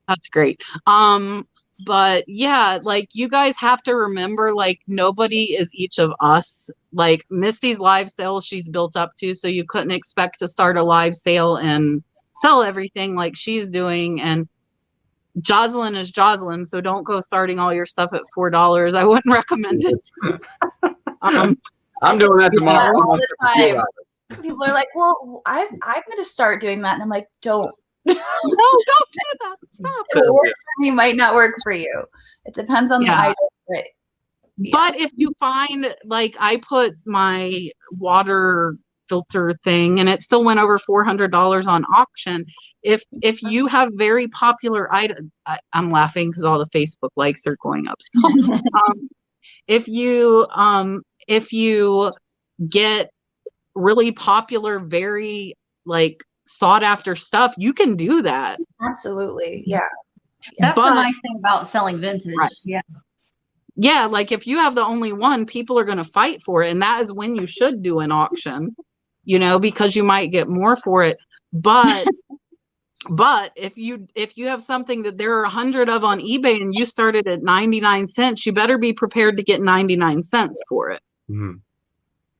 That's great. But yeah, like you guys have to remember, like nobody is each of us. Like Misty's live sales, she's built up to, so you couldn't expect to start a live sale and sell everything like she's doing. And Jocelyn is Jocelyn, so don't go starting all your stuff at $4. I wouldn't recommend it. I'm doing that tomorrow. All the time. People are like, well, I'm going to start doing that. And I'm like, don't. No, don't do that. Stop. If it works for me, might not work for you. It depends on the item. Right? Yeah. But if you find, like, I put my water filter thing and it still went over $400 on auction. If you have very popular items, I'm laughing because all the Facebook likes are going up still. If you get really popular, very like sought after stuff, you can do that. Absolutely. Yeah. That's the nice thing about selling vintage. Right. Yeah, like if you have the only one, people are going to fight for it. And that is when you should do an auction, you know, because you might get more for it. But if you have something that there are 100 of on eBay and you started at 99 cents, you better be prepared to get 99 cents for it. Mm-hmm.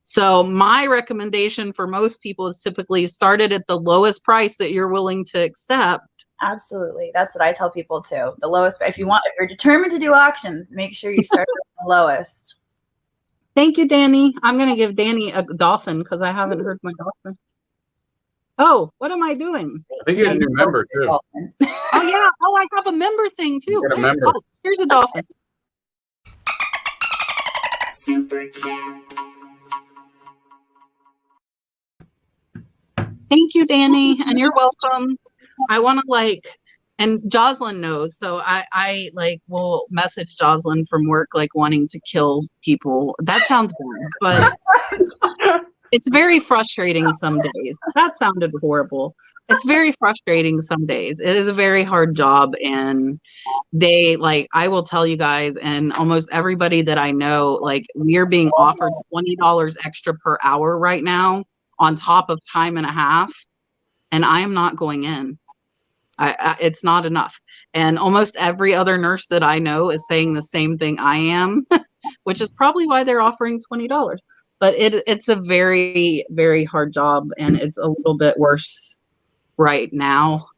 So my recommendation for most people is typically started at the lowest price that you're willing to accept. Absolutely. That's what I tell people too. The lowest, if you're determined to do auctions, make sure you start at the lowest. Thank you, Danny. I'm going to give Danny a dolphin because I haven't heard my dolphin. Oh, what am I doing? I think you had a new member too. Oh yeah. Oh, I have a member thing too. You got a member. Oh, here's a dolphin. Super chat. Thank you, Danny, and you're welcome. I want to and Jocelyn knows, so I will message Jocelyn from work wanting to kill people. That sounds bad, but it's very frustrating some days. That sounded horrible. It's very frustrating some days. It is a very hard job, and I will tell you guys, and almost everybody that I know, we are being offered $20 extra per hour right now on top of time and a half, and I am not going in. It's not enough. And almost every other nurse that I know is saying the same thing I am, which is probably why they're offering $20. But it's a very, very hard job, and it's a little bit worse right now.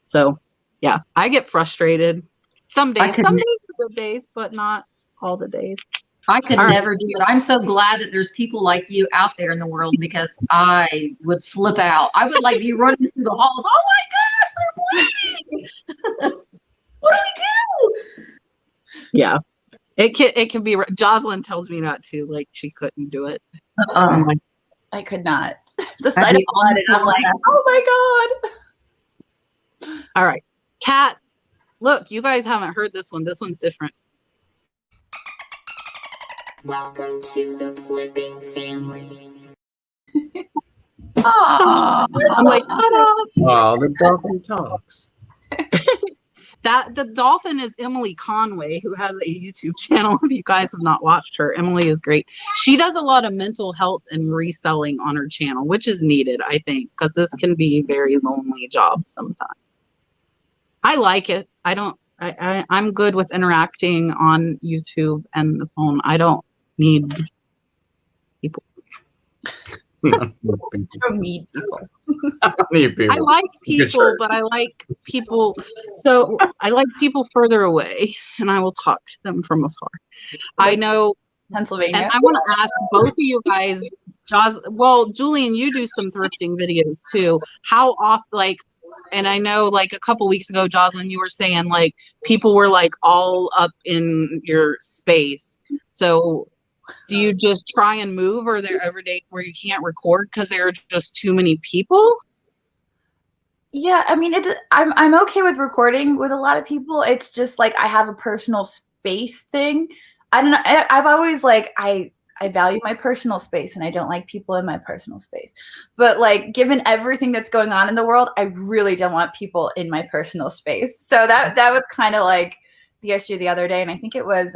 So yeah, I get frustrated some days. Some days are good days, but not all the days. I could never do it. I'm so glad that there's people like you out there in the world, because I would flip out. I would be running through the halls. Oh my gosh, they're playing. What do we do? Yeah, it can be. Jocelyn tells me not to. She couldn't do it. I could not. The sight of blood, and I'm like, oh my god. All right, Kat. Look, you guys haven't heard this one. This one's different. Welcome to the flipping family. Aw. I'm like, ta-da! Oh, the dolphin talks. That the dolphin is Emily Conway, who has a YouTube channel. If you guys have not watched her, Emily is great. She does a lot of mental health and reselling on her channel, which is needed, I think, because this can be a very lonely job sometimes. I like it. I'm good with interacting on YouTube and the phone. I don't need people. I don't need people. I like people, but I like people. So I like people further away, and I will talk to them from afar. I know, Pennsylvania. and I want to ask both of you guys. Well, Julian, you do some thrifting videos too. How often, like, and I know, like a couple weeks ago, Jocelyn, you were saying like people were like all up in your space. So do you just try and move, or are there ever days where you can't record because there are just too many people? Yeah, I mean, I'm okay with recording with a lot of people. It's just like I have a personal space thing. I don't know. I've always like I value my personal space, and I don't like people in my personal space. But like, given everything that's going on in the world, I really don't want people in my personal space. So that was kind of like the issue the other day, and I think it was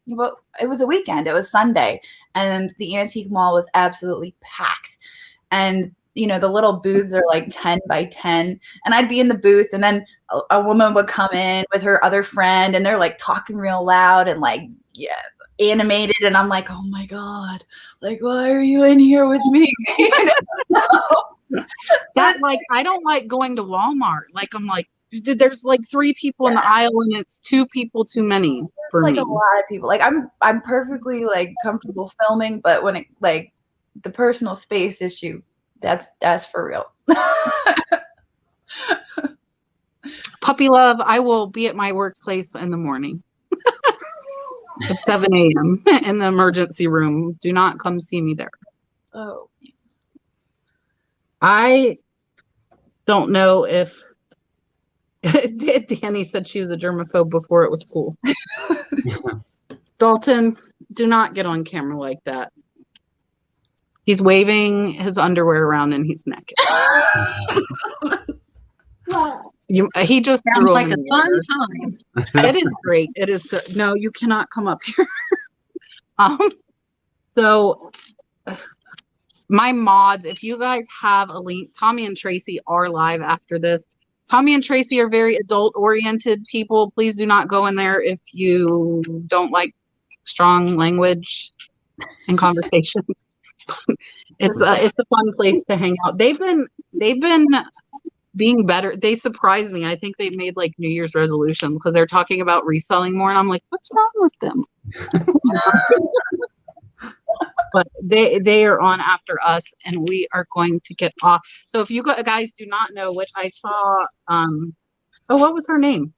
well, it was a weekend. It was Sunday, and the antique mall was absolutely packed. And you know, the little booths are like 10 by 10, and I'd be in the booth, and then a woman would come in with her other friend, and they're like talking real loud and like, yeah, animated, and I'm like, oh my God, like, why are you in here with me? That, like, I don't like going to Walmart. Like, I'm like, there's like 3 people in the aisle, and it's 2 people too many for like me. a lot of people. Like I'm perfectly like comfortable filming, but when it like the personal space issue, that's for real. Puppy love, I will be at my workplace in the morning at 7 a.m. in the emergency room. Do not come see me there. Oh, I don't know if Danny said she was a germaphobe before it was cool. Dalton, do not get on camera like that. He's waving his underwear around and he's naked. He just Sounds threw like him a in the fun air. time. It is great. It is. No, you cannot come up here. So my mods, if you guys have a link, Tommy and Tracy are live after this. Tommy and Tracy are very adult oriented people. Please do not go in there if you don't like strong language and conversation. It's a fun place to hang out. They've been being better. They surprised me. I think they made like New Year's resolutions because they're talking about reselling more, and I'm like, what's wrong with them? But they are on after us, and we are going to get off. So if you guys do not know, which I saw, what was her name?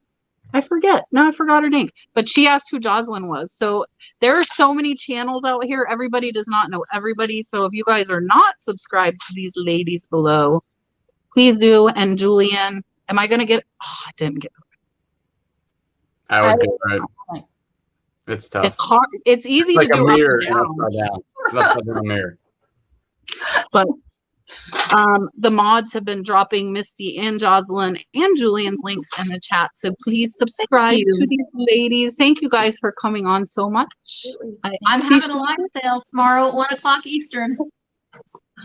I forget. No, I forgot her name. But she asked who Jocelyn was. So there are so many channels out here. Everybody does not know everybody. So if you guys are not subscribed to these ladies below, please do. And Julian, am I going to get? Oh, I didn't get. I was good, right? It's tough. It's hard. It's easy It's like to do a mirror up and and upside down. It's an upside down mirror. But the mods have been dropping Misty and Jocelyn and Julian's links in the chat. So please subscribe to these ladies. Thank you guys for coming on so much. I'm having a live sale tomorrow at 1 o'clock Eastern.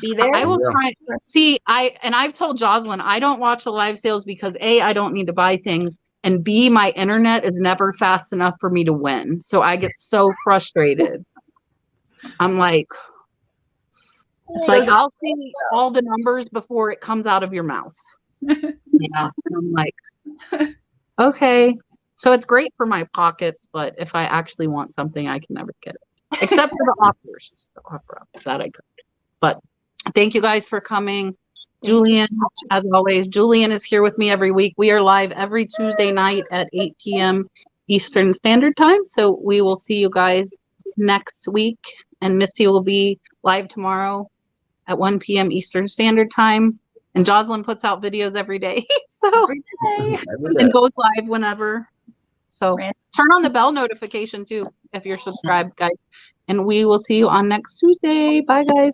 be there. I will try. See, I've told Jocelyn I don't watch the live sales because A, I don't need to buy things, and B, my internet is never fast enough for me to win. So I get so frustrated. I'm like, it's like I'll see all the numbers before it comes out of your mouth. Yeah. And I'm like, okay. So it's great for my pockets, but if I actually want something, I can never get it. Except for the offers. The offer that I could. But thank you guys for coming. Julian, as always, Julian is here with me every week. We are live every Tuesday night at 8 p.m. Eastern Standard Time. So we will see you guys next week. And Misty will be live tomorrow at 1 p.m. Eastern Standard Time. And Jocelyn puts out videos every day. So Every day. and goes live whenever. So turn on the bell notification too. if you're subscribed, guys. And we will see you on next Tuesday. Bye, guys.